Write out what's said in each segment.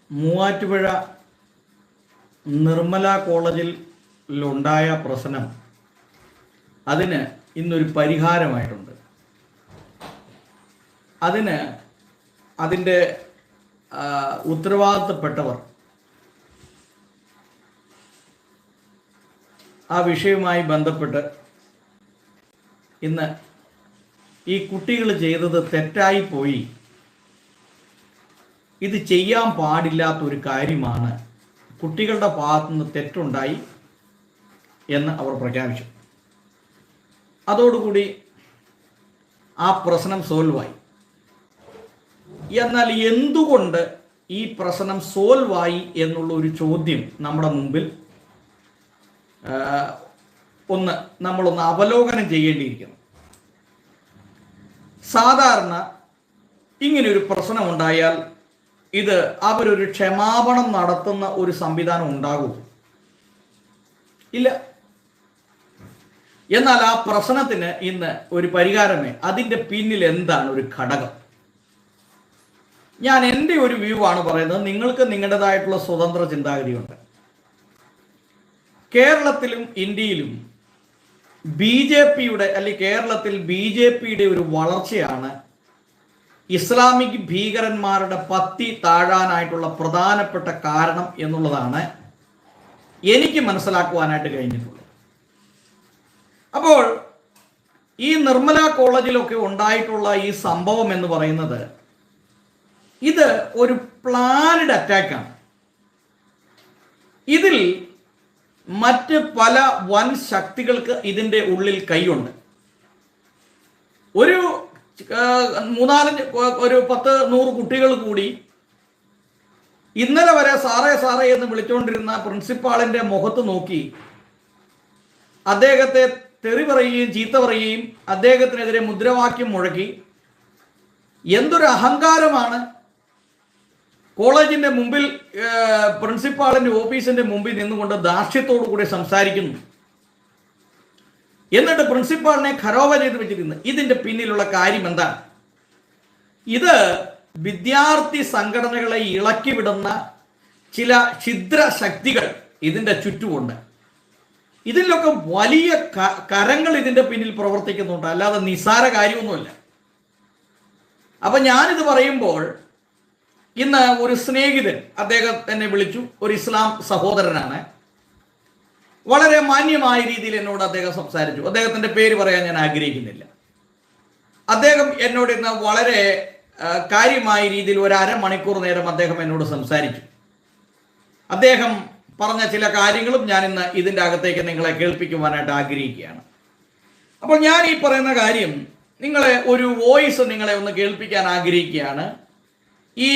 മൂവാറ്റുപുഴ നിർമ്മല കോളേജിൽ ഉണ്ടായ പ്രശ്നം, അതിന് ഇന്നൊരു പരിഹാരമായിട്ടുണ്ട്. അതിന് അതിൻ്റെ ഉത്തരവാദിത്തപ്പെട്ടവർ ആ വിഷയവുമായി ബന്ധപ്പെട്ട് ഇന്ന് ഈ കുട്ടികൾ ചെയ്തത് തെറ്റായി പോയി, ഇത് ചെയ്യാൻ പാടില്ലാത്തൊരു കാര്യമാണ്, കുട്ടികളുടെ ഭാഗത്തുനിന്ന് തെറ്റുണ്ടായി എന്ന് അവർ പ്രഖ്യാപിച്ചു. അതോടുകൂടി ആ പ്രശ്നം സോൾവായി. എന്നാൽ എന്തുകൊണ്ട് ഈ പ്രശ്നം സോൾവായി എന്നുള്ള ഒരു ചോദ്യം നമ്മുടെ മുമ്പിൽ നമ്മളൊന്ന് അവലോകനം ചെയ്യേണ്ടിയിരിക്കുന്നു. സാധാരണ ഇങ്ങനൊരു പ്രശ്നമുണ്ടായാൽ ഇത് അവരൊരു ക്ഷമാപണം നടത്തുന്ന ഒരു സംവിധാനം ഉണ്ടാകും? ഇല്ല. എന്നാൽ ആ പ്രശ്നത്തിന് ഇന്ന് ഒരു പരിഹാരമേ. അതിൻ്റെ പിന്നിൽ എന്താണ് ഒരു ഘടകം? ഞാൻ എൻ്റെ ഒരു വ്യൂ ആണ് പറയുന്നത്. നിങ്ങൾക്ക് നിങ്ങളുടേതായിട്ടുള്ള സ്വതന്ത്ര ചിന്താഗതിയുണ്ട്. കേരളത്തിലും ഇന്ത്യയിലും BJPയുടെ അല്ലെങ്കിൽ കേരളത്തിൽ BJPയുടെ ഒരു വളർച്ചയാണ് ഇസ്ലാമിക് ഭീകരന്മാരുടെ പത്തി താഴാനായിട്ടുള്ള പ്രധാനപ്പെട്ട കാരണം എന്നുള്ളതാണ് എനിക്ക് മനസ്സിലാക്കുവാനായിട്ട് കഴിഞ്ഞിട്ടുള്ളത്. അപ്പോൾ ഈ നിർമ്മല കോളേജിലൊക്കെ ഉണ്ടായിട്ടുള്ള ഈ സംഭവം എന്ന് പറയുന്നത്, ഇത് ഒരു പ്ലാനഡ് അറ്റാക്കാണ്. ഇതിൽ മറ്റ് പല വൻ ശക്തികൾക്ക് ഇതിൻ്റെ ഉള്ളിൽ കൈയുണ്ട്. ഒരു 10-100 കുട്ടികൾ കൂടി ഇന്നലെ വരെ സാറേ സാറേ എന്ന് വിളിച്ചുകൊണ്ടിരുന്ന പ്രിൻസിപ്പാളിൻ്റെ മുഖത്ത് നോക്കി അദ്ദേഹത്തെ തെറി പറയുകയും ചീത്ത പറയുകയും അദ്ദേഹത്തിനെതിരെ മുദ്രാവാക്യം മുഴക്കി. എന്തൊരു അഹങ്കാരമാണ്! കോളേജിന്റെ മുമ്പിൽ പ്രിൻസിപ്പാളിന്റെ ഓഫീസിന്റെ മുമ്പിൽ നിന്നുകൊണ്ട് ധാർഷ്ട്യത്തോടു കൂടി സംസാരിക്കുന്നു. എന്നിട്ട് പ്രിൻസിപ്പാളിനെ ഖരോവ ചെയ്ത് വെച്ചിരുന്നു. ഇതിന്റെ പിന്നിലുള്ള കാര്യം എന്താണ്? ഇത് വിദ്യാർത്ഥി സംഘടനകളെ ഇളക്കി വിടുന്ന ചില ഛിദ്ര ശക്തികൾ ഇതിന്റെ ചുറ്റുമുണ്ട്. ഇതിലൊക്കെ വലിയ കരങ്ങൾ ഇതിന്റെ പിന്നിൽ പ്രവർത്തിക്കുന്നുണ്ട്, അല്ലാതെ നിസ്സാര കാര്യമൊന്നുമില്ല. അപ്പൊ ഞാനിത് പറയുമ്പോൾ ഇന്ന് ഒരു സ്നേഹിതൻ അദ്ദേഹം എന്നെ വിളിച്ചു. ഒരു ഇസ്ലാം സഹോദരനാണ്. വളരെ മാന്യമായ രീതിയിൽ എന്നോട് അദ്ദേഹം സംസാരിച്ചു. അദ്ദേഹത്തിൻ്റെ പേര് പറയാൻ ഞാൻ ആഗ്രഹിക്കുന്നില്ല. അദ്ദേഹം എന്നോട് ഇന്ന് വളരെ കാര്യമായ രീതിയിൽ ഒരു അരമണിക്കൂർ നേരം അദ്ദേഹം എന്നോട് സംസാരിച്ചു. അദ്ദേഹം പറഞ്ഞ ചില കാര്യങ്ങളും ഞാൻ ഇന്ന് ഇതിൻ്റെ അകത്തേക്ക് നിങ്ങളെ കേൾപ്പിക്കുവാനായിട്ട് ആഗ്രഹിക്കുകയാണ്. അപ്പോൾ ഞാൻ ഈ പറയുന്ന കാര്യം നിങ്ങളെ ഒരു വോയിസ് നിങ്ങളെ ഒന്ന് കേൾപ്പിക്കാൻ ആഗ്രഹിക്കുകയാണ്. ഈ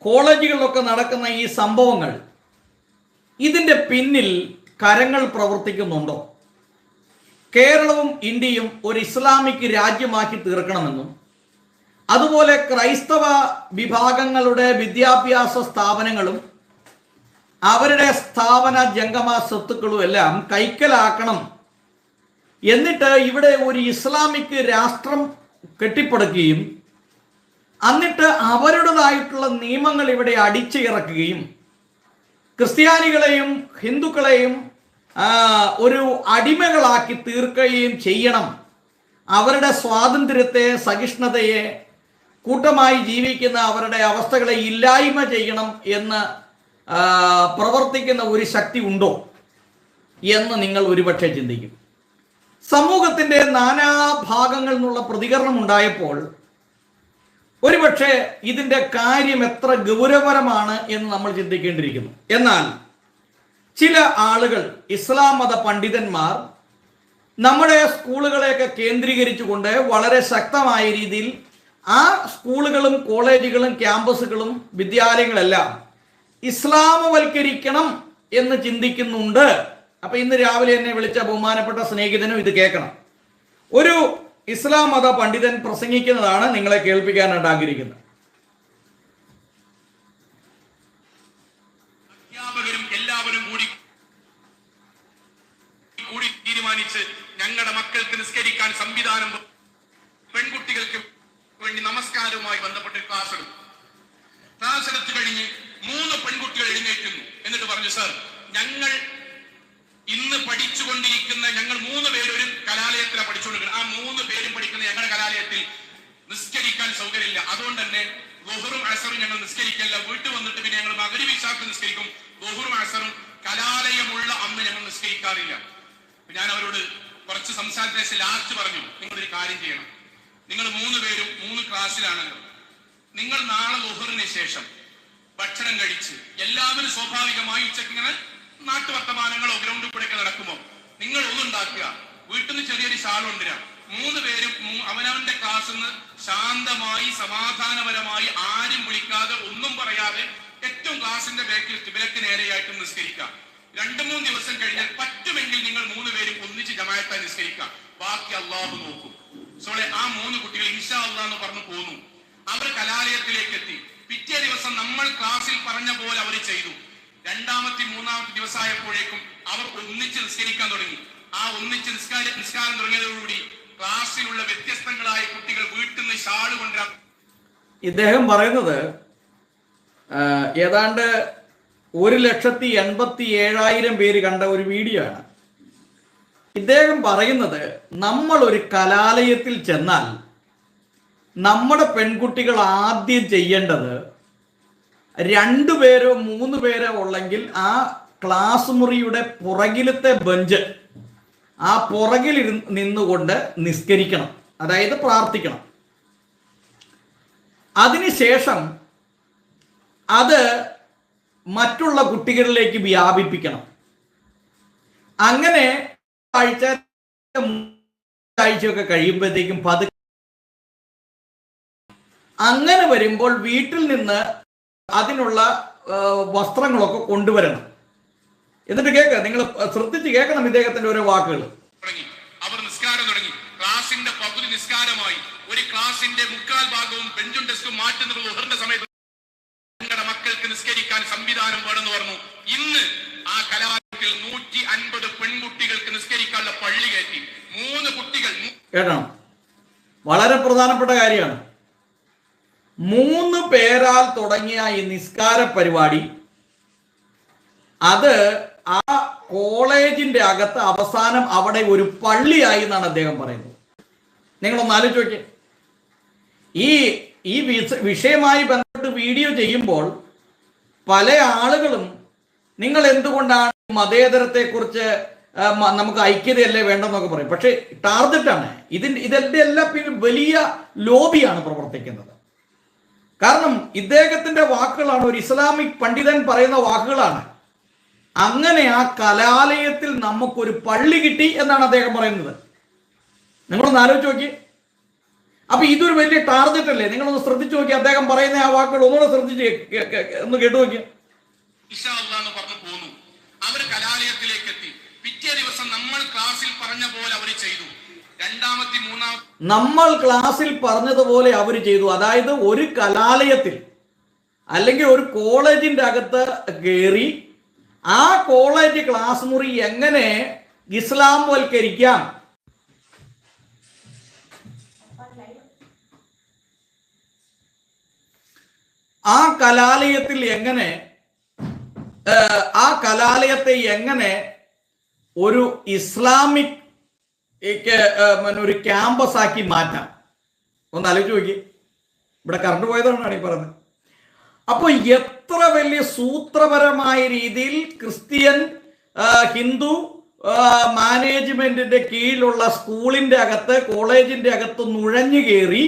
കോളേജുകളിലൊക്കെ നടക്കുന്ന ഈ സംഭവങ്ങൾ, ഇതിൻ്റെ പിന്നിൽ കരങ്ങൾ പ്രവർത്തിക്കുന്നുണ്ടോ? കേരളവും ഇന്ത്യയും ഒരു ഇസ്ലാമിക് രാജ്യമാക്കി തീർക്കണമെന്നും അതുപോലെ ക്രൈസ്തവ വിഭാഗങ്ങളുടെ വിദ്യാഭ്യാസ സ്ഥാപനങ്ങളും അവരുടെ സ്ഥാപന ജംഗമ സ്വത്തുക്കളും എല്ലാം കൈക്കലാക്കണം, എന്നിട്ട് ഇവിടെ ഒരു ഇസ്ലാമിക് രാഷ്ട്രം കെട്ടിപ്പടുക്കുകയും എന്നിട്ട് അവരുടേതായിട്ടുള്ള നിയമങ്ങൾ ഇവിടെ അടിച്ചിറക്കുകയും ക്രിസ്ത്യാനികളെയും ഹിന്ദുക്കളെയും ഒരു അടിമകളാക്കി തീർക്കുകയും ചെയ്യണം, അവരുടെ സ്വാതന്ത്ര്യത്തെ, സഹിഷ്ണുതയെ, കൂട്ടമായി ജീവിക്കുന്ന അവരുടെ അവസ്ഥകളെ ഇല്ലായ്മ ചെയ്യണം എന്ന് പ്രവർത്തിക്കുന്ന ഒരു ശക്തി ഉണ്ടോ എന്ന് നിങ്ങൾ ഒരുപക്ഷെ ചിന്തിക്കും. സമൂഹത്തിൻ്റെ നാനാഭാഗങ്ങളിൽ നിന്നുള്ള പ്രതികരണം ഉണ്ടായപ്പോൾ ഒരുപക്ഷെ ഇതിൻ്റെ കാര്യം എത്ര ഗൗരവപരമാണ് എന്ന് നമ്മൾ ചിന്തിക്കേണ്ടിയിരിക്കുന്നു. എന്നാൽ ചില ആളുകൾ, ഇസ്ലാം മത പണ്ഡിതന്മാർ, നമ്മുടെ സ്കൂളുകളെയൊക്കെ കേന്ദ്രീകരിച്ചുകൊണ്ട് വളരെ ശക്തമായ രീതിയിൽ ആ സ്കൂളുകളും കോളേജുകളും ക്യാമ്പസുകളും വിദ്യാലയങ്ങളെല്ലാം ഇസ്ലാമവൽക്കരിക്കണം എന്ന് ചിന്തിക്കുന്നുണ്ട്. അപ്പൊ ഇന്ന് രാവിലെ എന്നെ വിളിച്ച ബഹുമാനപ്പെട്ട സ്നേഹിതനും ഇത് കേൾക്കണം. ഒരു ഇസ്ലാം മത പണ്ഡിതൻ പ്രസംഗിക്കുന്നതാണ് നിങ്ങളെ കേൾപ്പിക്കാനായിട്ട് ആഗ്രഹിക്കുന്നത്. അധ്യാപകരും എല്ലാവരും കൂടി തീരുമാനിച്ച് ഞങ്ങളുടെ മക്കൾക്ക് നിസ്കരിക്കാൻ സംവിധാനം, പെൺകുട്ടികൾക്ക് വേണ്ടി നമസ്കാരവുമായി ബന്ധപ്പെട്ട് ക്ലാസ് എടുത്തു കഴിഞ്ഞ് പറഞ്ഞു, സർ ഞങ്ങൾ ഇന്ന് പഠിച്ചുകൊണ്ടിരിക്കുന്ന ഞങ്ങൾ 3 പേര് ഒരു കലാലയത്തിലാണ് പഠിച്ചുകൊണ്ടിരിക്കുന്നത്. ആ 3 പേരും പഠിക്കുന്ന ഞങ്ങളുടെ കലാലയത്തിൽ നിസ്കരിക്കാൻ സൗകര്യമില്ല. അതുകൊണ്ട് തന്നെ ളുഹറും അസറും ഞങ്ങൾ നിസ്കരിക്കില്ല. വീട്ടിൽ വന്നിട്ട് പിന്നെ ഞങ്ങൾ മഗ്‌രിബ് ഇശാക്ക് നിസ്കരിക്കും. ളുഹറും അസറും കലാലയമുള്ള അന്ന് ഞങ്ങൾ നിസ്കരിക്കാറില്ല. ഞാൻ അവരോട് കുറച്ച് സംസാരത്തിന് ശേഷം ലാസ്റ്റ് പറഞ്ഞു, നിങ്ങളൊരു കാര്യം ചെയ്യണം. നിങ്ങൾ 3 പേരും 3 ക്ലാസ്സിലാണല്ലോ. നിങ്ങൾ നാളെ ളുഹറിന് ശേഷം ഭക്ഷണം കഴിച്ച് എല്ലാവരും സ്വാഭാവികമായി ഉച്ചയ്ക്ക് ഇങ്ങനെ നാട്ടുവർത്തമാനങ്ങളോ ഗ്രൗണ്ടിൽ കൂടെ ഒക്കെ നടക്കുമ്പോൾ നിങ്ങൾ ഒന്നുണ്ടാക്കുക. വീട്ടിൽ നിന്ന് ചെറിയൊരു ഷാൾ കൊണ്ടുവരിക. 3 പേരും അവനവന്റെ ക്ലാസ്സിൽ നിന്ന് ശാന്തമായി സമാധാനപരമായി ആരും വിളിക്കാതെ ഒന്നും പറയാതെ ഏറ്റവും ക്ലാസിന്റെ ബാക്കിൽ കിബിലക്ക് നേരെയായിട്ട് നിസ്കരിക്കാം. 2-3 ദിവസം കഴിഞ്ഞാൽ പറ്റുമെങ്കിൽ നിങ്ങൾ 3 പേരും ഒന്നിച്ച് ജമാഅത്തായി നിസ്കരിക്കാം. ബാക്കി അള്ളാഹു നോക്കും. സോളെ ആ 3 കുട്ടികൾ ഇൻഷാ അല്ലാഹ് എന്ന് പറഞ്ഞു പോന്നു. അവർ കലാലയത്തിലേക്ക് എത്തി. പിറ്റേ ദിവസം നമ്മൾ ക്ലാസ്സിൽ പറഞ്ഞ പോലെ അവർ ചെയ്തു. 2-ാമത്തെ 3-ാമത്തെ ദിവസമായപ്പോഴേക്കും അവർ ഒന്നിച്ച് നിസ്കരിക്കാൻ തുടങ്ങി. ആ ഒന്നിച്ച് നിസ്കാരം തുടങ്ങിയതോടുകൂടി ക്ലാസ്സിലുള്ള വ്യത്യസ്തങ്ങളായ കുട്ടികൾ വീട്ടിൽ നിന്ന് ഷാള് കൊണ്ടുവരാൻ. ഇദ്ദേഹം പറയുന്നത് ഏതാണ്ട് 1,87,000 പേര് കണ്ട ഒരു വീഡിയോ ആണ്. ഇദ്ദേഹം പറയുന്നത് നമ്മൾ ഒരു കലാലയത്തിൽ ചെന്നാൽ നമ്മുടെ പെൺകുട്ടികൾ ആദ്യം ചെയ്യേണ്ടത് 2 പേരോ 3 പേരോ ഉള്ളെങ്കിൽ ആ ക്ലാസ് മുറിയുടെ പുറകിലത്തെ ബെഞ്ച് ആ പുറകിൽ നിന്നുകൊണ്ട് നിസ്കരിക്കണം, അതായത് പ്രാർത്ഥിക്കണം. അതിനുശേഷം അത് മറ്റുള്ള കുട്ടികളിലേക്ക് വ്യാപിപ്പിക്കണം. അങ്ങനെ ആഴ്ചയൊക്കെ കഴിയുമ്പോഴത്തേക്കും അങ്ങനെ വരുമ്പോൾ വീട്ടിൽ നിന്ന് അതിനുള്ള വസ്ത്രങ്ങളൊക്കെ കൊണ്ടുവരണം. എന്നിട്ട് നിങ്ങൾ ശ്രദ്ധിച്ച് കേൾക്കണം ഇദ്ദേഹത്തിന്റെ ഓരോ വാക്കുകൾ. അവർ നിസ്കാരം തുടങ്ങി. ക്ലാസിന്റെ പകുതി നിസ്കാരമായി. ഒരു ക്ലാസിന്റെ 3/4 ഭാഗവും ബെഞ്ചും ഡെസ്കും മാറ്റുന്നത് ളുഹറിന്റെ സമയത്ത് ഞങ്ങളുടെ മക്കൾക്ക് നിസ്കരിക്കാൻ സംവിധാനം വേണമെന്ന് പറഞ്ഞു. ഇന്ന് ആ കലാലയത്തിൽ 150 പെൺകുട്ടികൾക്ക് നിസ്കരിക്കാനുള്ള പള്ളി കയറ്റി. 3 കുട്ടികൾ കേട്ടോ, വളരെ പ്രധാനപ്പെട്ട കാര്യമാണ്. 3 പേരാൽ തുടങ്ങിയ ഈ നിസ്കാര പരിപാടി അത് ആ കോളേജിന്റെ അകത്ത് അവസാനം അവിടെ ഒരു പള്ളിയായി എന്നാണ് അദ്ദേഹം പറയുന്നത്. നിങ്ങളൊന്ന് ആലോചിച്ച് നോക്കിയേ. ഈ വിഷയമായി ബന്ധപ്പെട്ട് വീഡിയോ ചെയ്യുമ്പോൾ പല ആളുകളും നിങ്ങൾ എന്തുകൊണ്ടാണ് മതേതരത്തെ കുറിച്ച് നമുക്ക് ഐക്യതയല്ലേ വേണ്ടെന്നൊക്കെ പറയും. പക്ഷെ ടാർഗറ്റാണ് ഇതിന്റെ എല്ലാം പിന്നെ വലിയ ലോബിയാണ് പ്രവർത്തിക്കുന്നത്. കാരണം ഇദ്ദേഹത്തിന്റെ വാക്കുകളാണ്, ഒരു ഇസ്ലാമിക് പണ്ഡിതൻ പറയുന്ന വാക്കുകളാണ്. അങ്ങനെ ആ കലാലയത്തിൽ നമുക്കൊരു പള്ളി കിട്ടി എന്നാണ് അദ്ദേഹം പറയുന്നത്. നിങ്ങളൊന്ന് ആലോചിച്ച് നോക്കി. അപ്പൊ ഇതൊരു വലിയ ടാർഗറ്റ് അല്ലേ? നിങ്ങളൊന്ന് ശ്രദ്ധിച്ചു നോക്കി. അദ്ദേഹം പറയുന്ന ആ വാക്കുകൾ ഒന്നുകൂടെ ശ്രദ്ധിച്ച് ഒന്ന് കേട്ടു നോക്കി. അവർ കലാലയത്തിലേക്ക് എത്തി. പിറ്റേ ദിവസം നമ്മൾ ക്ലാസ്സിൽ പറഞ്ഞ പോലെ അവർ ചെയ്തു. 2-ാമത്തെ 3-ാമത്തെ നമ്മൾ ക്ലാസ്സിൽ പറഞ്ഞതുപോലെ അവർ ചെയ്തു. അതായത് ഒരു കലാലയത്തിൽ അല്ലെങ്കിൽ ഒരു കോളേജിന്റെ അകത്ത് കയറി ആ കോളേജ് ക്ലാസ് മുറി എങ്ങനെ ഇസ്ലാം വൽക്കരിക്കാം, ആ കലാലയത്തിൽ എങ്ങനെ ആ കലാലയത്തെ എങ്ങനെ ഒരു ഇസ്ലാമിക് ഒരു ക്യാമ്പസ് ആക്കി മാറ്റാം. ഒന്ന് ആലോചിച്ച് നോക്കി. ഇവിടെ കറണ്ട് പോയതുകൊണ്ടാണ് ഈ പറഞ്ഞത്. അപ്പൊ എത്ര വലിയ സൂത്രപരമായ രീതിയിൽ ക്രിസ്ത്യൻ ഹിന്ദു മാനേജ്മെന്റിന്റെ കീഴിലുള്ള സ്കൂളിന്റെ അകത്ത് കോളേജിന്റെ അകത്ത് നുഴഞ്ഞു കയറി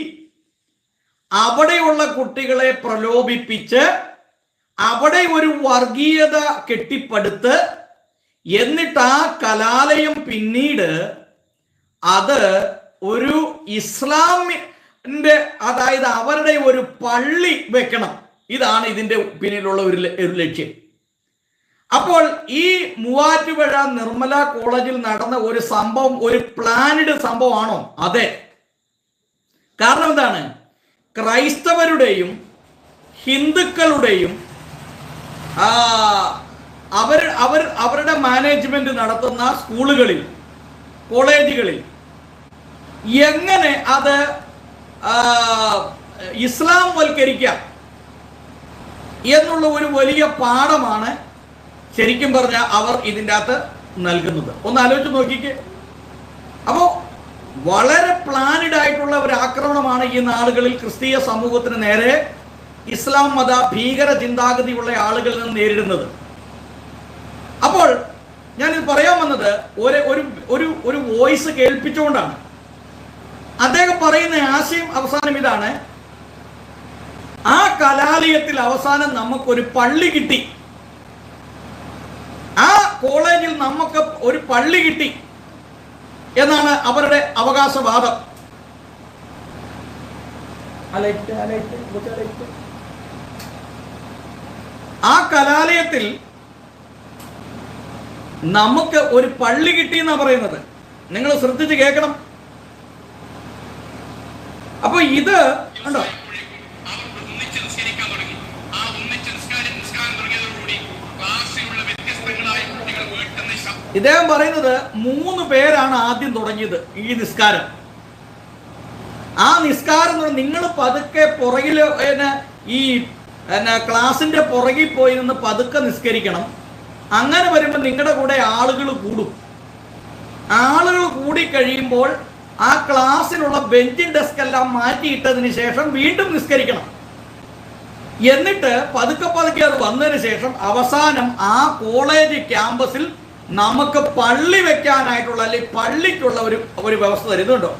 അവിടെയുള്ള കുട്ടികളെ പ്രലോഭിപ്പിച്ച് അവിടെ ഒരു വർഗീയത കെട്ടിപ്പടുത്ത് എന്നിട്ട് ആ കലാലയം പിന്നീട് അത് ഒരു ഇസ്ലാമിന്റെ അതായത് അവരുടെ ഒരു പള്ളി വെക്കണം. ഇതാണ് ഇതിന്റെ പിന്നിലുള്ള ഒരു ലക്ഷ്യം. അപ്പോൾ ഈ മൂവാറ്റുപുഴ നിർമ്മല കോളേജിൽ നടന്ന ഒരു സംഭവം ഒരു പ്ലാനഡ് സംഭവമാണോ? അതെ. കാരണം എന്താണ്? ക്രൈസ്തവരുടെയും ഹിന്ദുക്കളുടെയും അവരുടെ മാനേജ്മെന്റ് നടത്തുന്ന സ്കൂളുകളിൽ കോളേജുകളിൽ എങ്ങനെ അത് ഇസ്ലാം വൽക്കരിക്കാം എന്നുള്ള ഒരു വലിയ പാഠമാണ് ശരിക്കും പറഞ്ഞാൽ അവർ ഇതിൻ്റെ അകത്ത് നൽകുന്നത്. ഒന്ന് ആലോചിച്ച് നോക്കിക്കേ. അപ്പോൾ വളരെ പ്ലാനഡ് ആയിട്ടുള്ള ഒരു ആക്രമണമാണ് ഈ നാളുകളിൽ ക്രിസ്തീയ സമൂഹത്തിന് നേരെ ഇസ്ലാം മത ഭീകര ചിന്താഗതിയുള്ള ആളുകളിൽ നിന്ന് നേരിടുന്നത്. അപ്പോൾ ഞാനിത് പറയാൻ വന്നത് ഒരു വോയിസ് കേൾപ്പിച്ചുകൊണ്ടാണ്. അദ്ദേഹം പറയുന്ന ആശയം അവസാനം ഇതാണ്: ആ കലാലയത്തിൽ അവസാനം നമുക്കൊരു പള്ളി കിട്ടി, ആ കോളേജിൽ നമുക്ക് ഒരു പള്ളി കിട്ടി എന്നാണ് അവരുടെ അവകാശവാദം. ആ കലാലയത്തിൽ നമുക്ക് ഒരു പള്ളി കിട്ടി എന്നാ പറയുന്നത്. നിങ്ങൾ ശ്രദ്ധിച്ച് കേൾക്കണം. അപ്പൊ ഇത് ഉണ്ടോ, ഇദ്ദേഹം പറയുന്നത് 3 പേരാണ് ആദ്യം തുടങ്ങിയത് ഈ നിസ്കാരം. ആ നിസ്കാരം നിങ്ങൾ പതുക്കെ പുറകില് ഈ ക്ലാസിന്റെ പുറകിൽ പോയി നിന്ന് പതുക്കെ നിസ്കരിക്കണം. അങ്ങനെ വരുമ്പോൾ നിങ്ങളുടെ കൂടെ ആളുകൾ കൂടും. ആളുകൾ കൂടിക്കഴിയുമ്പോൾ ആ ക്ലാസ്സിലുള്ള ബെഞ്ചും ഡെസ്കെല്ലാം മാറ്റിയിട്ടതിന് ശേഷം വീണ്ടും നിസ്കരിക്കണം. എന്നിട്ട് പതുക്കെ പതുക്കെ അത് വന്നതിന് ശേഷം അവസാനം ആ കോളേജ് ക്യാമ്പസിൽ നമുക്ക് പള്ളി വെക്കാനായിട്ടുള്ള അല്ലെങ്കിൽ പള്ളിക്കുള്ള ഒരു വ്യവസ്ഥ തരുന്നുണ്ടോ?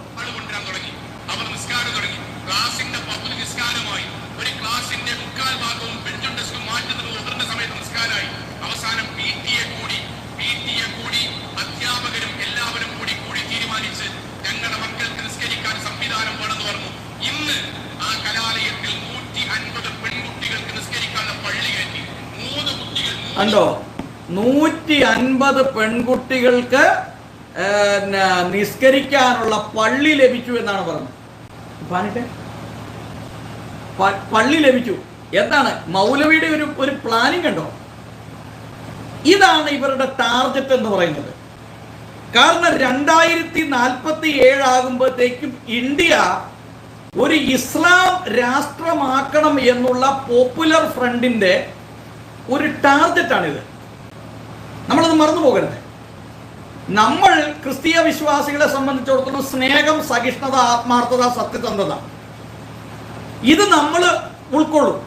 കണ്ടോ, 150 പെൺകുട്ടികൾക്ക് നിസ്കരിക്കാനുള്ള പള്ളി ലഭിച്ചു എന്നാണ് പറഞ്ഞത്. പള്ളി ലഭിച്ചു. എന്താണ് മൗലവിയുടെ ഒരു പ്ലാനിങ് കണ്ടോ? ഇതാണ് ഇവരുടെ ടാർഗറ്റ് എന്ന് പറയുന്നത്. കാരണം 2047 ആകുമ്പോഴത്തേക്കും ഇന്ത്യ ഒരു ഇസ്ലാം രാഷ്ട്രമാക്കണം എന്നുള്ള പോപ്പുലർ ഫ്രണ്ടിന്റെ ഒരു ടാർഗറ്റാണിത്. നമ്മളത് മറന്നു പോകരുത്. നമ്മൾ ക്രിസ്തീയ വിശ്വാസികളെ സംബന്ധിച്ചിടത്തോളം സ്നേഹം, സഹിഷ്ണുത, ആത്മാർത്ഥത, സത്യസന്ധത ഇത് നമ്മൾ ഉൾക്കൊള്ളും.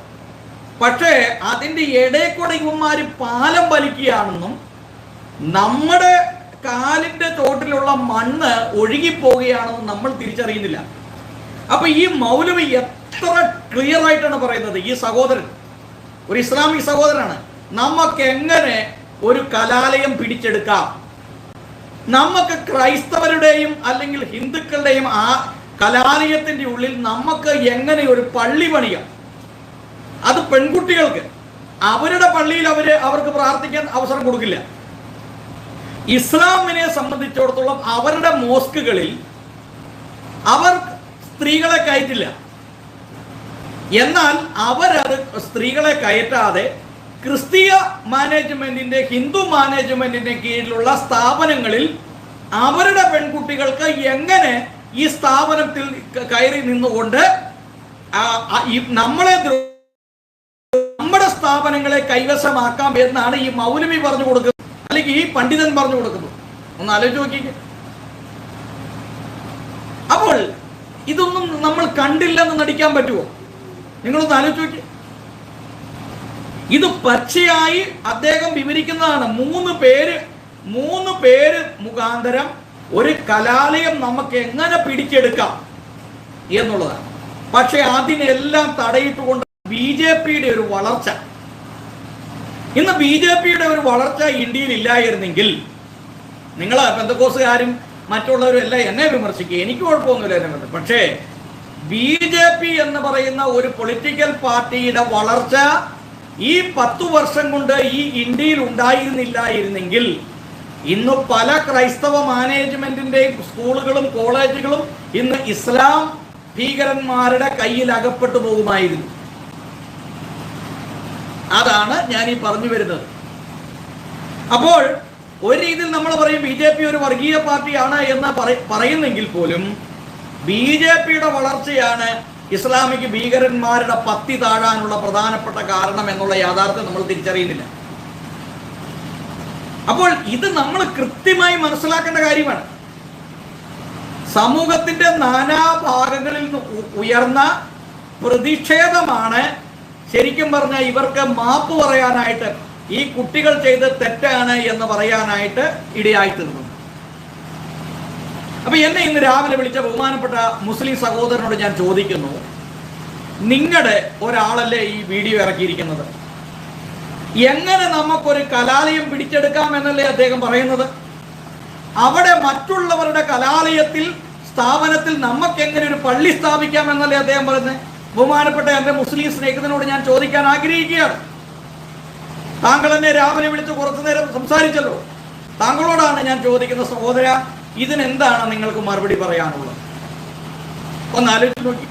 പക്ഷേ അതിൻ്റെ ഇടയിൽ കൂടെ ഇവന്മാര് പാലം വലിക്കുകയാണെന്നും നമ്മുടെ കാലിന്റെ ചോട്ടിലുള്ള മണ്ണ് ഒഴുകിപ്പോവുകയാണെന്നും നമ്മൾ തിരിച്ചറിയുന്നില്ല. അപ്പൊ ഈ മൗലവി എത്ര ക്ലിയർ ആയിട്ടാണ് പറയുന്നത്. ഈ സഹോദരൻ ഒരു ഇസ്ലാമിക് സഹോദരനാണ്. നമുക്ക് എങ്ങനെ ഒരു കലാലയം പിടിച്ചെടുക്കാം, നമുക്ക് ക്രൈസ്തവരുടെയും അല്ലെങ്കിൽ ഹിന്ദുക്കളുടെയും ആ കലാലയത്തിന്റെ ഉള്ളിൽ നമുക്ക് എങ്ങനെ ഒരു പള്ളി പണിയാം, അത് പെൺകുട്ടികൾക്ക് അവരുടെ പള്ളിയിൽ അവർക്ക് പ്രാർത്ഥിക്കാൻ അവസരം കൊടുക്കില്ല. ഇസ്ലാമിനെ സംബന്ധിച്ചിടത്തോളം അവരുടെ മോസ്കുകളിൽ അവർ സ്ത്രീകളെ കയറ്റില്ല. എന്നാൽ അവരത് സ്ത്രീകളെ കയറ്റാതെ ക്രിസ്തീയ മാനേജ്മെന്റിന്റെ, ഹിന്ദു മാനേജ്മെന്റിന്റെ കീഴിലുള്ള സ്ഥാപനങ്ങളിൽ അവരുടെ പെൺകുട്ടികൾക്ക് എങ്ങനെ ഈ സ്ഥാപനത്തിൽ കയറി നിന്നുകൊണ്ട് നമ്മുടെ സ്ഥാപനങ്ങളെ കൈവശമാക്കാം എന്നാണ് ഈ മൗലവി പറഞ്ഞു കൊടുക്കുന്നത്, അല്ലെങ്കിൽ ഈ പണ്ഡിതൻ പറഞ്ഞു കൊടുക്കുന്നത്. ഒന്ന് ആലോചിച്ച് നോക്കിക്കേ. അപ്പോൾ ഇതൊന്നും നമ്മൾ കണ്ടില്ലെന്ന് നടിക്കാൻ പറ്റുമോ? നിങ്ങളൊന്ന് ആലോചിച്ച് നോക്കി. ഇത് പച്ചയായി അദ്ദേഹം വിവരിക്കുന്നതാണ്. 3 പേര് മുഖാന്തരം ഒരു കലാലയം നമുക്ക് എങ്ങനെ പിടിച്ചെടുക്കാം എന്നുള്ളതാണ്. പക്ഷെ അതിനെല്ലാം തടയിട്ടുകൊണ്ട് BJPയുടെ ഒരു വളർച്ച, ഇന്ന് BJPയുടെ ഒരു വളർച്ച ഇന്ത്യയിൽ ഇല്ലായിരുന്നെങ്കിൽ, നിങ്ങൾ പെന്തക്കോസുകാരും മറ്റുള്ളവരും എല്ലാം എന്നെ വിമർശിക്കുക, എനിക്ക് കുഴപ്പമൊന്നുമില്ല എന്നെ. പക്ഷേ BJP എന്ന് പറയുന്ന ഒരു പൊളിറ്റിക്കൽ പാർട്ടിയുടെ വളർച്ച ഈ 10 വർഷം കൊണ്ട് ഈ ഇന്ത്യയിൽ ഉണ്ടായിരുന്നില്ലായിരുന്നെങ്കിൽ ഇന്ന് പല ക്രൈസ്തവ മാനേജ്മെന്റിന്റെയും സ്കൂളുകളും കോളേജുകളും ഇന്ന് ഇസ്ലാം ഭീകരന്മാരുടെ കയ്യിൽ അകപ്പെട്ടു പോകുമായിരുന്നു. അതാണ് ഞാൻ ഈ പറഞ്ഞു വരുന്നത്. അപ്പോൾ ഒരു രീതിയിൽ നമ്മൾ പറയും BJP ഒരു വർഗീയ പാർട്ടിയാണ് എന്ന് പറയുന്നെങ്കിൽ പോലും BJPയുടെ വളർച്ചയാണ് ഇസ്ലാമിക് ഭീകരന്മാരുടെ പത്തി താഴാനുള്ള പ്രധാനപ്പെട്ട കാരണം എന്നുള്ള യാഥാർത്ഥ്യം നമ്മൾ തിരിച്ചറിയുന്നില്ല. അപ്പോൾ ഇത് നമ്മൾ കൃത്യമായി മനസ്സിലാക്കേണ്ട കാര്യമാണ്. സമൂഹത്തിന്റെ നാനാഭാഗങ്ങളിൽ നിന്ന് ഉയർന്ന പ്രതിഷേധമാണ് ശരിക്കും പറഞ്ഞാൽ ഇവർക്ക് മാപ്പ് പറയാനായിട്ട്, ഈ കുട്ടികൾ ചെയ്ത് തെറ്റാണ് എന്ന് പറയാനായിട്ട് ഇടയായിത്തീർന്നു. അപ്പൊ എന്നെ ഇന്ന് രാവിലെ വിളിച്ച ബഹുമാനപ്പെട്ട മുസ്ലിം സഹോദരനോട് ഞാൻ ചോദിക്കുന്നു, നിങ്ങളുടെ ഒരാളല്ലേ ഈ വീഡിയോ ഇറക്കിയിരിക്കുന്നത്, എങ്ങനെ നമുക്കൊരു കലാലയം പിടിച്ചെടുക്കാം എന്നല്ലേ അദ്ദേഹം പറയുന്നത്? അവിടെ മറ്റുള്ളവരുടെ കലാലയത്തിൽ, സ്ഥാപനത്തിൽ നമുക്ക് എങ്ങനെ ഒരു പള്ളി സ്ഥാപിക്കാം എന്നല്ലേ അദ്ദേഹം പറയുന്നത്? ബഹുമാനപ്പെട്ട എന്റെ മുസ്ലിം സ്നേഹിതനോട് ഞാൻ ചോദിക്കാൻ ആഗ്രഹിക്കുകയാണ്. താങ്കൾ എന്നെ രാവിലെ വിളിച്ച് കുറച്ചു നേരം സംസാരിച്ചല്ലോ, താങ്കളോടാണ് ഞാൻ ചോദിക്കുന്ന സഹോദര, ഇതിനെന്താണ് നിങ്ങൾക്ക് മറുപടി പറയാനുള്ളത്? ഒന്ന് ആലോചിച്ച് നോക്കി.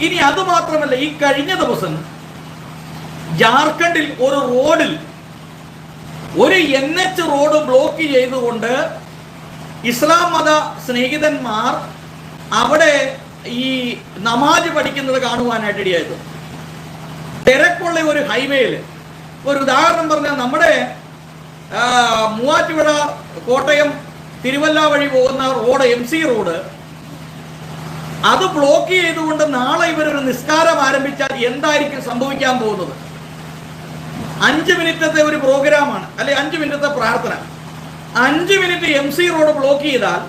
ഇനി അത് മാത്രമല്ല, ഈ കഴിഞ്ഞ ദിവസം ജാർഖണ്ഡിൽ ഒരു റോഡിൽ ഒരു NH റോഡ് ബ്ലോക്ക് ചെയ്തുകൊണ്ട് ഇസ്ലാം മത സ്നേഹിതന്മാർ അവിടെ ഈ നമാജ് പഠിക്കുന്നത് കാണുവാനായിട്ട് ഇടയായത്. തിരക്കുള്ള ഒരു ഹൈവേയിൽ, ഒരു ഉദാഹരണം പറഞ്ഞാൽ നമ്മുടെ മൂവാറ്റുപുഴ കോട്ടയം തിരുവല്ല വഴി പോകുന്ന റോഡ്, MC റോഡ്, അത് ബ്ലോക്ക് ചെയ്തുകൊണ്ട് നാളെ ഇവരൊരു നിസ്കാരം ആരംഭിച്ചാൽ എന്തായിരിക്കും സംഭവിക്കാൻ പോകുന്നത്? 5 മിനിറ്റത്തെ ഒരു പ്രോഗ്രാമാണ്, അല്ലെ 5 മിനിറ്റത്തെ പ്രാർത്ഥന. 5 മിനിറ്റ് MC റോഡ് ബ്ലോക്ക് ചെയ്താൽ,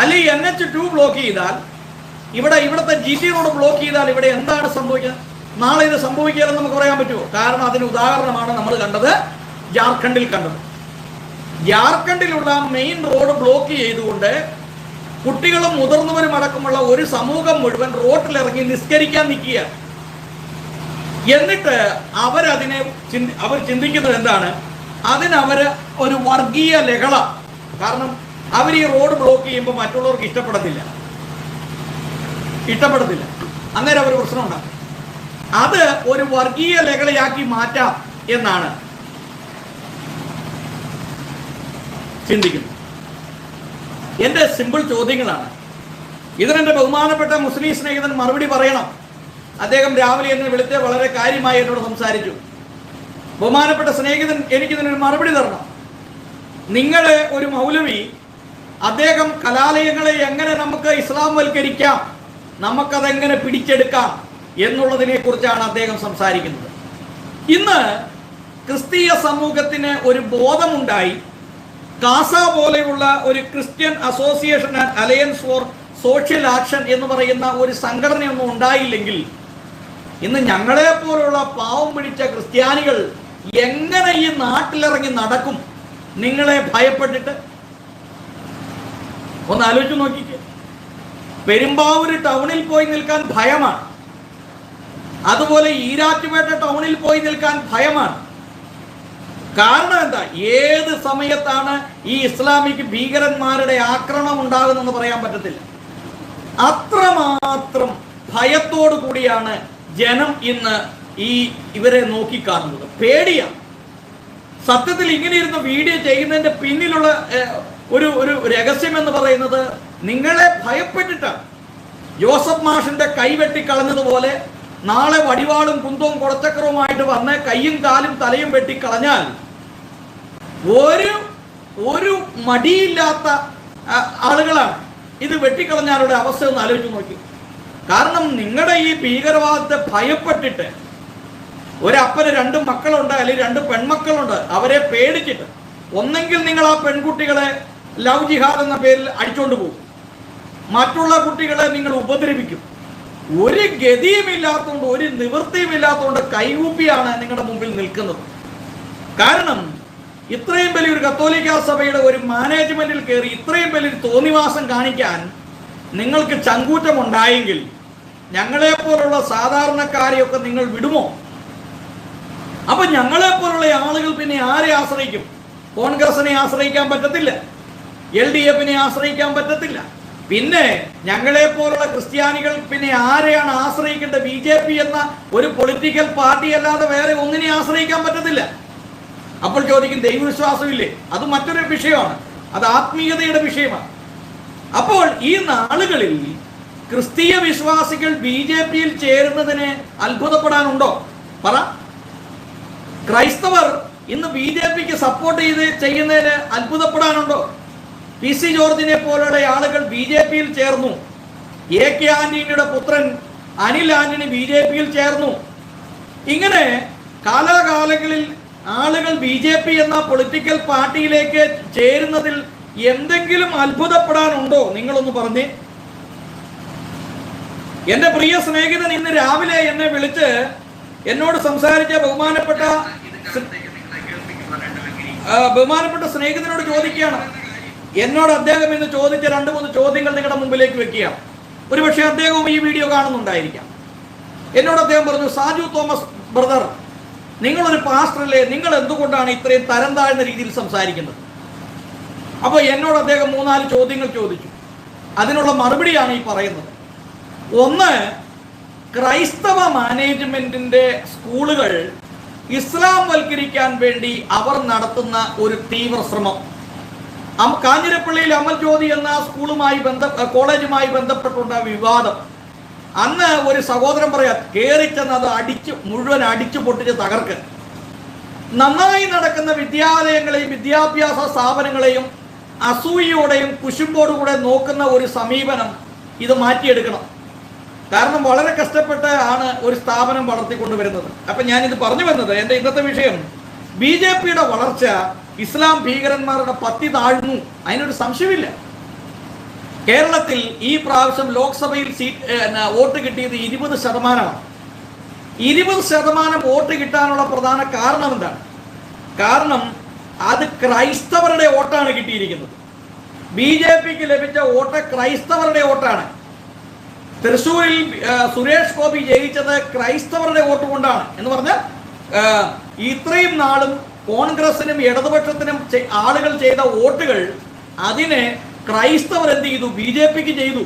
അല്ലെങ്കിൽ NH2 ബ്ലോക്ക് ചെയ്താൽ, ഇവിടുത്തെ GT റോഡ് ബ്ലോക്ക് ചെയ്താൽ ഇവിടെ എന്താണ് സംഭവിക്കുന്നത്? നാളെ ഇത് സംഭവിക്കാമെന്ന് നമുക്ക് പറയാൻ പറ്റുമോ? കാരണം അതിന് ഉദാഹരണമാണ് നമ്മൾ കണ്ടത്, ജാർഖണ്ഡിൽ കണ്ടത്. ജാർഖണ്ഡിലുള്ള മെയിൻ റോഡ് ബ്ലോക്ക് ചെയ്തുകൊണ്ട് കുട്ടികളും മുതിർന്നവരും അടക്കമുള്ള ഒരു സമൂഹം മുഴുവൻ റോഡിലിറങ്ങി നിസ്കരിക്കാൻ നിൽക്കുക. എന്നിട്ട് അവർ ചിന്തിക്കുന്നത് എന്താണ്? അതിനവര് ഒരു വർഗീയ ലഹള, കാരണം അവർ ഈ റോഡ് ബ്ലോക്ക് ചെയ്യുമ്പോൾ മറ്റുള്ളവർക്ക് ഇഷ്ടപ്പെടത്തില്ല, അന്നേരം അവർ പ്രശ്നം ഉണ്ടാക്കും. അത് ഒരു വർഗീയ ലഹളയാക്കി മാറ്റാം എന്നാണ് ചിന്തിക്കുന്നത്. എന്റെ സിമ്പിൾ ചോദ്യങ്ങളാണ്. ഇതിനെന്റെ ബഹുമാനപ്പെട്ട മുസ്ലിം സ്നേഹിതൻ മറുപടി പറയണം. അദ്ദേഹം രാവിലെ എന്നെ വിളിച്ച് വളരെ കാര്യമായി എന്നോട് സംസാരിച്ചു. ബഹുമാനപ്പെട്ട സ്നേഹിതൻ എനിക്കിതിനൊരു മറുപടി തരണം. നിങ്ങളുടെ ഒരു മൗലവി, അദ്ദേഹം കലാലയങ്ങളെ എങ്ങനെ നമുക്ക് ഇസ്ലാം വൽക്കരിക്കാം, നമുക്കതെങ്ങനെ പിടിച്ചെടുക്കാം എന്നുള്ളതിനെ കുറിച്ചാണ് അദ്ദേഹം സംസാരിക്കുന്നത്. ഇന്ന് ക്രിസ്തീയ സമൂഹത്തിന് ഒരു ബോധമുണ്ടായി. കാസ പോലെയുള്ള ഒരു Christian association and alliance for social action എന്ന് പറയുന്ന ഒരു സംഘടനയൊന്നും ഉണ്ടായില്ലെങ്കിൽ ഇന്ന് ഞങ്ങളെ പോലുള്ള പാവം പിടിച്ച ക്രിസ്ത്യാനികൾ എങ്ങനെ ഈ നാട്ടിലിറങ്ങി നടക്കും? നിങ്ങളെ ഭയപ്പെട്ടിട്ട് ഒന്ന് ആലോചിച്ച് നോക്കിക്കേ. പെരുമ്പാവൂർ ടൗണിൽ പോയി നിൽക്കാൻ ഭയമാണ്, അതുപോലെ ഈരാറ്റുപേട്ട ടൗണിൽ പോയി നിൽക്കാൻ ഭയമാണ്. കാരണം എന്താ? ഏത് സമയത്താണ് ഈ ഇസ്ലാമിക് ഭീകരന്മാരുടെ ആക്രമണം ഉണ്ടാകുന്നെന്ന് പറയാൻ പറ്റത്തില്ല. അത്രമാത്രം ഭയത്തോടു കൂടിയാണ് ജനം ഇന്ന് ഇവരെ നോക്കിക്കാണുന്നത്. പേടിയാണ്. സത്യത്തിൽ ഇങ്ങനെ ഇരുന്ന് വീഡിയോ ചെയ്യുന്നതിന്റെ പിന്നിലുള്ള ഒരു രഹസ്യം എന്ന് പറയുന്നത് നിങ്ങളെ ഭയപ്പെട്ടിട്ടാണ്. ജോസഫ് മാഷിന്റെ കൈ വെട്ടിക്കളഞ്ഞതുപോലെ നാളെ വടിവാളും കുന്തവും കുടച്ചക്രവുമായിട്ട് വന്ന് കൈയും കാലും തലയും വെട്ടിക്കളഞ്ഞാൽ ഒരു മടിയില്ലാത്ത ആളുകളാണ് ഇത് വെട്ടിക്കളഞ്ഞാലുള്ള അവസ്ഥ ഒന്ന് ആലോചിച്ച് നോക്കി. കാരണം നിങ്ങളുടെ ഈ ഭീകരവാദത്തെ ഭയപ്പെട്ടിട്ട്, ഒരപ്പന് 2 മക്കളുണ്ട്, അല്ലെങ്കിൽ 2 പെൺമക്കളുണ്ട്, അവരെ പേടിച്ചിട്ട് ഒന്നെങ്കിൽ നിങ്ങൾ ആ പെൺകുട്ടികളെ ലവ് ജിഹാദ് എന്ന പേരിൽ അടിച്ചോണ്ട് പോകും, മറ്റുള്ള കുട്ടികളെ നിങ്ങൾ ഉപദ്രവിക്കും. ഒരു ഗതിയുമില്ലാത്തതുകൊണ്ട്, ഒരു നിവൃത്തിയുമില്ലാത്തതുകൊണ്ട് കൈകൂപ്പിയാണ് നിങ്ങളുടെ മുമ്പിൽ നിൽക്കുന്നത്. കാരണം ഇത്രയും വലിയൊരു കത്തോലിക്ക സഭയുടെ ഒരു മാനേജ്മെന്റിൽ കയറി ഇത്രയും വലിയൊരു തോന്നിവാസം കാണിക്കാൻ നിങ്ങൾക്ക് ചങ്കൂറ്റമുണ്ടായെങ്കിൽ ഞങ്ങളെപ്പോലുള്ള സാധാരണക്കാരെയൊക്കെ നിങ്ങൾ വിടുമോ? അപ്പൊ ഞങ്ങളെപ്പോലുള്ള ആളുകൾ പിന്നെ ആരെ ആശ്രയിക്കും? കോൺഗ്രസിനെ ആശ്രയിക്കാൻ പറ്റത്തില്ല, LDFിനെ ആശ്രയിക്കാൻ പറ്റത്തില്ല. പിന്നെ ഞങ്ങളെപ്പോലുള്ള ക്രിസ്ത്യാനികൾ പിന്നെ ആരെയാണ് ആശ്രയിക്കേണ്ടത്? BJP എന്ന ഒരു പൊളിറ്റിക്കൽ പാർട്ടി അല്ലാതെ വേറെ ഒന്നിനെ ആശ്രയിക്കാൻ പറ്റത്തില്ല. അപ്പോൾ ചോദിക്കും, ദൈവവിശ്വാസമില്ലേ? അത് മറ്റൊരു വിഷയമാണ്, അത് ആത്മീയതയുടെ വിഷയമാണ്. അപ്പോൾ ഈ നാളുകളിൽ ക്രിസ്തീയ വിശ്വാസികൾ BJPയിൽ ചേരുന്നതിന് അത്ഭുതപ്പെടാനുണ്ടോ? പറ. ക്രൈസ്തവർ ഇന്ന് BJPക്ക് സപ്പോർട്ട് ചെയ്യുന്നതിന് അത്ഭുതപ്പെടാനുണ്ടോ? PC ജോർജിനെ പോലുള്ള ആളുകൾ BJPയിൽ ചേർന്നു. AK ആന്റണിയുടെ പുത്രൻ അനിൽ ആന്റണി BJPയിൽ ചേർന്നു. ഇങ്ങനെ കാലാകാലങ്ങളിൽ ആളുകൾ BJP എന്ന പൊളിറ്റിക്കൽ പാർട്ടിയിലേക്ക് ചേരുന്നതിൽ എന്തെങ്കിലും അത്ഭുതപ്പെടാനുണ്ടോ? നിങ്ങളൊന്ന് പറഞ്ഞേ. എൻ്റെ പ്രിയ സ്നേഹിതൻ ഇന്ന് രാവിലെ എന്നെ വിളിച്ച് എന്നോട് സംസാരിച്ച ബഹുമാനപ്പെട്ട സ്നേഹിതനോട് ചോദിക്കുകയാണ്. എന്നോട് അദ്ദേഹം ഇന്ന് ചോദിച്ച 2-3 ചോദ്യങ്ങൾ നിങ്ങളുടെ മുമ്പിലേക്ക് വെക്കുകയാണ്. ഒരുപക്ഷെ അദ്ദേഹവും ഈ വീഡിയോ കാണുന്നുണ്ടായിരിക്കാം. എന്നോട് അദ്ദേഹം പറഞ്ഞു, സാജു തോമസ് ബ്രദർ, നിങ്ങളൊരു പാസ്റ്ററല്ലേ, നിങ്ങൾ എന്തുകൊണ്ടാണ് ഇത്രയും തരം താഴ്ന്ന രീതിയിൽ സംസാരിക്കുന്നത്? അപ്പോൾ എന്നോട് അദ്ദേഹം 3-4 ചോദ്യങ്ങൾ ചോദിച്ചു. അതിനുള്ള മറുപടിയാണ് ഈ പറയുന്നത്. ഒന്ന്, ക്രൈസ്തവ മാനേജ്മെന്റിന്റെ സ്കൂളുകൾ ഇസ്ലാം വൽക്കരിക്കാൻ വേണ്ടി അവർ നടത്തുന്ന ഒരു തീവ്ര ശ്രമം. കാഞ്ഞിരപ്പള്ളിയിൽ അമൽ ജ്യോതി എന്ന കോളേജുമായി ബന്ധപ്പെട്ടുണ്ടായ വിവാദം. അന്ന് ഒരു സഹോദരൻ പറയാ, കയറിച്ചെന്ന് അത് മുഴുവൻ അടിച്ചു പൊട്ടിച്ച് തകർക്ക്. നന്നായി നടക്കുന്ന വിദ്യാലയങ്ങളെയും വിദ്യാഭ്യാസ സ്ഥാപനങ്ങളെയും അസൂയയോടെയും കുശുമ്പോടുകൂടെ നോക്കുന്ന ഒരു സമീപനം ഇത് മാറ്റിയെടുക്കണം. കാരണം വളരെ കഷ്ടപ്പെട്ട് ആണ് ഒരു സ്ഥാപനം വളർത്തിക്കൊണ്ടുവരുന്നത്. അപ്പം ഞാനിത് പറഞ്ഞു വന്നത്, എൻ്റെ ഇന്നത്തെ വിഷയം, BJPയുടെ വളർച്ച ഇസ്ലാം ഭീകരന്മാരുടെ പത്തി താഴ്ന്നു, അതിനൊരു സംശയമില്ല. കേരളത്തിൽ ഈ പ്രാവശ്യം ലോക്സഭയിൽ വോട്ട് കിട്ടിയത് 20%. 20% വോട്ട് കിട്ടാനുള്ള പ്രധാന കാരണം എന്താണ്? കാരണം അത് ക്രൈസ്തവരുടെ വോട്ടാണ് കിട്ടിയിരിക്കുന്നത്. BJPക്ക് ലഭിച്ച വോട്ട് ക്രൈസ്തവരുടെ വോട്ടാണ്. തൃശ്ശൂരിൽ സുരേഷ് ഗോപി ജയിച്ചത് ക്രൈസ്തവരുടെ വോട്ട് കൊണ്ടാണ്. എന്ന് പറഞ്ഞാൽ ഇത്രയും നാളും കോൺഗ്രസിനും ഇടതുപക്ഷത്തിനും ആളുകൾ ചെയ്ത വോട്ടുകൾ അതിനെ ക്രൈസ്തവർ എന്ത് ചെയ്തു? BJPക്ക് ചെയ്തു.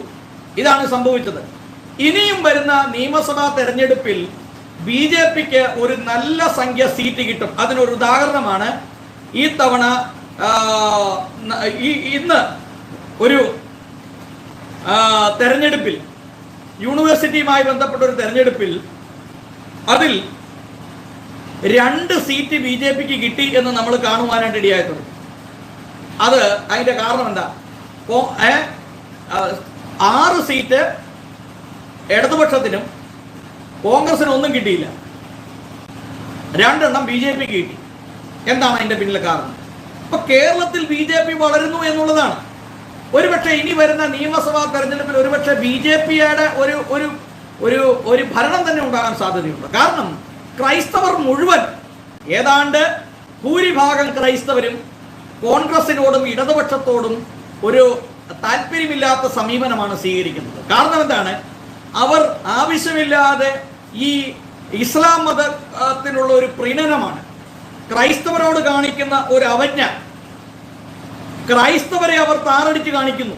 ഇതാണ് സംഭവിച്ചത്. ഇനിയും വരുന്ന നിയമസഭാ തെരഞ്ഞെടുപ്പിൽ BJPക്ക് ഒരു നല്ല സംഖ്യ സീറ്റ് കിട്ടും. അതിനൊരു ഉദാഹരണമാണ് ഈ തവണ ഇന്ന് ഒരു തെരഞ്ഞെടുപ്പിൽ, യൂണിവേഴ്സിറ്റിയുമായി ബന്ധപ്പെട്ട ഒരു തെരഞ്ഞെടുപ്പിൽ അതിൽ 2 സീറ്റ് BJPക്ക് കിട്ടി എന്ന് നമ്മൾ കാണുവാനായിട്ട് ഇടയായിട്ടുണ്ട്. അതിൻ്റെ കാരണം എന്താ? 6 സീറ്റ് ഇടതുപക്ഷത്തിനും കോൺഗ്രസിനും ഒന്നും കിട്ടിയില്ല. 2 എണ്ണം BJPക്ക് കിട്ടി. എന്താണ് അതിൻ്റെ പിന്നിലെ കാരണം? ഇപ്പൊ കേരളത്തിൽ BJP വളരുന്നു എന്നുള്ളതാണ്. ഒരുപക്ഷെ ഇനി വരുന്ന നിയമസഭാ തെരഞ്ഞെടുപ്പിൽ ഒരുപക്ഷെ BJPയുടെ ഒരു ഭരണം തന്നെ ഉണ്ടാകാൻ സാധ്യതയുണ്ട്. കാരണം ക്രൈസ്തവർ മുഴുവൻ, ഏതാണ്ട് ഭൂരിഭാഗം ക്രൈസ്തവരും കോൺഗ്രസിനോടും ഇടതുപക്ഷത്തോടും ഒരു താല്പര്യമില്ലാത്ത സമീപനമാണ് സ്വീകരിക്കുന്നത്. കാരണം എന്താണ്? അവർ ആവശ്യമില്ലാതെ ഈ ഇസ്ലാം മതത്തിനുള്ള ഒരു പ്രീണനമാണ്, ക്രൈസ്തവരോട് കാണിക്കുന്ന ഒരു അവജ്ഞ. ക്രൈസ്തവരെ അവർ താറടിച്ച് കാണിക്കുന്നു.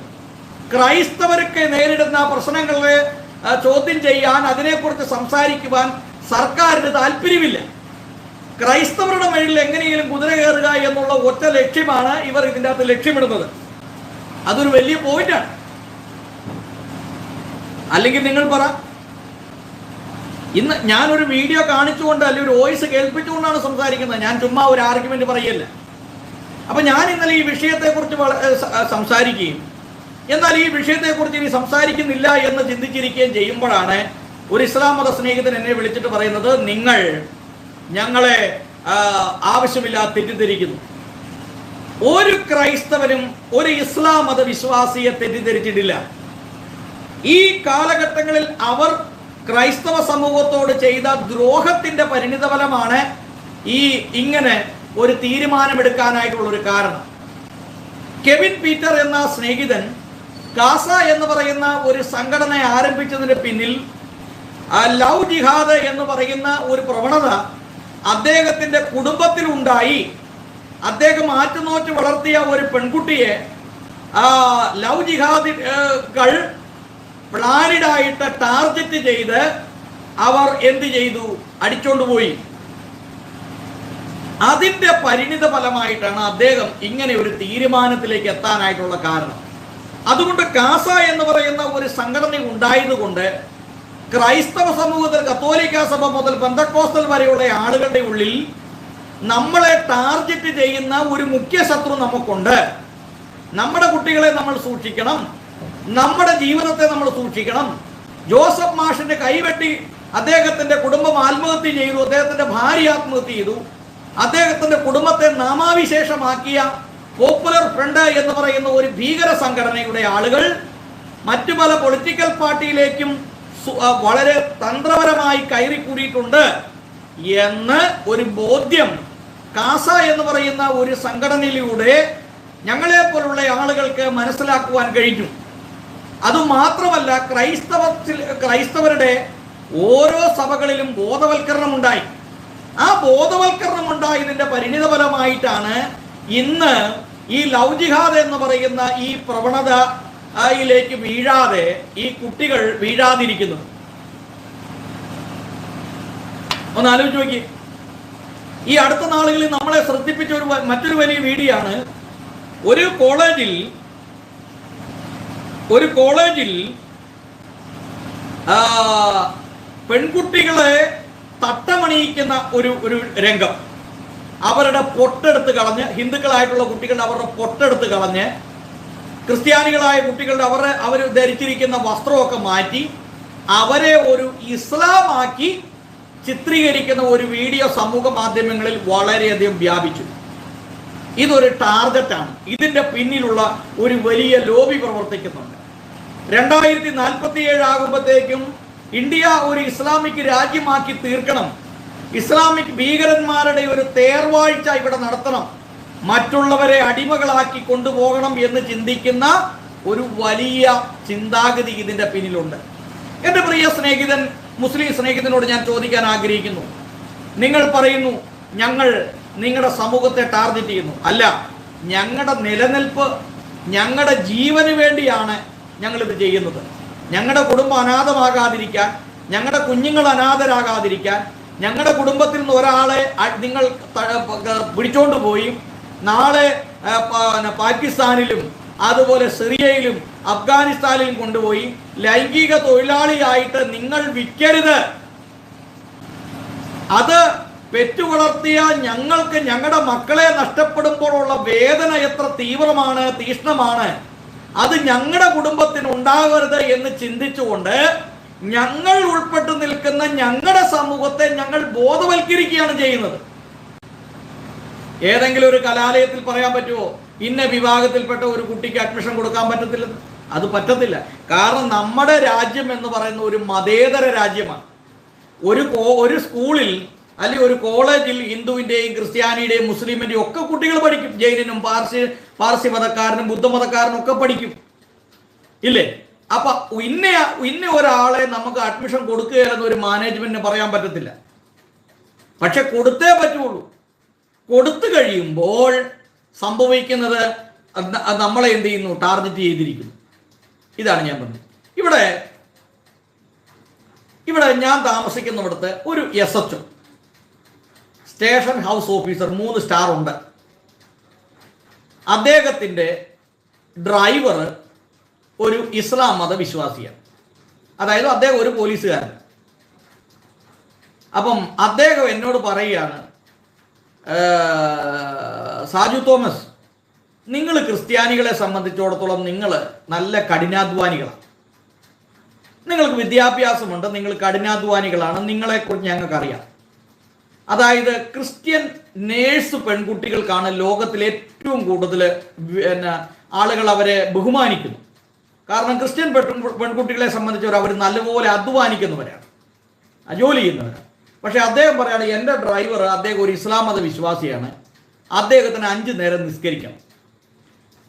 ക്രൈസ്തവർക്ക് നേരിടുന്ന പ്രശ്നങ്ങളെ ചോദ്യം ചെയ്യാൻ, അതിനെക്കുറിച്ച് സംസാരിക്കുവാൻ സർക്കാരിന് താല്പര്യമില്ല. ക്രൈസ്തവരുടെ മേളിൽ എങ്ങനെയെങ്കിലും കുതിര കയറുക എന്നുള്ള ഒറ്റ ലക്ഷ്യമാണ് ഇവർ ഇതിൻ്റെ അകത്ത് ലക്ഷ്യമിടുന്നത്. അതൊരു വലിയ പോയിന്റാണ്. അല്ലെങ്കിൽ നിങ്ങൾ പറ, ഇന്ന് ഞാനൊരു വീഡിയോ കാണിച്ചുകൊണ്ട് അല്ലെങ്കിൽ ഒരു വോയിസ് കേൾപ്പിച്ചുകൊണ്ടാണ് സംസാരിക്കുന്നത്. ഞാൻ ചുമ്മാ ഒരു ആർഗ്യുമെന്റ് പറയല്ല. അപ്പൊ ഞാൻ ഇന്നലെ ഈ വിഷയത്തെക്കുറിച്ച് സംസാരിക്കുകയും എന്നാൽ ഈ വിഷയത്തെക്കുറിച്ച് ഇനി സംസാരിക്കുന്നില്ല എന്ന് ചിന്തിച്ചിരിക്കുകയും ചെയ്യുമ്പോഴാണ് ഒരു ഇസ്ലാം മത സ്നേഹിതൻ എന്നെ വിളിച്ചിട്ട് പറയുന്നത്, നിങ്ങൾ ഞങ്ങളെ ആവശ്യമില്ലാതെ തെറ്റിദ്ധരിക്കുന്നു. ഒരു ക്രൈസ്തവനും ഒരു ഇസ്ലാം മത വിശ്വാസിയെ തെറ്റിദ്ധരിച്ചിട്ടില്ല. ഈ കാലഘട്ടങ്ങളിൽ അവർ ക്രൈസ്തവ സമൂഹത്തോട് ചെയ്ത ദ്രോഹത്തിന്റെ പരിണിതഫലമാണ് ഇങ്ങനെ ഒരു തീരുമാനമെടുക്കാനായിട്ടുള്ള ഒരു കാരണം. കെവിൻ പീറ്റർ എന്ന സ്നേഹിതൻ ഗാസ എന്ന് പറയുന്ന ഒരു സംഘടന ആരംഭിച്ചതിന് പിന്നിൽ ലവ് ജിഹാദ് എന്ന് പറയുന്ന ഒരു പ്രവണത അദ്ദേഹത്തിന്റെ കുടുംബത്തിലുണ്ടായി. അദ്ദേഹം ആറ്റുനോറ്റ് വളർത്തിയ ഒരു പെൺകുട്ടിയെ ലവ് ജിഹാദികൾ പ്ലാനിഡായിട്ട് ടാർഗറ്റ് ചെയ്ത് അവർ എന്ത് ചെയ്തു? അടിച്ചോണ്ടുപോയി. അതിന്റെ പരിണിത ഫലമായിട്ടാണ് അദ്ദേഹം ഇങ്ങനെ ഒരു തീരുമാനത്തിലേക്ക് എത്താനായിട്ടുള്ള കാരണം. അതുകൊണ്ട് ഗാസ എന്ന് പറയുന്ന ഒരു സംഘടന ഉണ്ടായതുകൊണ്ട് ക്രൈസ്തവ സമൂഹത്തിൽ കത്തോലിക്ക സഭ മുതൽ പെന്തക്കോസ്തൽ വരെയുള്ള ആളുകളുടെ ഉള്ളിൽ നമ്മളെ ടാർഗറ്റ് ചെയ്യുന്ന ഒരു മുഖ്യ ശത്രു നമുക്കുണ്ട്. നമ്മുടെ കുട്ടികളെ നമ്മൾ സൂക്ഷിക്കണം, നമ്മുടെ ജീവിതത്തെ നമ്മൾ സൂക്ഷിക്കണം. ജോസഫ് മാഷിന്റെ കൈവെട്ടി അദ്ദേഹത്തിന്റെ കുടുംബം ആത്മഹത്യ ചെയ്തു, അദ്ദേഹത്തിന്റെ ഭാര്യ ആത്മഹത്യ ചെയ്തു. അദ്ദേഹത്തിന്റെ കുടുംബത്തെ നാമാവിശേഷമാക്കിയ പോപ്പുലർ ഫ്രണ്ട് എന്ന് പറയുന്ന ഒരു ഭീകര സംഘടനയുടെ ആളുകൾ മറ്റു പല പൊളിറ്റിക്കൽ പാർട്ടിയിലേക്കും വളരെ തന്ത്രപരമായി കയറിക്കൂടിയിട്ടുണ്ട് എന്ന് ഒരു ബോധ്യം കാസ എന്ന് പറയുന്ന ഒരു സംഘടനയിലൂടെ ഞങ്ങളെ പോലുള്ള ആളുകൾക്ക് മനസ്സിലാക്കുവാൻ കഴിഞ്ഞു. അതുമാത്രമല്ല, ക്രൈസ്തവരുടെ ഓരോ സഭകളിലും ബോധവൽക്കരണം ഉണ്ടായി. ആ ബോധവൽക്കരണം ഉണ്ടായതിന്റെ പരിണിത ഫലമായിട്ടാണ് ഇന്ന് ഈ ലവ് ജിഹാദ് എന്ന് പറയുന്ന ഈ പ്രവണതയിലേക്ക് വീഴാതെ ഈ കുട്ടികൾ വീഴാതിരിക്കുന്നത്. ഒന്ന് ആലോചിച്ച് നോക്കി. ഈ അടുത്ത നാളുകളിൽ നമ്മളെ ശ്രദ്ധിപ്പിച്ച മറ്റൊരു വലിയ വീഡിയോ ആണ്. ഒരു കോളേജിൽ പെൺകുട്ടികളെ തട്ടമണിയിക്കുന്ന ഒരു രംഗം. അവരുടെ പൊട്ടെടുത്ത് കളഞ്ഞ്, ഹിന്ദുക്കളായിട്ടുള്ള കുട്ടികളുടെ അവരുടെ പൊട്ടെടുത്ത് കളഞ്ഞ്, ക്രിസ്ത്യാനികളായ കുട്ടികളുടെ അവർ ധരിച്ചിരിക്കുന്ന വസ്ത്രമൊക്കെ മാറ്റി അവരെ ഒരു ഇസ്ലാമാക്കി ചിത്രീകരിക്കുന്ന ഒരു വീഡിയോ സമൂഹ മാധ്യമങ്ങളിൽ വളരെയധികം വ്യാപിച്ചു. ഇതൊരു ടാർഗറ്റാണ്. ഇതിന്റെ പിന്നിലുള്ള ഒരു വലിയ ലോബി പ്രവർത്തിക്കുന്നുണ്ട്. 2047 ആകുമ്പോഴത്തേക്കും ഇന്ത്യ ഒരു ഇസ്ലാമിക് രാജ്യമാക്കി തീർക്കണം, ഇസ്ലാമിക് ഭീകരന്മാരുടെ ഒരു തേർവാഴ്ച ഇവിടെ നടത്തണം, മറ്റുള്ളവരെ അടിമകളാക്കി കൊണ്ടുപോകണം എന്ന് ചിന്തിക്കുന്ന ഒരു വലിയ ചിന്താഗതി ഇതിന്റെ പിന്നിലുണ്ട്. എൻ്റെ പ്രിയ സ്നേഹിതൻ, മുസ്ലിം സ്നേഹിതനോട് ഞാൻ ചോദിക്കാൻ ആഗ്രഹിക്കുന്നു. നിങ്ങൾ പറയുന്നു ഞങ്ങൾ നിങ്ങളുടെ സമൂഹത്തെ ടാർഗറ്റ് ചെയ്യുന്നു. അല്ല, ഞങ്ങളുടെ നിലനിൽപ്പ്, ഞങ്ങളുടെ ജീവന് വേണ്ടിയാണ് ഞങ്ങളിത് ചെയ്യുന്നത്. ഞങ്ങളുടെ കുടുംബം അനാഥമാകാതിരിക്കാൻ, ഞങ്ങളുടെ കുഞ്ഞുങ്ങൾ അനാഥരാകാതിരിക്കാൻ, ഞങ്ങളുടെ കുടുംബത്തിൽ നിന്ന് ഒരാളെ നിങ്ങൾ പിടിച്ചോണ്ട് പോയി നാളെ പാകിസ്ഥാനിലും അതുപോലെ സിറിയയിലും അഫ്ഗാനിസ്ഥാനിലും കൊണ്ടുപോയി ലൈംഗിക തൊഴിലാളിയായിട്ട് നിങ്ങൾ വിൽക്കരുത്. അത് പെറ്റുവളർത്തിയ ഞങ്ങൾക്ക് ഞങ്ങളുടെ മക്കളെ നഷ്ടപ്പെടുമ്പോഴുള്ള വേദന എത്ര തീവ്രമാണ്, തീഷ്ണമാണ്, അത് ഞങ്ങളുടെ കുടുംബത്തിന് ഉണ്ടാകരുത് എന്ന് ചിന്തിച്ചുകൊണ്ട് ഞങ്ങൾ ഉൾപ്പെട്ടു നിൽക്കുന്ന ഞങ്ങളുടെ സമൂഹത്തെ ഞങ്ങൾ ബോധവൽക്കരിക്കുകയാണ് ചെയ്യുന്നത്. ഏതെങ്കിലും ഒരു കലാലയത്തിൽ പറയാൻ പറ്റുമോ ഇന്ന വിഭാഗത്തിൽപ്പെട്ട ഒരു കുട്ടിക്ക് അഡ്മിഷൻ കൊടുക്കാൻ പറ്റത്തില്ല? അത് പറ്റത്തില്ല. കാരണം നമ്മുടെ രാജ്യം എന്ന് പറയുന്ന ഒരു മതേതര രാജ്യമാണ്. ഒരു സ്കൂളിൽ അല്ലെങ്കിൽ ഒരു കോളേജിൽ ഹിന്ദുവിൻ്റെയും ക്രിസ്ത്യാനിയുടെയും മുസ്ലിമിൻ്റെയും ഒക്കെ കുട്ടികൾ പഠിക്കും. ജൈനനും പാർസി മതക്കാരനും ബുദ്ധമതക്കാരനും ഒക്കെ പഠിക്കും, ഇല്ലേ? അപ്പൊ ഇന്ന ഒരാളെ നമുക്ക് അഡ്മിഷൻ കൊടുക്കുകയെന്ന് ഒരു മാനേജ്മെന്റിന് പറയാൻ പറ്റത്തില്ല. പക്ഷെ കൊടുത്തേ പറ്റുള്ളൂ. കൊടുത്തു കഴിയുമ്പോൾ സംഭവിക്കുന്നത് നമ്മളെ എന്ത് ചെയ്യുന്നു? ടാർഗറ്റ് ചെയ്തിരിക്കുന്നു. ഇതാണ് ഞാൻ പറഞ്ഞത്. ഇവിടെ ഞാൻ താമസിക്കുന്നിടത്ത് ഒരു SHO, station house officer, 3 star ഉണ്ട്. അദ്ദേഹത്തിൻ്റെ ഡ്രൈവർ ഒരു ഇസ്ലാം മത വിശ്വാസിയാണ്. അതായത് അദ്ദേഹം ഒരു പോലീസുകാരൻ. അപ്പം അദ്ദേഹം എന്നോട് പറയുകയാണ്, സാജു തോമസ്, നിങ്ങൾ ക്രിസ്ത്യാനികളെ സംബന്ധിച്ചിടത്തോളം നിങ്ങൾ നല്ല കഠിനാധ്വാനികളാണ്, നിങ്ങൾക്ക് വിദ്യാഭ്യാസമുണ്ട്, നിങ്ങൾ കഠിനാധ്വാനികളാണ്, നിങ്ങളെക്കുറിച്ച് ഞങ്ങൾക്കറിയാം. അതായത് ക്രിസ്ത്യൻ നേഴ്സ് പെൺകുട്ടികൾക്കാണ് ലോകത്തിൽ ഏറ്റവും കൂടുതൽ ആളുകൾ അവരെ ബഹുമാനിക്കുന്നു. കാരണം ക്രിസ്ത്യൻ പെൺകുട്ടികളെ സംബന്ധിച്ചവർ അവർ നല്ലപോലെ അധ്വാനിക്കുന്നവരാണ്, ജോലി ചെയ്യുന്നവരാണ്. പക്ഷെ അദ്ദേഹം പറയാണ്, എൻ്റെ ഡ്രൈവർ അദ്ദേഹം ഒരു ഇസ്ലാം മത വിശ്വാസിയാണ്, അദ്ദേഹത്തിന് 5 നേരം നിസ്കരിക്കണം.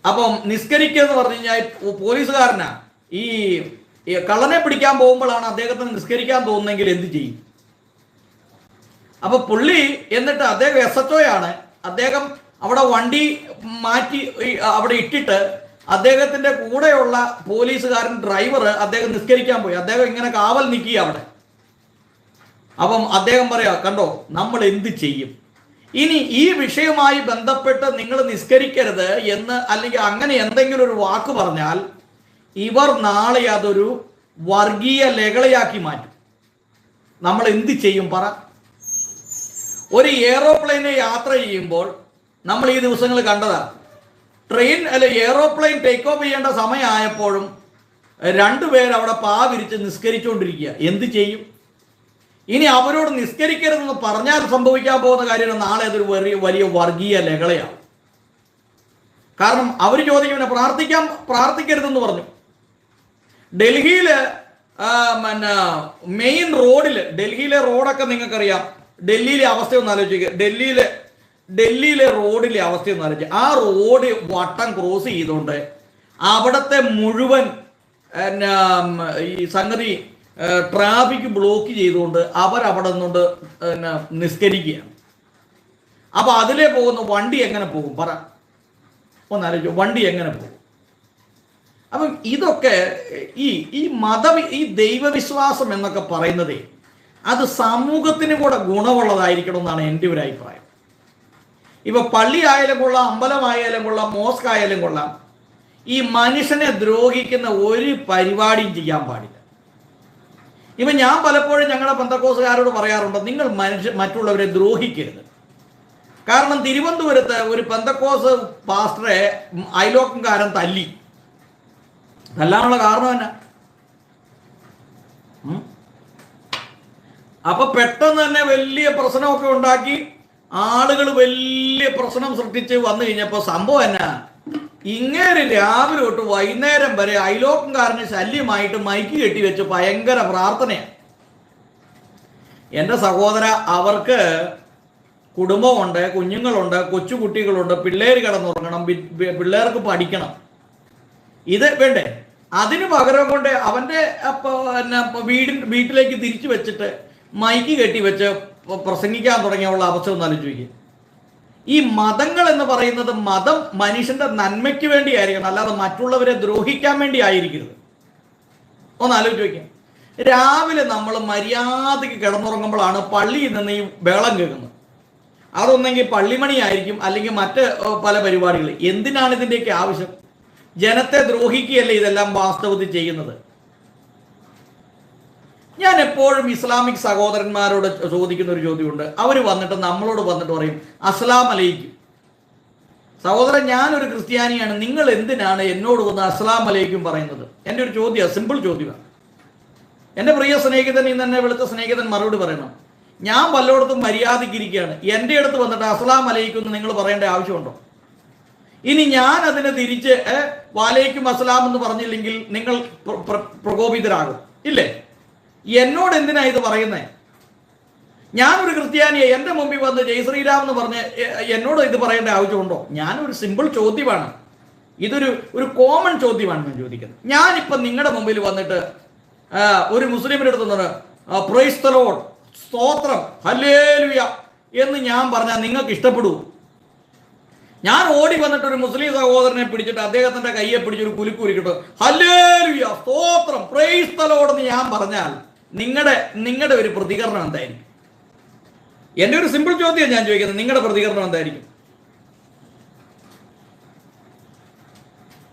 അപ്പം നിസ്കരിക്കുക എന്ന് പറഞ്ഞു കഴിഞ്ഞാൽ പോലീസുകാരനാ ഈ കള്ളനെ പിടിക്കാൻ പോകുമ്പോഴാണ് അദ്ദേഹത്തിന് നിസ്കരിക്കാൻ തോന്നുന്നെങ്കിൽ എന്ത് ചെയ്യും? അപ്പൊ പുള്ളി എന്നിട്ട് അദ്ദേഹം SHO ആണ്. അദ്ദേഹം അവിടെ വണ്ടി മാറ്റി അവിടെ ഇട്ടിട്ട് അദ്ദേഹത്തിന്റെ കൂടെയുള്ള പോലീസുകാരൻ ഡ്രൈവർ അദ്ദേഹം നിസ്കരിക്കാൻ പോയി. അദ്ദേഹം ഇങ്ങനെ കാവൽ നിൽക്കുക അവിടെ. അപ്പം അദ്ദേഹം പറയാ, കണ്ടോ നമ്മൾ എന്ത് ചെയ്യും? ഇനി ഈ വിഷയവുമായി ബന്ധപ്പെട്ട് നിങ്ങൾ നിസ്കരിക്കരുത് എന്ന് അല്ലെങ്കിൽ അങ്ങനെ എന്തെങ്കിലും ഒരു വാക്ക് പറഞ്ഞാൽ ഇവർ നാളെ അതൊരു വർഗീയ ലഹളയാക്കി മാറ്റും. നമ്മൾ എന്ത് ചെയ്യും പറ? ഒരു എയ്റോപ്ലെയിനെ യാത്ര ചെയ്യുമ്പോൾ നമ്മൾ ഈ ദിവസങ്ങൾ കണ്ടതാണ്. ട്രെയിൻ അല്ലെ എയ്റോപ്ലെയിൻ ടേക്ക് ഓഫ് ചെയ്യേണ്ട സമയമായപ്പോഴും രണ്ടുപേർ അവിടെ വിരിച്ച് നിസ്കരിച്ചുകൊണ്ടിരിക്കുക. എന്ത് ചെയ്യും? ഇനി അവരോട് നിസ്കരിക്കരുതെന്ന് പറഞ്ഞാൽ സംഭവിക്കാൻ പോകുന്ന കാര്യമാണ് നാളെ അതൊരു വലിയ വർഗീയ ലഹളയാണ്. കാരണം അവർ ചോദിക്കും, പ്രാർത്ഥിക്കരുതെന്ന് പറഞ്ഞു. ഡൽഹിയിൽ മെയിൻ റോഡിൽ, ഡൽഹിയിലെ റോഡൊക്കെ നിങ്ങൾക്കറിയാം. ഡൽഹിയിലെ അവസ്ഥ ഒന്ന് ആലോചിക്കുക. ഡൽഹിയിലെ റോഡിലെ അവസ്ഥ ഒന്ന് ആലോചിക്കുക. ആ റോഡ് വട്ടം ക്രോസ് ചെയ്തുകൊണ്ട് അവിടുത്തെ മുഴുവൻ ഈ സംഗതി ട്രാഫിക് ബ്ലോക്ക് ചെയ്തുകൊണ്ട് അവരവിടെ നിന്നുകൊണ്ട് നിസ്കരിക്കുകയാണ്. അപ്പൊ അതിലേ പോകുന്ന വണ്ടി എങ്ങനെ പോകും? പറ, ഒന്നാലോചിച്ചു, വണ്ടി എങ്ങനെ പോകും? അപ്പം ഇതൊക്കെ ഈ ഈ ദൈവവിശ്വാസം എന്നൊക്കെ പറയുന്നത് അത് സമൂഹത്തിന് കൂടെ ഗുണമുള്ളതായിരിക്കണം എന്നാണ് എൻ്റെ ഒരു അഭിപ്രായം. ഇപ്പൊ പള്ളി ആയാലും കൊള്ളാം, അമ്പലമായാലും കൊള്ളാം, മോസ്ക് ആയാലും കൊള്ളാം, ഈ മനുഷ്യനെ ദ്രോഹിക്കുന്ന ഒരു പരിപാടിയും ചെയ്യാൻ പാടില്ല. ഇപ്പൊ ഞാൻ പലപ്പോഴും ഞങ്ങളുടെ പെന്തക്കോസുകാരോട് പറയാറുണ്ട്, നിങ്ങൾ മറ്റുള്ളവരെ ദ്രോഹിക്കരുത്. കാരണം തിരുവനന്തപുരത്ത് ഒരു പെന്തക്കോസ് പാസ്റ്ററെ അയലോക്കംകാരൻ തല്ലാനുള്ള കാരണം തന്നെ. അപ്പൊ പെട്ടെന്ന് തന്നെ വലിയ പ്രശ്നമൊക്കെ ഉണ്ടാക്കി ആളുകൾ വലിയ പ്രശ്നം സൃഷ്ടിച്ച് വന്നു കഴിഞ്ഞപ്പോ സംഭവം എന്നാ, ഇങ്ങനെ രാവിലെ തൊട്ട് വൈകുന്നേരം വരെ അയലോക്കംകാരന് ശല്യമായിട്ട് മൈക്ക് കെട്ടി വെച്ച് ഭയങ്കര പ്രാർത്ഥനയാണ്. എൻ്റെ സഹോദര, അവർക്ക് കുടുംബമുണ്ട്, കുഞ്ഞുങ്ങളുണ്ട്, കൊച്ചുകുട്ടികളുണ്ട്, പിള്ളേർ കിടന്നുറങ്ങണം, പിള്ളേർക്ക് പഠിക്കണം. ഇത് വേണ്ടേ? അതിന് പകരം കൊണ്ട് അവൻ്റെ വീട്ടിലേക്ക് തിരിച്ചു വെച്ചിട്ട് മൈക്ക് കെട്ടി വെച്ച് പ്രസംഗിക്കാൻ തുടങ്ങിയുള്ള അവസ്ഥ ഒന്ന് ആലോചിക്കുക. ഈ മതങ്ങൾ എന്ന് പറയുന്നത് മതം മനുഷ്യന്റെ നന്മയ്ക്ക് വേണ്ടി ആയിരിക്കണം, അല്ലാതെ മറ്റുള്ളവരെ ദ്രോഹിക്കാൻ വേണ്ടി ആയിരിക്കരുത്. ഒന്ന് ആലോചിച്ച് വയ്ക്കാം. രാവിലെ നമ്മൾ മര്യാദയ്ക്ക് കിടന്നുറങ്ങുമ്പോഴാണ് പള്ളിയിൽ നിന്ന് ഈ ബേളം കേൾക്കുന്നത്. അതൊന്നെങ്കിൽ പള്ളിമണിയായിരിക്കും, അല്ലെങ്കിൽ മറ്റ് പല പരിപാടികൾ. എന്തിനാണ് ഇതിൻ്റെയൊക്കെ ആവശ്യം? ജനത്തെ ദ്രോഹിക്കുകയല്ലേ ഇതെല്ലാം വാസ്തവത്തിൽ ചെയ്യുന്നത്. ഞാൻ എപ്പോഴും ഇസ്ലാമിക് സഹോദരന്മാരോട് ചോദിക്കുന്ന ഒരു ചോദ്യമുണ്ട്. അവർ വന്നിട്ട് നമ്മളോട് വന്നിട്ട് പറയും, അസ്സലാം അലൈക്കും. സഹോദരൻ, ഞാനൊരു ക്രിസ്ത്യാനിയാണ്, നിങ്ങൾ എന്തിനാണ് എന്നോട് വന്ന് അസ്സലാം അലൈക്കും പറയുന്നത്? എൻ്റെ ഒരു ചോദ്യമാണ്, സിമ്പിൾ ചോദ്യമാണ്. എൻ്റെ പ്രിയ സ്നേഹിതൻ, ഇന്ന് എന്നെ വിളിച്ച സ്നേഹിതൻ മറുപടി പറയണം. ഞാൻ വല്ലയിടത്തും മര്യാദയ്ക്കിരിക്കുകയാണ്, എൻ്റെ അടുത്ത് വന്നിട്ട് അസ്സലാം അലൈക്കും എന്ന് നിങ്ങൾ പറയേണ്ട ആവശ്യമുണ്ടോ? ഇനി ഞാൻ അതിനെ തിരിച്ച് വാലൈക്കും അസ്സലാം എന്ന് പറഞ്ഞില്ലെങ്കിൽ നിങ്ങൾ പ്രകോപിതരാകും, ഇല്ലേ? എന്നോട് എന്തിനാ ഇത് പറയുന്നേ? ഞാനൊരു ക്രിസ്ത്യാനിയെ എൻ്റെ മുമ്പിൽ വന്ന് ജയ് ശ്രീരാം എന്ന് പറഞ്ഞ് എന്നോട് ഇത് പറയേണ്ട ആവശ്യമുണ്ടോ? ഞാനൊരു സിമ്പിൾ ചോദ്യമാണ്, ഇതൊരു കോമൺ ചോദ്യമാണ് ഞാൻ ചോദിക്കുന്നത്. ഞാനിപ്പം നിങ്ങളുടെ മുമ്പിൽ വന്നിട്ട് ഒരു മുസ്ലിമിൻ്റെ അടുത്ത് നിന്ന് പ്രൈസ് ദി ലോർഡ്, സ്തോത്രം, ഹല്ലേലൂയ എന്ന് ഞാൻ പറഞ്ഞാൽ നിങ്ങൾക്ക് ഇഷ്ടപ്പെടുമോ? ഞാൻ ഓടി വന്നിട്ട് ഒരു മുസ്ലിം സഹോദരനെ പിടിച്ചിട്ട് അദ്ദേഹത്തിന്റെ കയ്യെ പിടിച്ചൊരു കുലുക്കുരിക്കട്ടോ, ഹല്ലേലൂയ, സ്തോത്രം, പ്രൈസ് ദി ലോർഡ് എന്ന് ഞാൻ പറഞ്ഞാൽ നിങ്ങളുടെ ഒരു പ്രതികരണം എന്തായിരിക്കും? എൻ്റെ ഒരു സിമ്പിൾ ചോദ്യം ഞാൻ ചോദിക്കുന്നത്, നിങ്ങളുടെ പ്രതികരണം എന്തായിരിക്കും?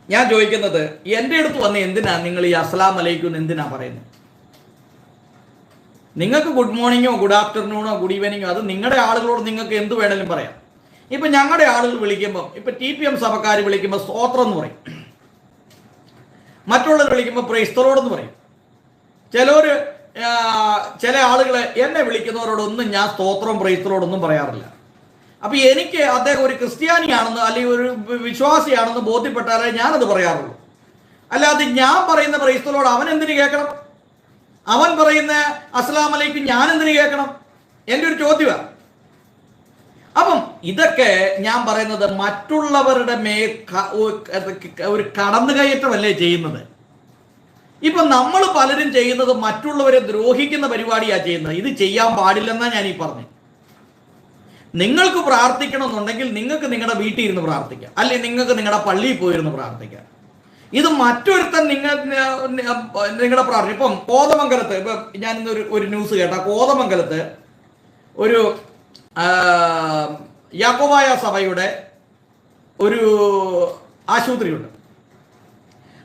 ഞാൻ ചോദിക്കുന്നത്, എൻ്റെ അടുത്ത് വന്ന് എന്തിനാ നിങ്ങൾ ഈ അസ്സലാം അലൈക്കും എന്തിനാ പറയുന്നത്? നിങ്ങൾക്ക് ഗുഡ് മോർണിംഗോ ഗുഡ് ആഫ്റ്റർനൂണോ ഗുഡ് ഈവനിങ്ങോ അത് നിങ്ങളുടെ ആളുകളോട് നിങ്ങൾക്ക് എന്ത് വേണമെങ്കിലും പറയാം. ഇപ്പം ഞങ്ങളുടെ ആളുകൾ വിളിക്കുമ്പോൾ, ഇപ്പം TPM സഭക്കാർ വിളിക്കുമ്പോൾ സ്തോത്രം എന്ന് പറയും, മറ്റുള്ളവർ വിളിക്കുമ്പോൾ പ്രൈസ് ദി ലോർഡ് എന്ന് പറയും. ചില ആളുകൾ എന്നെ വിളിക്കുന്നവരോടൊന്നും ഞാൻ സ്തോത്രം പ്രൈസ് ദി ലോർഡ് ഒന്നും പറയാറില്ല. അപ്പം എനിക്ക് അദ്ദേഹം ഒരു ക്രിസ്ത്യാനിയാണെന്ന് അല്ലെങ്കിൽ ഒരു വിശ്വാസിയാണെന്ന് ബോധ്യപ്പെട്ടാലേ ഞാനത് പറയാറുള്ളൂ. അല്ലാതെ ഞാൻ പറയുന്ന പ്രൈസ് ദി ലോർഡ് അവൻ എന്തിനു കേൾക്കണം? അവൻ പറയുന്ന അസ്സലാം അലൈക്കും ഞാൻ എന്തിനു കേൾക്കണം? എൻ്റെ ഒരു ചോദ്യമാണ്. അപ്പം ഇതൊക്കെ ഞാൻ പറയുന്നത് മറ്റുള്ളവരുടെ ഒരു കടന്നുകയറ്റമല്ലേ ചെയ്യുന്നത്. ഇപ്പം നമ്മൾ പലരും ചെയ്യുന്നത് മറ്റുള്ളവരെ ദ്രോഹിക്കുന്ന പരിപാടിയാണ് ചെയ്യുന്നത്. ഇത് ചെയ്യാൻ പാടില്ലെന്നാണ് ഞാൻ ഈ പറഞ്ഞത്. നിങ്ങൾക്ക് പ്രാർത്ഥിക്കണമെന്നുണ്ടെങ്കിൽ നിങ്ങൾക്ക് നിങ്ങളുടെ വീട്ടിൽ ഇരുന്ന് പ്രാർത്ഥിക്കാം, അല്ലെങ്കിൽ നിങ്ങൾക്ക് നിങ്ങളുടെ പള്ളിയിൽ പോയിരുന്ന് പ്രാർത്ഥിക്കാം. ഇത് മറ്റൊരുത്തൻ നിങ്ങളുടെ പ്രാർത്ഥന. ഇപ്പം കോതമംഗലത്ത്, ഇപ്പം ഞാൻ ഇന്ന് ഒരു ന്യൂസ് കേട്ട, കോതമംഗലത്ത് ഒരു യാക്കോബായ സഭയുടെ ഒരു ആശുപത്രിയുണ്ട്.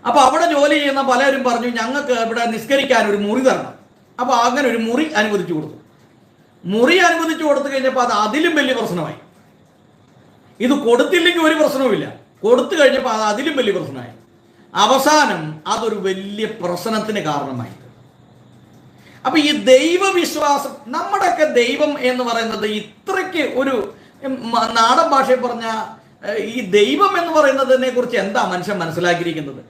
അപ്പൊ അവിടെ ജോലി ചെയ്യുന്ന പലരും പറഞ്ഞു, ഞങ്ങൾക്ക് ഇവിടെ നിസ്കരിക്കാൻ ഒരു മുറി തരണം. അപ്പൊ അങ്ങനെ ഒരു മുറി അനുവദിച്ചു കൊടുത്തു. മുറി അനുവദിച്ചു കൊടുത്തു കഴിഞ്ഞപ്പോൾ അത് അതിലും വലിയ പ്രശ്നമായി. ഇത് കൊടുത്തില്ലെങ്കിൽ ഒരു പ്രശ്നവുമില്ല, കൊടുത്തു കഴിഞ്ഞപ്പോൾ അത് അതിലും വലിയ പ്രശ്നമായി. അവസാനം അതൊരു വലിയ പ്രശ്നത്തിന് കാരണമായി. അപ്പൊ ഈ ദൈവവിശ്വാസം, നമ്മുടെയൊക്കെ ദൈവം എന്ന് പറയുന്നത് ഇത്രയ്ക്ക് ഒരു നാടൻ ഭാഷയിൽ പറഞ്ഞ ഈ ദൈവം എന്ന് പറയുന്നതിനെ കുറിച്ച് എന്താ മനുഷ്യൻ മനസ്സിലാക്കിയിരിക്കുന്നത്?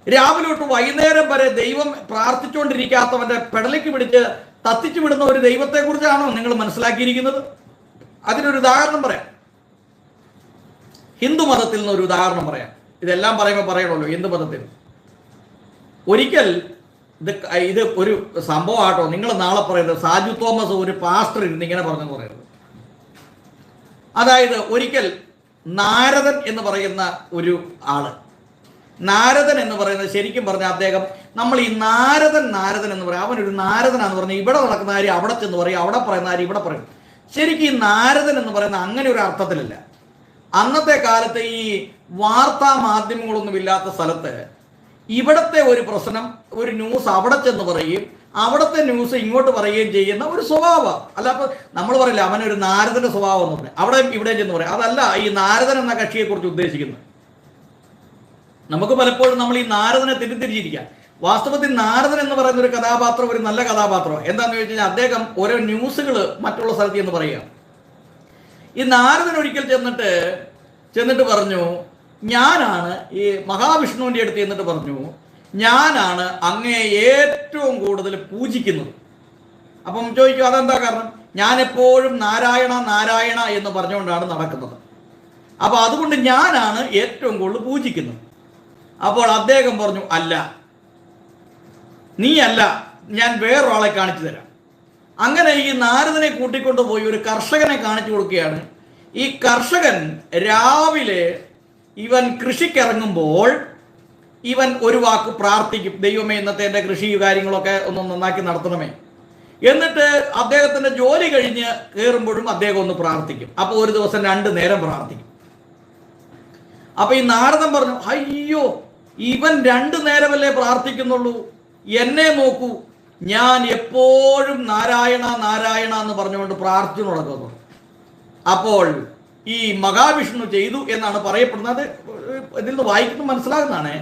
രാവിലെ തൊട്ട് വൈകുന്നേരം വരെ ദൈവം പ്രാർത്ഥിച്ചുകൊണ്ടിരിക്കാത്തവന്റെ പെടലേക്ക് പിടിച്ച് തത്തിച്ചു വിടുന്ന ഒരു ദൈവത്തെ കുറിച്ചാണോ നിങ്ങൾ മനസ്സിലാക്കിയിരിക്കുന്നത്? അതിനൊരു ഉദാഹരണം പറയാം. ഹിന്ദു മതത്തിൽ നിന്ന് ഒരു ഉദാഹരണം പറയാം. ഇതെല്ലാം പറയുമ്പോൾ പറയണമല്ലോ. ഹിന്ദു മതത്തിൽ ഒരിക്കൽ ഇത് ഒരു സംഭവമാട്ടോ. നിങ്ങൾ നാളെ പറയുന്നത് സാജു തോമസ് ഒരു പാസ്റ്റർ ഇരുന്ന് ഇങ്ങനെ പറഞ്ഞു പറയുന്നത്. അതായത് ഒരിക്കൽ നാരദൻ എന്ന് പറയുന്ന ഒരു ആള്, നാരദൻ എന്ന് പറയുന്നത് ശരിക്കും പറഞ്ഞാൽ അദ്ദേഹം, നമ്മൾ ഈ നാരദൻ എന്ന് പറയാം, അവനൊരു നാരദനാന്ന് പറഞ്ഞാൽ ഇവിടെ നടക്കുന്ന കാര്യം അവിടെ ചെന്ന് പറയും, അവിടെ പറയുന്ന കാര്യം ഇവിടെ പറയും. ശരിക്കും ഈ നാരദൻ എന്ന് പറയുന്ന അങ്ങനെ ഒരു അർത്ഥത്തിലല്ല. അന്നത്തെ കാലത്ത് ഈ വാർത്താ മാധ്യമങ്ങളൊന്നും ഇല്ലാത്ത സ്ഥലത്ത് ഇവിടത്തെ ഒരു പ്രശ്നം, ഒരു ന്യൂസ് അവിടെ ചെന്ന് പറയുകയും അവിടുത്തെ ന്യൂസ് ഇങ്ങോട്ട് പറയുകയും ചെയ്യുന്ന ഒരു സ്വഭാവം. അല്ലാതെ നമ്മൾ പറയില്ല അവനൊരു നാരദന്റെ സ്വഭാവം എന്ന് പറഞ്ഞാൽ അവിടെ ഇവിടെ ചെന്ന് പറയാം. അതല്ല ഈ നാരദൻ എന്ന കക്ഷിയെ കുറിച്ച് ഉദ്ദേശിക്കുന്നത്. നമുക്ക് പലപ്പോഴും നമ്മൾ ഈ നാരദനെ തെറ്റിദ്ധരിച്ചിരിക്കാം. വാസ്തവത്തിൽ നാരദൻ എന്ന് പറയുന്ന ഒരു കഥാപാത്രം ഒരു നല്ല കഥാപാത്രമാണ്. എന്താണെന്ന് ചോദിച്ചു കഴിഞ്ഞാൽ അദ്ദേഹം ഓരോ ന്യൂസുകൾ മറ്റുള്ള സ്ഥലത്ത് എന്ന് പറയുക. ഈ നാരദൻ ഒരിക്കൽ ചെന്നിട്ട് പറഞ്ഞു, ഞാനാണ് ഈ മഹാവിഷ്ണുവിൻ്റെ അടുത്ത് ചെന്നിട്ട് പറഞ്ഞു, ഞാനാണ് അങ്ങയെ ഏറ്റവും കൂടുതൽ പൂജിക്കുന്നത്. അപ്പം ചോദിക്കും അതെന്താ കാരണം? ഞാൻ എപ്പോഴും നാരായണ നാരായണ എന്ന് പറഞ്ഞുകൊണ്ടാണ് നടക്കുന്നത്. അപ്പൊ അതുകൊണ്ട് ഞാനാണ് ഏറ്റവും കൂടുതൽ പൂജിക്കുന്നത്. അപ്പോൾ അദ്ദേഹം പറഞ്ഞു, അല്ല, നീ അല്ല, ഞാൻ വേറൊരാളെ കാണിച്ചു തരാം. അങ്ങനെ ഈ നാരദനെ കൂട്ടിക്കൊണ്ടു പോയി ഒരു കർഷകനെ കാണിച്ചു കൊടുക്കുകയാണ്. ഈ കർഷകൻ രാവിലെ ഇവൻ കൃഷിക്കിറങ്ങുമ്പോൾ ഇവൻ ഒരു വാക്ക് പ്രാർത്ഥിക്കും, ദൈവമേ ഇന്നത്തെ എൻ്റെ കൃഷി കാര്യങ്ങളൊക്കെ ഒന്ന് നന്നാക്കി നടത്തണമേ. എന്നിട്ട് അദ്ദേഹത്തിന്റെ ജോലി കഴിഞ്ഞ് കയറുമ്പോഴും അദ്ദേഹം ഒന്ന് പ്രാർത്ഥിക്കും. അപ്പോൾ ഒരു ദിവസം 2 നേരം പ്രാർത്ഥിക്കും. അപ്പൊ ഈ നാരദൻ പറഞ്ഞു, അയ്യോ, ഇവൻ 2 നേരമല്ലേ പ്രാർത്ഥിക്കുന്നുള്ളൂ, എന്നെ നോക്കൂ, ഞാൻ എപ്പോഴും നാരായണ നാരായണ എന്ന് പറഞ്ഞുകൊണ്ട് പ്രാർത്ഥിച്ചു നടക്കുന്നു. അപ്പോൾ ഈ മഹാവിഷ്ണു ചെയ്തു എന്നാണ് പറയപ്പെടുന്നത്. ഇതിൽ നിന്ന് വായിക്കുമ്പോൾ മനസ്സിലാകുന്നതാണ്.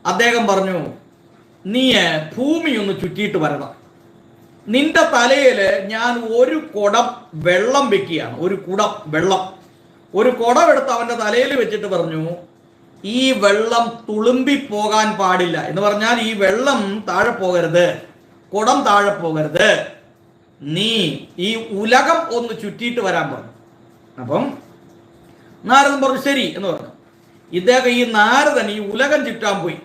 അദ്ദേഹം പറഞ്ഞു, നീ ഭൂമി ഒന്ന് ചുറ്റിയിട്ട് വരണം. നിന്റെ തലയിൽ ഞാൻ ഒരു കുടം വെള്ളം വെക്കുകയാണ്. ഒരു കുടം വെള്ളം, ഒരു കുടം എടുത്ത് അവന്റെ തലയിൽ വെച്ചിട്ട് പറഞ്ഞു, ഈ വെള്ളം തുളുമ്പി പോകാൻ പാടില്ല എന്ന് പറഞ്ഞാൽ ഈ വെള്ളം താഴെ പോകരുത്, കുടം താഴെ പോകരുത്, നീ ഈ ഉലകം ഒന്ന് ചുറ്റിയിട്ട് വരാൻ പറഞ്ഞു. അപ്പം നാരദൻ പറഞ്ഞു ശരി എന്ന് പറഞ്ഞു. ഇദ്ദേഹം ഈ നാരദൻ ഈ ഉലകം ചുറ്റാൻ പോയി.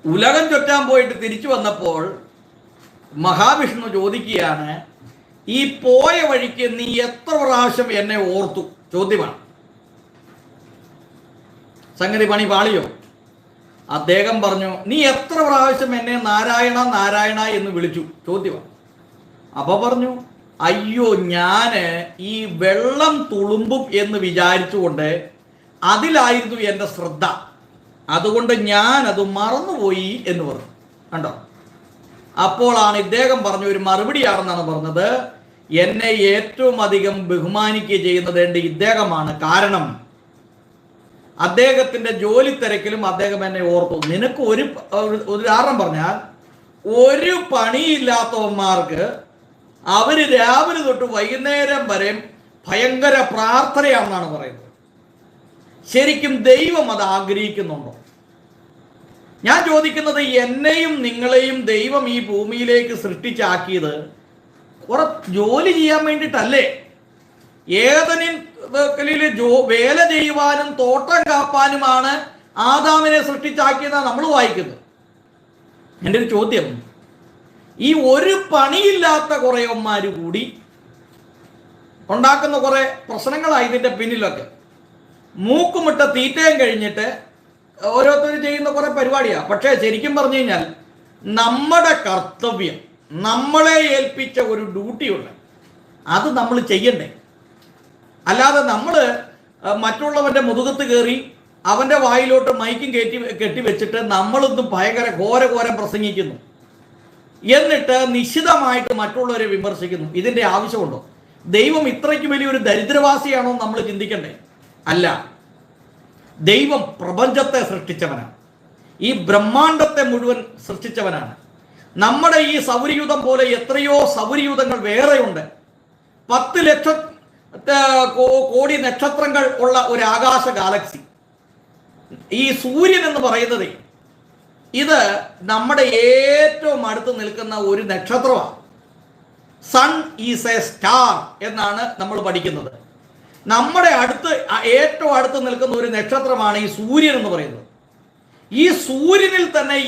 ഉലകം ചുറ്റാൻ പോയിട്ട് തിരിച്ചു വന്നപ്പോൾ മഹാവിഷ്ണു ചോദിക്കുകയാണ്, ഈ പോയ വഴിക്ക് നീ എത്ര പ്രാവശ്യം എന്നെ ഓർത്തു? ചോദ്യമാണ്. സംഗതി പണി പാളിയോ? അദ്ദേഹം പറഞ്ഞു, നീ എത്ര പ്രാവശ്യം എന്നെ നാരായണ നാരായണ എന്ന് വിളിച്ചു? ചോദ്യമാണ്. അപ്പൊ പറഞ്ഞു, അയ്യോ, ഞാന് ഈ വെള്ളം തുളുമ്പും എന്ന് വിചാരിച്ചുകൊണ്ട് അതിലായിരുന്നു എൻ്റെ ശ്രദ്ധ, അതുകൊണ്ട് ഞാൻ അത് മറന്നുപോയി എന്ന് പറഞ്ഞു. കണ്ടോ? അപ്പോഴാണ് ഇദ്ദേഹം പറഞ്ഞ ഒരു മറുപടിയാണെന്നാണ് പറഞ്ഞത്, എന്നെ ഏറ്റവും അധികം ബഹുമാനിക്കുക ചെയ്യുന്നത് എൻ്റെ ഇദ്ദേഹമാണ്. കാരണം അദ്ദേഹത്തിന്റെ ജോലി തിരക്കിലും അദ്ദേഹം എന്നെ ഓർത്തു. നിനക്ക് ഒരു ഉദാഹരണം പറഞ്ഞാൽ, ഒരു പണിയില്ലാത്തവന്മാർക്ക് അവര് രാവിലെ തൊട്ട് വൈകുന്നേരം വരെ ഭയങ്കര പ്രാർത്ഥനയാണെന്നാണ് പറയുന്നത്. ശരിക്കും ദൈവം അത് ആഗ്രഹിക്കുന്നുണ്ടോ? ഞാൻ ചോദിക്കുന്നത്, എന്നെയും നിങ്ങളെയും ദൈവം ഈ ഭൂമിയിലേക്ക് സൃഷ്ടിച്ചാക്കിയത് കുറെ ജോലി ചെയ്യാൻ വേണ്ടിയിട്ടല്ലേ? ഏതനിൽ വേല ചെയ്യുവാനും തോട്ടം കാപ്പാനുമാണ് ആദാമിനെ സൃഷ്ടിച്ചാക്കിയതാണ് നമ്മൾ വായിക്കുന്നത്. എൻ്റെ ഒരു ചോദ്യം, ഈ ഒരു പണിയില്ലാത്ത കുറേവന്മാർ കൂടി ഉണ്ടാക്കുന്ന കുറെ പ്രശ്നങ്ങളാണ് ഇതിൻ്റെ പിന്നിലൊക്കെ. മൂക്കുമുട്ട തീറ്റയും കഴിഞ്ഞിട്ട് ഓരോരുത്തർ ചെയ്യുന്ന കുറെ പരിപാടിയാണ്. പക്ഷേ ശരിക്കും പറഞ്ഞു കഴിഞ്ഞാൽ നമ്മുടെ കർത്തവ്യം, നമ്മളെ ഏൽപ്പിച്ച ഒരു ഡ്യൂട്ടിയുണ്ട്, അത് നമ്മൾ ചെയ്യണ്ടേ? അല്ലാതെ നമ്മൾ മറ്റുള്ളവൻ്റെ മുതുകത്ത് കയറി അവൻ്റെ വായിലോട്ട് മൈക്കും കെട്ടി വെച്ചിട്ട് നമ്മളൊന്നും ഭയങ്കര ഘോരം പ്രസംഗിക്കുന്നു. എന്നിട്ട് നിശിതമായിട്ട് മറ്റുള്ളവരെ വിമർശിക്കുന്നു. ഇതിന്റെ ആവശ്യമുണ്ടോ? ദൈവം ഇത്രയ്ക്ക് വലിയൊരു ദരിദ്രവാസിയാണോ നമ്മൾ ചിന്തിക്കണ്ടേ? അല്ല. ദൈവം പ്രപഞ്ചത്തെ സൃഷ്ടിച്ചവനാണ്, ഈ ബ്രഹ്മാണ്ടത്തെ മുഴുവൻ സൃഷ്ടിച്ചവനാണ്. നമ്മുടെ ഈ സൗരയൂഥം പോലെ എത്രയോ സൗരയൂഥങ്ങൾ വേറെയുണ്ട്. 10 ലക്ഷം കോടി നക്ഷത്രങ്ങൾ ഉള്ള ഒരു ആകാശ ഗാലക്സി. ഈ സൂര്യൻ എന്ന് പറയുന്നത് ഇത് നമ്മുടെ ഏറ്റവും അടുത്ത് നിൽക്കുന്ന ഒരു നക്ഷത്രമാണ്. സൺ ഈസ് എ സ്റ്റാർ എന്നാണ് നമ്മൾ പഠിക്കുന്നത്. നമ്മുടെ ഏറ്റവും അടുത്ത് നിൽക്കുന്ന ഒരു നക്ഷത്രമാണ് ഈ സൂര്യൻ എന്ന് പറയുന്നത്. ഈ സൂര്യനിൽ തന്നെ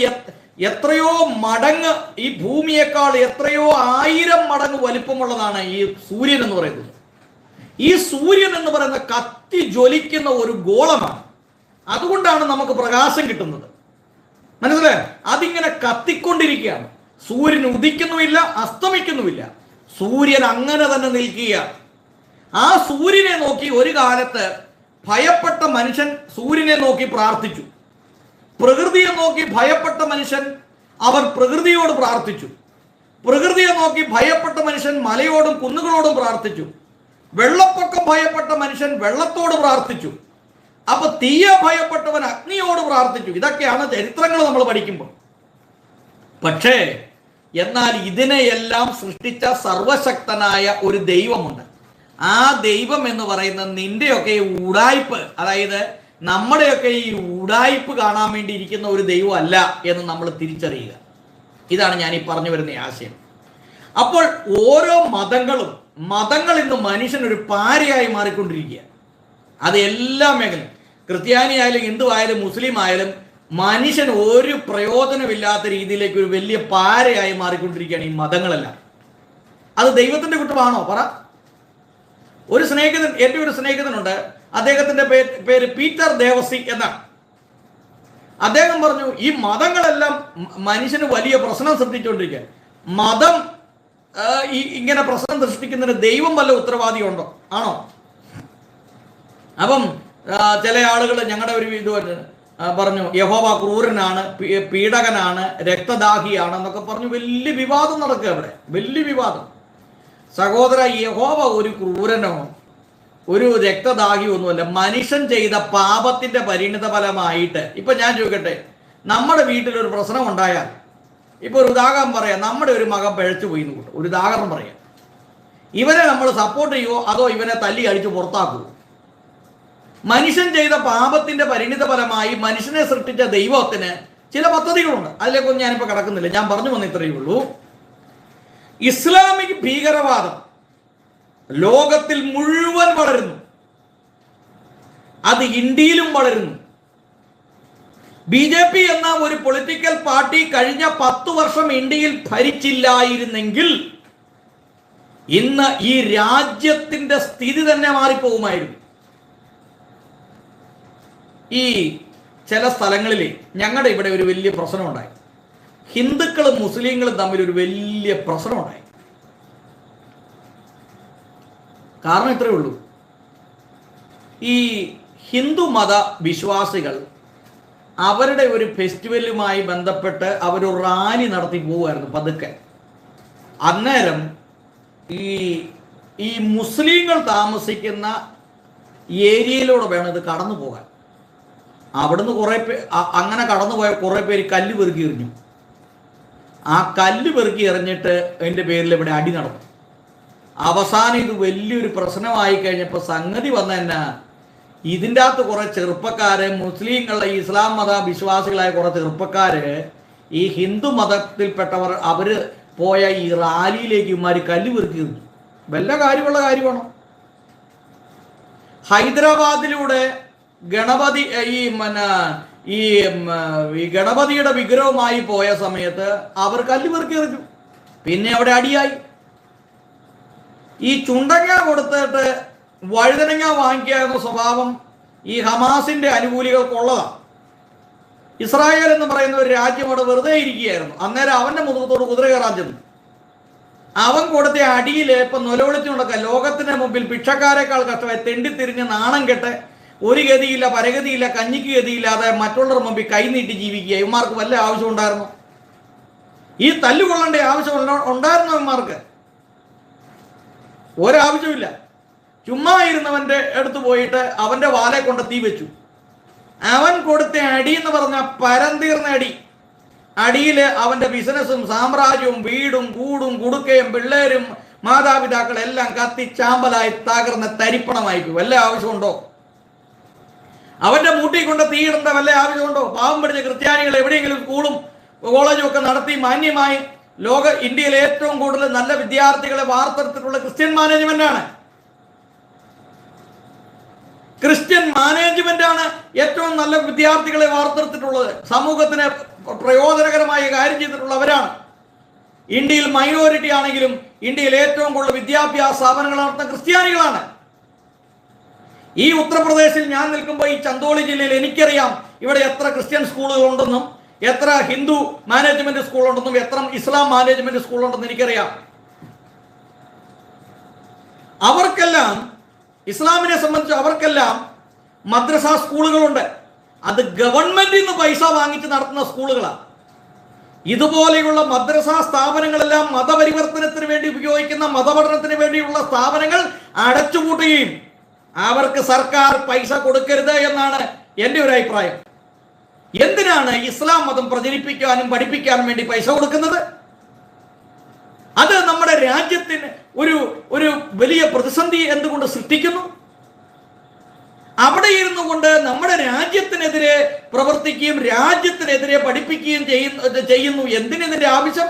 എത്രയോ മടങ്ങ്, ഈ ഭൂമിയേക്കാൾ എത്രയോ 1000 മടങ്ങ് വലിപ്പമുള്ളതാണ് ഈ സൂര്യൻ എന്ന് പറയുന്നത്. ഈ സൂര്യൻ എന്ന് പറയുന്ന കത്തി ജ്വലിക്കുന്ന ഒരു ഗോളമാണ്. അതുകൊണ്ടാണ് നമുക്ക് പ്രകാശം കിട്ടുന്നത്. മനസ്സിലായോ? അതിങ്ങനെ കത്തിക്കൊണ്ടിരിക്കുകയാണ്. സൂര്യൻ ഉദിക്കുന്നുമില്ല, അസ്തമിക്കുന്നുമില്ല. സൂര്യൻ അങ്ങനെ തന്നെ നിൽക്കുക. ആ സൂര്യനെ നോക്കി ഒരു കാലത്ത് ഭയപ്പെട്ട മനുഷ്യൻ സൂര്യനെ നോക്കി പ്രാർത്ഥിച്ചു. പ്രകൃതിയെ നോക്കി ഭയപ്പെട്ട മനുഷ്യൻ അവർ പ്രകൃതിയോട് പ്രാർത്ഥിച്ചു. പ്രകൃതിയെ നോക്കി ഭയപ്പെട്ട മനുഷ്യൻ മലയോടും കുന്നുകളോടും പ്രാർത്ഥിച്ചു. വെള്ളപ്പൊക്കം ഭയപ്പെട്ട മനുഷ്യൻ വെള്ളത്തോട് പ്രാർത്ഥിച്ചു. അപ്പൊ തീയെ ഭയപ്പെട്ടവൻ അഗ്നിയോട് പ്രാർത്ഥിച്ചു. ഇതൊക്കെയാണ് ചരിത്രങ്ങൾ നമ്മൾ പഠിക്കുമ്പോൾ. പക്ഷേ എന്നാൽ ഇതിനെയെല്ലാം സൃഷ്ടിച്ച സർവശക്തനായ ഒരു ദൈവമുണ്ട്. ആ ദൈവം എന്ന് പറയുന്നത് നിന്റെയൊക്കെ ഉടായ്പ്, അതായത് നമ്മുടെയൊക്കെ ഈ ഉടായ്പ് കാണാൻ വേണ്ടി ഇരിക്കുന്ന ഒരു ദൈവം അല്ല എന്ന് നമ്മൾ തിരിച്ചറിയുക. ഇതാണ് ഞാൻ ഈ പറഞ്ഞു വരുന്ന ആശയം. അപ്പോൾ ഓരോ മതങ്ങൾ ഇന്ന് മനുഷ്യനൊരു പാരയായി മാറിക്കൊണ്ടിരിക്കുക. അത് എല്ലാ മേഖലയും, ക്രിസ്ത്യാനി ആയാലും ഹിന്ദു ആയാലും മുസ്ലിം ആയാലും മനുഷ്യൻ ഒരു പ്രയോജനമില്ലാത്ത രീതിയിലേക്ക് ഒരു വലിയ പാരയായി മാറിക്കൊണ്ടിരിക്കുകയാണ് ഈ മതങ്ങളെല്ലാം. അത് ദൈവത്തിന്റെ കുറ്റമാണോ? പറ. എൻ്റെ ഒരു സ്നേഹിതനുണ്ട്. അദ്ദേഹത്തിന്റെ പേര് പീറ്റർ ദേവസി എന്നാണ്. അദ്ദേഹം പറഞ്ഞു, ഈ മതങ്ങളെല്ലാം മനുഷ്യന് വലിയ പ്രശ്നം സൃഷ്ടിച്ചുകൊണ്ടിരിക്കുക. മതം ഇങ്ങനെ പ്രശ്നം സൃഷ്ടിക്കുന്നതിന് ദൈവം വല്ല ഉത്തരവാദിയുണ്ടോ? ആണോ? അപ്പം ചില ആളുകൾ ഞങ്ങളുടെ ഒരു ഇത് പറഞ്ഞു, യഹോവ ക്രൂരനാണ്, പീഡകനാണ്, രക്തദാഹിയാണ് എന്നൊക്കെ പറഞ്ഞു വലിയ വിവാദം നടക്കുക. അവിടെ വലിയ വിവാദം. സഹോദര, യഹോവ ഒരു ക്രൂരനോ ഒരു രക്തദാഹി ഒന്നുമല്ല. മനുഷ്യൻ ചെയ്ത പാപത്തിന്റെ പരിണിത ഫലമായിട്ട് ഇപ്പൊ ഞാൻ ചോദിക്കട്ടെ, നമ്മുടെ വീട്ടിലൊരു പ്രശ്നം ഉണ്ടായാൽ, ഇപ്പൊ ഒരു ഉദാഹരണം പറയാം, നമ്മുടെ ഒരു മകൻ പിഴച്ചു പോയി എന്ന് കൂട്ടും, ഒരു ഉദാഹരണം പറയാം. ഇവനെ നമ്മൾ സപ്പോർട്ട് ചെയ്യുമോ അതോ ഇവനെ തല്ലി അടിച്ച് പുറത്താക്കുമോ? മനുഷ്യൻ ചെയ്ത പാപത്തിന്റെ പരിണിത ഫലമായി മനുഷ്യനെ സൃഷ്ടിച്ച ദൈവത്തിന് ചില പദ്ധതികളുണ്ട്. അതിലേക്കൊന്നും ഞാനിപ്പോൾ കടക്കുന്നില്ല. ഞാൻ പറഞ്ഞു വന്ന ഇത്രയേ ഉള്ളൂ. ഇസ്ലാമിക് ഭീകരവാദം ലോകത്തിൽ മുഴുവൻ വളരുന്നു. അത് ഇന്ത്യയിലും വളരുന്നു. BJP എന്ന ഒരു പൊളിറ്റിക്കൽ പാർട്ടി കഴിഞ്ഞ 10 വർഷം ഇന്ത്യയിൽ ഭരിച്ചില്ലായിരുന്നെങ്കിൽ ഇന്ന് ഈ രാജ്യത്തിന്റെ സ്ഥിതി തന്നെ മാറിപ്പോകുമായിരുന്നു. ഈ ചില സ്ഥലങ്ങളിൽ ഞങ്ങളുടെ ഇവിടെ ഒരു വലിയ പ്രശ്നമുണ്ടായി. ഹിന്ദുക്കളും മുസ്ലിങ്ങളും തമ്മിൽ ഒരു വലിയ പ്രശ്നമുണ്ടായി. കാരണം ഇത്രയേ ഉള്ളൂ, ഈ ഹിന്ദു മത വിശ്വാസികൾ അവരുടെ ഒരു ഫെസ്റ്റിവലുമായി ബന്ധപ്പെട്ട് അവരൊരു റാലി നടത്തി പോവുമായിരുന്നു പതുക്കെ. അന്നേരം ഈ മുസ്ലിങ്ങൾ താമസിക്കുന്ന ഏരിയയിലൂടെ വേണം ഇത് കടന്നു പോകാൻ. അവിടുന്ന് അങ്ങനെ കടന്നുപോയ കുറേ പേര് കല്ല് പെറുക്കി എറിഞ്ഞു. ആ കല്ല് പെറുക്കി എറിഞ്ഞിട്ട് അതിൻ്റെ പേരിൽ ഇവിടെ അടി നടന്നു. അവസാനം ഇത് വലിയൊരു പ്രശ്നമായി കഴിഞ്ഞപ്പോൾ സംഗതി വന്ന തന്നെ, ഇതിൻ്റെ അകത്ത് കുറെ ചെറുപ്പക്കാര്, മുസ്ലിങ്ങളുടെ ഇസ്ലാം മത വിശ്വാസികളായ കുറെ ചെറുപ്പക്കാര്, ഈ ഹിന്ദു മതത്തിൽപ്പെട്ടവർ അവര് പോയ ഈ റാലിയിലേക്ക് ഇമാര് കല്ല് പെറുക്കി എറിഞ്ഞു. വല്ല കാര്യമുള്ള കാര്യമാണോ? ഹൈദരാബാദിലൂടെ ഗണപതി ഈ ഗണപതിയുടെ വിഗ്രഹവുമായി പോയ സമയത്ത് അവർ കല്ല് പെറുക്കി എറിഞ്ഞു. പിന്നെ അവിടെ അടിയായി. ഈ ചുണ്ടങ്ങ കൊടുത്തിട്ട് വഴുതനങ്ങ വാങ്ങിക്കുക എന്ന സ്വഭാവം ഈ ഹമാസിന്റെ അനുകൂലികൾക്കുള്ളതാണ്. ഇസ്രായേൽ എന്ന് പറയുന്ന ഒരു രാജ്യം അവിടെ വെറുതെ ഇരിക്കുകയായിരുന്നു. അന്നേരം അവന്റെ മുഖത്തോട് കുതിര കയറാൻ ചെന്നു. അവൻ കൊടുത്ത അടിയിൽ ഇപ്പൊ നൊലവിളിച്ചു നടക്കുക. ലോകത്തിന് മുമ്പിൽ ഭിക്ഷക്കാരെക്കാൾ കഷ്ടമായി തെണ്ടിത്തിരിഞ്ഞ് നാണം കെട്ട് ഒരു ഗതിയില്ല, പരഗതിയില്ല, കഞ്ഞിക്ക് ഗതിയില്ലാതെ മറ്റുള്ളവർ മുമ്പിൽ കൈനീട്ടി ജീവിക്കുക. ഇവന്മാർക്ക് വല്ല ആവശ്യം ഉണ്ടായിരുന്നു? ഈ തല്ലുകൊള്ളേണ്ട ആവശ്യം ഉണ്ടായിരുന്നവന്മാർക്ക് ഒരാവശ്യമില്ല. ചുമ്മാ ഇരുന്നവന്റെ അടുത്ത് പോയിട്ട് അവന്റെ വാലെ കൊണ്ട് തീ വെച്ചു. അവൻ കൊടുത്ത അടി എന്ന് പറഞ്ഞ പരന്തീർന്ന അടിയിൽ അവന്റെ ബിസിനസ്സും സാമ്രാജ്യവും വീടും കൂടും കുടുക്കയും പിള്ളേരും മാതാപിതാക്കൾ എല്ലാം കത്തിച്ചാമ്പലായി തകർന്ന തരിപ്പണമായി. വല്ല ആവശ്യമുണ്ടോ? അവന്റെ മൂട്ടി കൊണ്ട് തീയിടേണ്ട വല്ല ആവശ്യമുണ്ടോ? പാവം പിടിച്ച ക്രിസ്ത്യാനികൾ എവിടെയെങ്കിലും സ്കൂളും കോളേജും ഒക്കെ നടത്തി മാന്യമായി ഇന്ത്യയിൽ ഏറ്റവും കൂടുതൽ നല്ല വിദ്യാർത്ഥികളെ വാർത്തെടുത്തിട്ടുള്ള ക്രിസ്ത്യൻ മാനേജ്മെന്റാണ്. ക്രിസ്ത്യൻ മാനേജ്മെന്റാണ് ഏറ്റവും നല്ല വിദ്യാർത്ഥികളെ വാർത്തെടുത്തിട്ടുള്ളത്. സമൂഹത്തിന് പ്രയോജനകരമായ കാര്യം ചെയ്തിട്ടുള്ളവരാണ്. ഇന്ത്യയിൽ മൈനോറിറ്റി ആണെങ്കിലും ഇന്ത്യയിൽ ഏറ്റവും കൂടുതൽ വിദ്യാഭ്യാസ സ്ഥാപനങ്ങൾ നടത്തുന്ന ക്രിസ്ത്യാനികളാണ്. ഈ ഉത്തർപ്രദേശിൽ ഞാൻ നിൽക്കുമ്പോൾ ഈ ചന്ദോളി ജില്ലയിൽ എനിക്കറിയാം ഇവിടെ എത്ര ക്രിസ്ത്യൻ സ്കൂളുകൾ ഉണ്ടെന്നും എത്ര ഹിന്ദു മാനേജ്മെന്റ് സ്കൂളുണ്ടെന്നും എത്ര ഇസ്ലാം മാനേജ്മെന്റ് സ്കൂളുണ്ടെന്നും എനിക്കറിയാം. അവർക്കെല്ലാം ഇസ്ലാമിനെ സംബന്ധിച്ച് അവർക്കെല്ലാം മദ്രസ സ്കൂളുകളുണ്ട്. അത് ഗവൺമെന്റിൽ നിന്ന് പൈസ വാങ്ങിച്ച് നടത്തുന്ന സ്കൂളുകളാണ്. ഇതുപോലെയുള്ള മദ്രസ സ്ഥാപനങ്ങളെല്ലാം മതപരിവർത്തനത്തിന് വേണ്ടി ഉപയോഗിക്കുന്ന മതപഠനത്തിന് വേണ്ടിയുള്ള സ്ഥാപനങ്ങൾ അടച്ചുപൂട്ടുകയും അവർക്ക് സർക്കാർ പൈസ കൊടുക്കരുത് എന്നാണ് എൻ്റെ ഒരു അഭിപ്രായം. എന്തിനാണ് ഇസ്ലാം മതം പ്രചരിപ്പിക്കാനും പഠിപ്പിക്കാനും വേണ്ടി പൈസ കൊടുക്കുന്നത്? അത് നമ്മുടെ രാജ്യത്തിന് ഒരു വലിയ പ്രതിസന്ധി എന്തുകൊണ്ട് സൃഷ്ടിക്കുന്നു? അവിടെ ഇരുന്നു കൊണ്ട് നമ്മുടെ രാജ്യത്തിനെതിരെ പ്രവർത്തിക്കുകയും രാജ്യത്തിനെതിരെ പഠിപ്പിക്കുകയും ചെയ്യുന്നു. എന്തിനെതിരെ ആവശ്യം?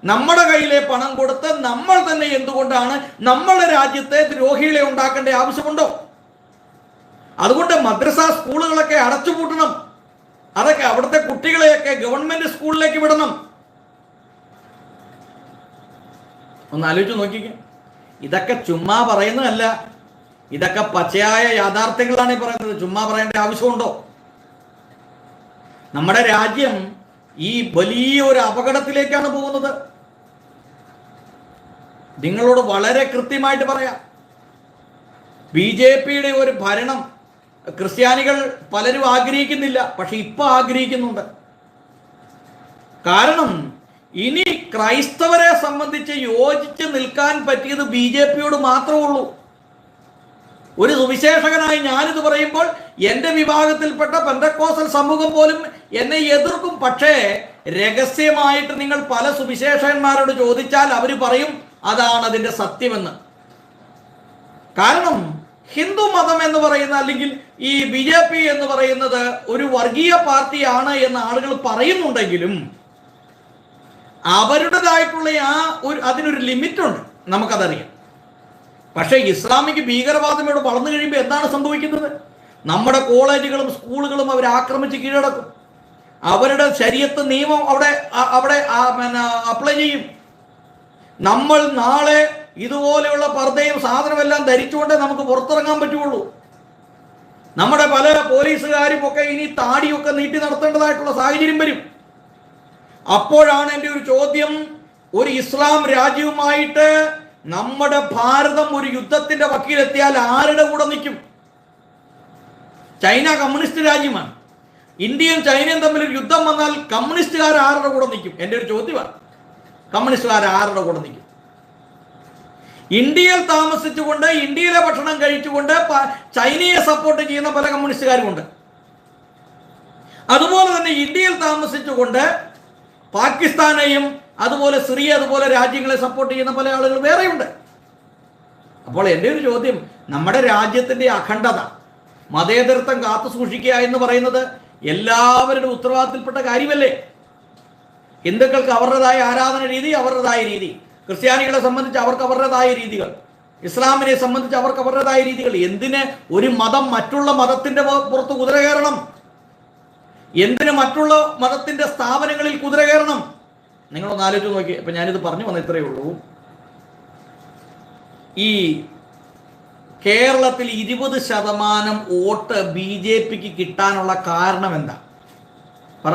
നമ്മുടെ കയ്യിലെ പണം കൊടുത്ത് നമ്മൾ തന്നെ എന്തുകൊണ്ടാണ് നമ്മുടെ രാജ്യത്തെ ദ്രോഹികളെ ഉണ്ടാക്കേണ്ട ആവശ്യമുണ്ടോ? അതുകൊണ്ട് മദ്രസ സ്കൂളുകളൊക്കെ അടച്ചുപൂട്ടണം. അതൊക്കെ അവിടുത്തെ കുട്ടികളെയൊക്കെ ഗവൺമെന്റ് സ്കൂളിലേക്ക് വിടണം. ഒന്ന് ആലോചിച്ച് നോക്കിക്കേ. ഇതൊക്കെ ചുമ്മാ പറയുന്നതല്ല, ഇതൊക്കെ പച്ചയായ യാഥാർത്ഥ്യങ്ങളാണ് ഈ പറയുന്നത്. ചുമ്മാ പറയേണ്ട ആവശ്യമുണ്ടോ? നമ്മുടെ രാജ്യം ഈ വലിയൊരു അപകടത്തിലേക്കാണ് പോകുന്നത്. നിങ്ങളോട് വളരെ കൃത്യമായിട്ട് പറയാം, BJPയുടെ ഒരു ഭരണം ക്രിസ്ത്യാനികൾ പലരും ആഗ്രഹിക്കുന്നില്ല, പക്ഷെ ഇപ്പൊ ആഗ്രഹിക്കുന്നുണ്ട്. കാരണം ഇനി ക്രൈസ്തവരെ സംബന്ധിച്ച് യോജിച്ച് നിൽക്കാൻ പറ്റിയത് BJPയോട് മാത്രമേ ഉള്ളൂ. ഒരു സുവിശേഷകനായി ഞാനിത് പറയുമ്പോൾ എൻ്റെ വിഭാഗത്തിൽപ്പെട്ട പെന്തക്കോസ്തൽ സമൂഹം പോലും എന്നെ എതിർക്കും. പക്ഷേ രഹസ്യമായിട്ട് നിങ്ങൾ പല സുവിശേഷകന്മാരോട് ചോദിച്ചാൽ അവർ പറയും അതാണ് അതിൻ്റെ സത്യമെന്ന്. കാരണം ഹിന്ദു മതം എന്ന് പറയുന്ന അല്ലെങ്കിൽ ഈ BJP എന്ന് പറയുന്നത് ഒരു വർഗീയ പാർട്ടിയാണ് എന്ന് ആളുകൾ പറയുന്നുണ്ടെങ്കിലും അവരുടേതായിട്ടുള്ള അതിനൊരു ലിമിറ്റുണ്ട്, നമുക്കതറിയാം. പക്ഷേ ഇസ്ലാമിക് ഭീകരവാദം ഇവിടെ വളർന്നു കഴിയുമ്പോൾ എന്താണ് സംഭവിക്കുന്നത്? നമ്മുടെ കോളേജുകളും സ്കൂളുകളും അവർ ആക്രമിച്ച് കീഴടക്കും. അവരുടെ ശരീഅത്ത് നിയമം അവിടെ അപ്ലൈ ചെയ്യും. നമ്മൾ നാളെ ഇതുപോലെയുള്ള പർദ്ദയും സാധനമെല്ലാം ധരിച്ചുകൊണ്ടേ നമുക്ക് പുറത്തിറങ്ങാൻ പറ്റുള്ളൂ. നമ്മുടെ പല പോലീസുകാരും ഒക്കെ ഇനി താടിയൊക്കെ നീട്ടി നടത്തേണ്ടതായിട്ടുള്ള സാഹചര്യം വരും. അപ്പോഴാണ് എൻ്റെ ഒരു ചോദ്യം, ഒരു ഇസ്ലാം രാജ്യവുമായിട്ട് നമ്മുടെ ഭാരതം ഒരു യുദ്ധത്തിന്റെ വക്കീലെത്തിയാൽ ആരുടെ കൂടെ നിൽക്കും? ചൈന കമ്മ്യൂണിസ്റ്റ് രാജ്യമാണ്. ഇന്ത്യയും ചൈനയും തമ്മിൽ ഒരു യുദ്ധം വന്നാൽ കമ്മ്യൂണിസ്റ്റുകാർ ആരുടെ കൂടെ നിൽക്കും? എൻ്റെ ഒരു ചോദ്യമാണ്. കമ്മ്യൂണിസ്റ്റുകാർ ആരുടെ കൂടെ നിൽക്കും? ഇന്ത്യയിൽ താമസിച്ചുകൊണ്ട് ഇന്ത്യയിലെ ഭക്ഷണം കഴിച്ചുകൊണ്ട് ചൈനയെ സപ്പോർട്ട് ചെയ്യുന്ന പല കമ്മ്യൂണിസ്റ്റുകാരുമുണ്ട്. അതുപോലെ തന്നെ ഇന്ത്യയിൽ താമസിച്ചുകൊണ്ട് പാകിസ്ഥാനെയും അതുപോലെ സിറിയ അതുപോലെ രാജ്യങ്ങളെ സപ്പോർട്ട് ചെയ്യുന്ന പല ആളുകൾ വേറെയുണ്ട്. അപ്പോൾ എൻ്റെ ഒരു ചോദ്യം, നമ്മുടെ രാജ്യത്തിൻ്റെ അഖണ്ഡത മതേതരത്വം കാത്തു സൂക്ഷിക്കുക എന്ന് പറയുന്നത് എല്ലാവരുടെ ഉത്തരവാദിത്തപ്പെട്ട കാര്യമല്ലേ? ഹിന്ദുക്കൾക്ക് അവരുടേതായ ആരാധന രീതി, അവരുടേതായ രീതി. ക്രിസ്ത്യാനികളെ സംബന്ധിച്ച് അവർക്ക് അവരുടേതായ രീതികൾ. ഇസ്ലാമിനെ സംബന്ധിച്ച് അവർക്ക് അവരുടേതായ രീതികൾ. എന്തിന് ഒരു മതം മറ്റുള്ള മതത്തിന്റെ പുറത്ത് കുതിര കയറണം? എന്തിന് മറ്റുള്ള മതത്തിന്റെ സ്ഥാപനങ്ങളിൽ കുതിര കയറണം? നിങ്ങളൊന്ന് ആലോചിച്ച് നോക്കി. അപ്പൊ ഞാനിത് പറഞ്ഞു വന്ന ഇത്രയേ ഉള്ളൂ. ഈ കേരളത്തിൽ 20% വോട്ട് BJPക്ക് കിട്ടാനുള്ള കാരണം എന്താ? പറ.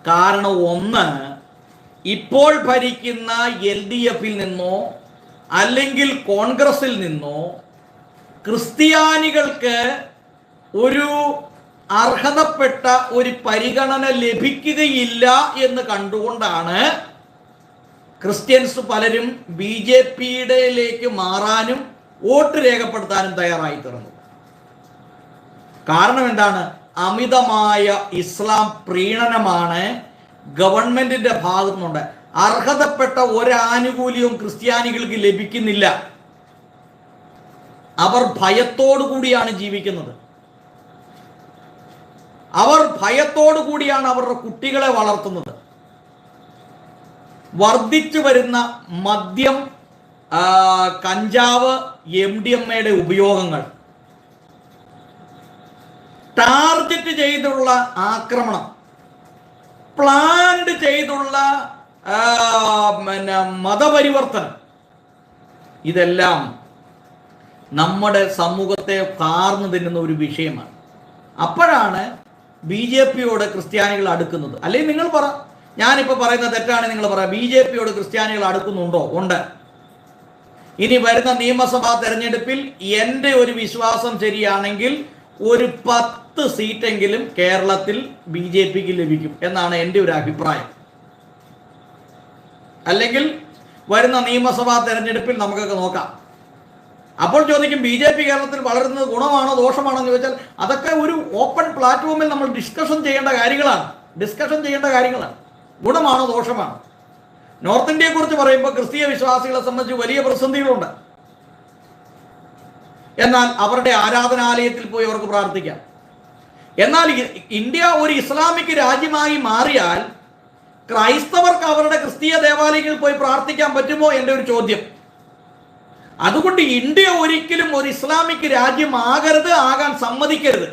കാരണം ഒന്ന്, ഇപ്പോൾ ഭരിക്കുന്ന LDFിൽ നിന്നോ അല്ലെങ്കിൽ കോൺഗ്രസിൽ നിന്നോ ക്രിസ്ത്യാനികൾക്ക് ഒരു അർഹതപ്പെട്ട ഒരു പരിഗണന ലഭിക്കുകയില്ല എന്ന് കണ്ടുകൊണ്ടാണ് ക്രിസ്ത്യൻസ് പലരും BJPയിലേക്ക് മാറാനും വോട്ട് രേഖപ്പെടുത്താനും തയ്യാറായി തീർന്നത്. കാരണം എന്താണ്? അമിതമായ ഇസ്ലാം പ്രീണനമാണ് ഗവൺമെന്റിന്റെ ഭാഗത്തുനിന്നുണ്ട്. അർഹതപ്പെട്ട ഒരാനുകൂല്യവും ക്രിസ്ത്യാനികൾക്ക് ലഭിക്കുന്നില്ല. അവർ ഭയത്തോടു കൂടിയാണ് ജീവിക്കുന്നത്. അവർ ഭയത്തോടു കൂടിയാണ് അവരുടെ കുട്ടികളെ വളർത്തുന്നത്. വർദ്ധിച്ചു വരുന്ന മദ്യം, കഞ്ചാവ്, MDMA ഉപയോഗങ്ങൾ, ടാർഗറ്റ് ചെയ്തുള്ള ആക്രമണം, പ്ലാൻഡ് ചെയ്തുള്ള മതപരിവർത്തനം, ഇതെല്ലാം നമ്മുടെ സമൂഹത്തെ കാർന്നു തിന്നുന്ന ഒരു വിഷയമാണ്. അപ്പോഴാണ് BJPയോട് ക്രിസ്ത്യാനികൾ അടുക്കുന്നത്. അല്ലെങ്കിൽ നിങ്ങൾ പറ, ഞാനിപ്പോൾ പറയുന്നത് തെറ്റാണ്, നിങ്ങൾ പറ, BJPയോട് ക്രിസ്ത്യാനികൾ അടുക്കുന്നുണ്ടോ? ഉണ്ട്. ഇനി വരുന്ന നിയമസഭാ തെരഞ്ഞെടുപ്പിൽ എൻ്റെ ഒരു വിശ്വാസം ശരിയാണെങ്കിൽ ഒരു 10 സീറ്റെങ്കിലും കേരളത്തിൽ BJPക്ക് ലഭിക്കും എന്നാണ് എൻ്റെ ഒരു അഭിപ്രായം. അല്ലെങ്കിൽ വരുന്ന നിയമസഭാ തെരഞ്ഞെടുപ്പിൽ നമുക്കൊക്കെ നോക്കാം. അപ്പോൾ ചോദിക്കും, BJP കേരളത്തിൽ വളരുന്നത് ഗുണമാണോ ദോഷമാണോ എന്ന് ചോദിച്ചാൽ അതൊക്കെ ഒരു ഓപ്പൺ പ്ലാറ്റ്ഫോമിൽ നമ്മൾ ഡിസ്കഷൻ ചെയ്യേണ്ട കാര്യങ്ങളാണ്. ഗുണമാണോ ദോഷമാണോ? നോർത്ത് ഇന്ത്യയെ കുറിച്ച് പറയുമ്പോൾ ക്രിസ്തീയ വിശ്വാസികളെ സംബന്ധിച്ച് വലിയ പ്രതിസന്ധികളുണ്ട്. എന്നാൽ അവരുടെ ആരാധനാലയത്തിൽ പോയി അവർക്ക് പ്രാർത്ഥിക്കാം. എന്നാൽ ഇന്ത്യ ഒരു ഇസ്ലാമിക് രാജ്യമായി മാറിയാൽ ക്രൈസ്തവർക്ക് അവരുടെ ക്രിസ്തീയ ദേവാലയങ്ങളിൽ പോയി പ്രാർത്ഥിക്കാൻ പറ്റുമോ? എൻ്റെ ഒരു ചോദ്യം. അതുകൊണ്ട് ഇന്ത്യ ഒരിക്കലും ഒരു ഇസ്ലാമിക് രാജ്യമാകരുത്, ആകാൻ സമ്മതിക്കരുത്.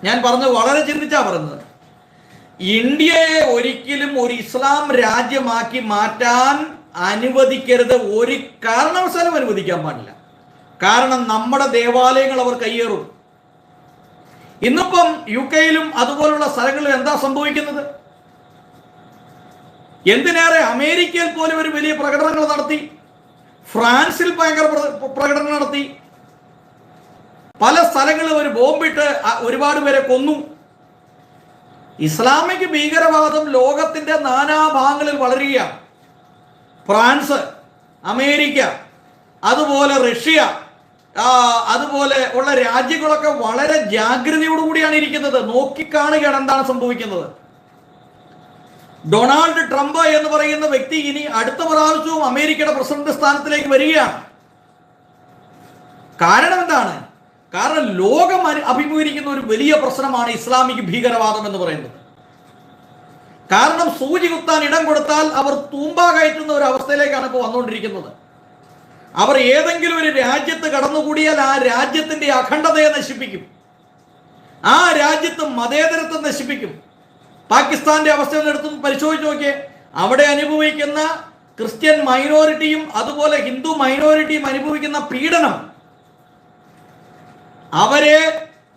ഞാൻ പറഞ്ഞത് വളരെ ചിന്തിച്ചാ പറഞ്ഞത്. ഇന്ത്യയെ ഒരിക്കലും ഒരു ഇസ്ലാം രാജ്യമാക്കി മാറ്റാൻ അനുവദിക്കരുത്. ഒരു കാരണവശാലും അനുവദിക്കാൻ പാടില്ല. കാരണം നമ്മുടെ ദേവാലയങ്ങൾ അവർ കയ്യേറും. ഇന്നിപ്പം UK-യിലും അതുപോലുള്ള സ്ഥലങ്ങളിലും എന്താ സംഭവിക്കുന്നത്? എന്തിനേറെ അമേരിക്കയിൽ പോലും ഒരു വലിയ പ്രകടനങ്ങൾ നടത്തി, ഫ്രാൻസിൽ ഭയങ്കര പ്രകടനം നടത്തി, പല സ്ഥലങ്ങളിലും ഒരു ബോംബിട്ട് ഒരുപാട് പേരെ കൊന്നു. ഇസ്ലാമിക് ഭീകരവാദം ലോകത്തിന്റെ നാനാഭാഗങ്ങളിൽ വളരുകയാണ്. ഫ്രാൻസ്, അമേരിക്ക, അതുപോലെ റഷ്യ, അതുപോലെ ഉള്ള രാജ്യങ്ങളൊക്കെ വളരെ ജാഗ്രതയോടുകൂടിയാണ് ഇരിക്കുന്നത്. നോക്കിക്കാണുകയാണ് എന്താണ് സംഭവിക്കുന്നത്. ഡൊണാൾഡ് ട്രംപ് എന്ന് പറയുന്ന വ്യക്തി ഇനി അടുത്ത പ്രാവശ്യവും അമേരിക്കയുടെ പ്രസിഡന്റ് സ്ഥാനത്തിലേക്ക് വരികയാണ്. കാരണം എന്താണ്? കാരണം ലോകം അഭിമുഖീകരിക്കുന്ന ഒരു വലിയ പ്രശ്നമാണ് ഇസ്ലാമിക് ഭീകരവാദം എന്ന് പറയുന്നത്. കാരണം സൂചി കുത്താൻ ഇടം കൊടുത്താൽ അവർ തൂമ്പ കയറ്റുന്ന ഒരു അവസ്ഥയിലേക്കാണ് ഇപ്പോൾ വന്നുകൊണ്ടിരിക്കുന്നത്. അവർ ഏതെങ്കിലും ഒരു രാജ്യത്ത് കടന്നുകൂടിയാൽ ആ രാജ്യത്തിന്റെ അഖണ്ഡതയെ നശിപ്പിക്കും, ആ രാജ്യത്ത് മതേതരത്വം നശിപ്പിക്കും. പാകിസ്ഥാന്റെ അവസ്ഥ എടുത്ത് പരിശോധിച്ച് നോക്കിയേ. അവിടെ അനുഭവിക്കുന്ന ക്രിസ്ത്യൻ മൈനോറിറ്റിയും അതുപോലെ ഹിന്ദു മൈനോറിറ്റിയും അനുഭവിക്കുന്ന പീഡനം, അവരെ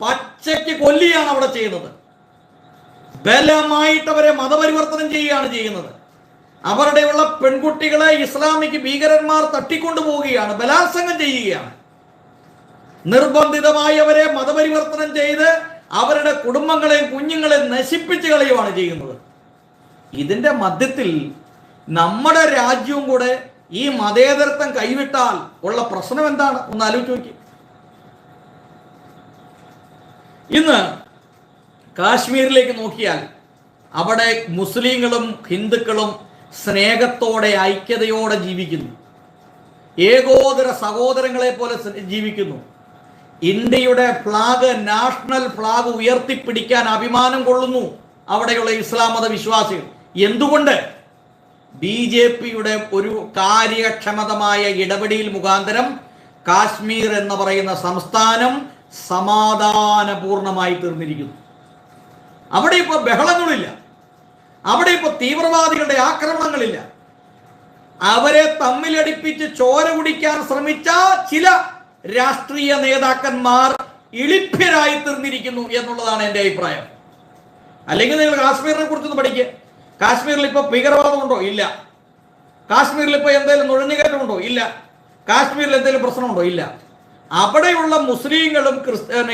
പച്ചയ്ക്ക് കൊല്ലുകയാണ് അവിടെ ചെയ്യുന്നത്. ബലമായിട്ട് അവരെ മതപരിവർത്തനം ചെയ്യുന്നത്. അവരുടെയുള്ള പെൺകുട്ടികളെ ഇസ്ലാമിക് ഭീകരന്മാർ തട്ടിക്കൊണ്ടുപോവുകയാണ്, ബലാത്സംഗം ചെയ്യുകയാണ്. നിർബന്ധിതമായി അവരെ മതപരിവർത്തനം ചെയ്ത് അവരുടെ കുടുംബങ്ങളെയും കുഞ്ഞുങ്ങളെയും നശിപ്പിച്ചു കളയുകയാണ് ചെയ്യുന്നത്. ഇതിന്റെ മധ്യത്തിൽ നമ്മുടെ രാജ്യവും കൂടെ ഈ മതേതരത്വം കൈവിട്ടാൽ ഉള്ള പ്രശ്നം എന്താണ്? ഒന്ന് ആലോചിച്ച് നോക്കി. ഇന്ന് കാശ്മീരിലേക്ക് നോക്കിയാൽ അവിടെ മുസ്ലിങ്ങളും ഹിന്ദുക്കളും സ്നേഹത്തോടെ ഐക്യതയോടെ ജീവിക്കുന്നു, ഏകോദര സഹോദരങ്ങളെ പോലെ ജീവിക്കുന്നു. ഇന്ത്യയുടെ ഫ്ലാഗ്, നാഷണൽ ഫ്ലാഗ് ഉയർത്തിപ്പിടിക്കാൻ അഭിമാനം കൊള്ളുന്നു അവിടെയുള്ള ഇസ്ലാം മത വിശ്വാസികൾ. എന്തുകൊണ്ട്? BJPയുടെ ഒരു കാര്യക്ഷമതമായ ഇടപെടൽ മുഖാന്തരം കാശ്മീർ എന്ന് പറയുന്ന സംസ്ഥാനം സമാധാനപൂർണമായി തീർന്നിരിക്കുന്നു. അവിടെ ഇപ്പോൾ ബഹളങ്ങളില്ല, അവിടെ ഇപ്പോൾ തീവ്രവാദികളുടെ ആക്രമണങ്ങളില്ല. അവരെ തമ്മിലടിപ്പിച്ച് ചോര കുടിക്കാൻ ശ്രമിച്ച ചില രാഷ്ട്രീയ നേതാക്കന്മാർ ഇളിഭ്യരായി തീർന്നിരിക്കുന്നു എന്നുള്ളതാണ് എൻ്റെ അഭിപ്രായം. അല്ലെങ്കിൽ നിങ്ങൾ കാശ്മീരിനെ കുറിച്ചൊന്ന് പഠിക്കുക. കാശ്മീരിൽ ഇപ്പോൾ ഭീകരവാദമുണ്ടോ? ഇല്ല. കാശ്മീരിൽ ഇപ്പോൾ എന്തെങ്കിലും നുഴഞ്ഞുകയറ്റമുണ്ടോ? ഇല്ല. കാശ്മീരിൽ എന്തെങ്കിലും പ്രശ്നമുണ്ടോ? ഇല്ല. അവിടെയുള്ള മുസ്ലിങ്ങളും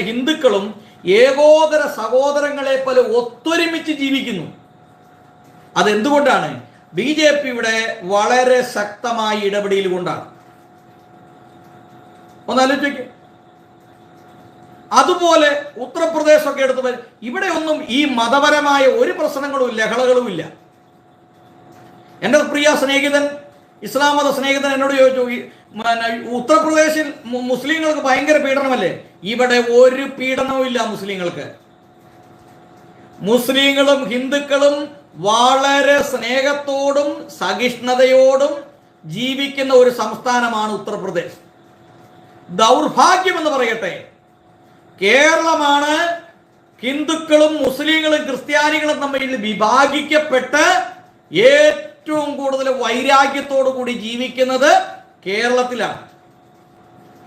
ഹിന്ദുക്കളും ഏകോദര സഹോദരങ്ങളെ പോലെ ഒത്തൊരുമിച്ച് ജീവിക്കുന്നു. അതെന്തുകൊണ്ടാണ്? BJP ഇവിടെ വളരെ ശക്തമായ ഇടപെടൽ കൊണ്ടാണ്. ഒന്നാലോചിക്ക്. അതുപോലെ ഉത്തർപ്രദേശ് ഒക്കെ എടുത്ത് ഇവിടെ ഒന്നും ഈ മതപരമായ ഒരു പ്രശ്നങ്ങളും ലഹളകളും ഇല്ല. എൻ്റെ പ്രിയ സ്നേഹിതൻ, ഇസ്ലാം മത സ്നേഹിതൻ എന്നോട് ചോദിച്ചു, ഉത്തർപ്രദേശിൽ മുസ്ലിങ്ങൾക്ക് ഭയങ്കര പീഡനമല്ലേ? ഇവിടെ ഒരു പീഡനവും ഇല്ല മുസ്ലിങ്ങൾക്ക്. മുസ്ലിങ്ങളും ഹിന്ദുക്കളും വളരെ സ്നേഹത്തോടും സഹിഷ്ണുതയോടും ജീവിക്കുന്ന ഒരു സംസ്ഥാനമാണ് ഉത്തർപ്രദേശ്. ദൗർഭാഗ്യം എന്ന് പറയട്ടെ, കേരളമാണ് ഹിന്ദുക്കളും മുസ്ലിങ്ങളും ക്രിസ്ത്യാനികളും തമ്മിൽ വിഭാഗിക്കപ്പെട്ട് ഏറ്റവും കൂടുതൽ വൈരാഗ്യത്തോടു കൂടി ജീവിക്കുന്നത് കേരളത്തിലാണ്.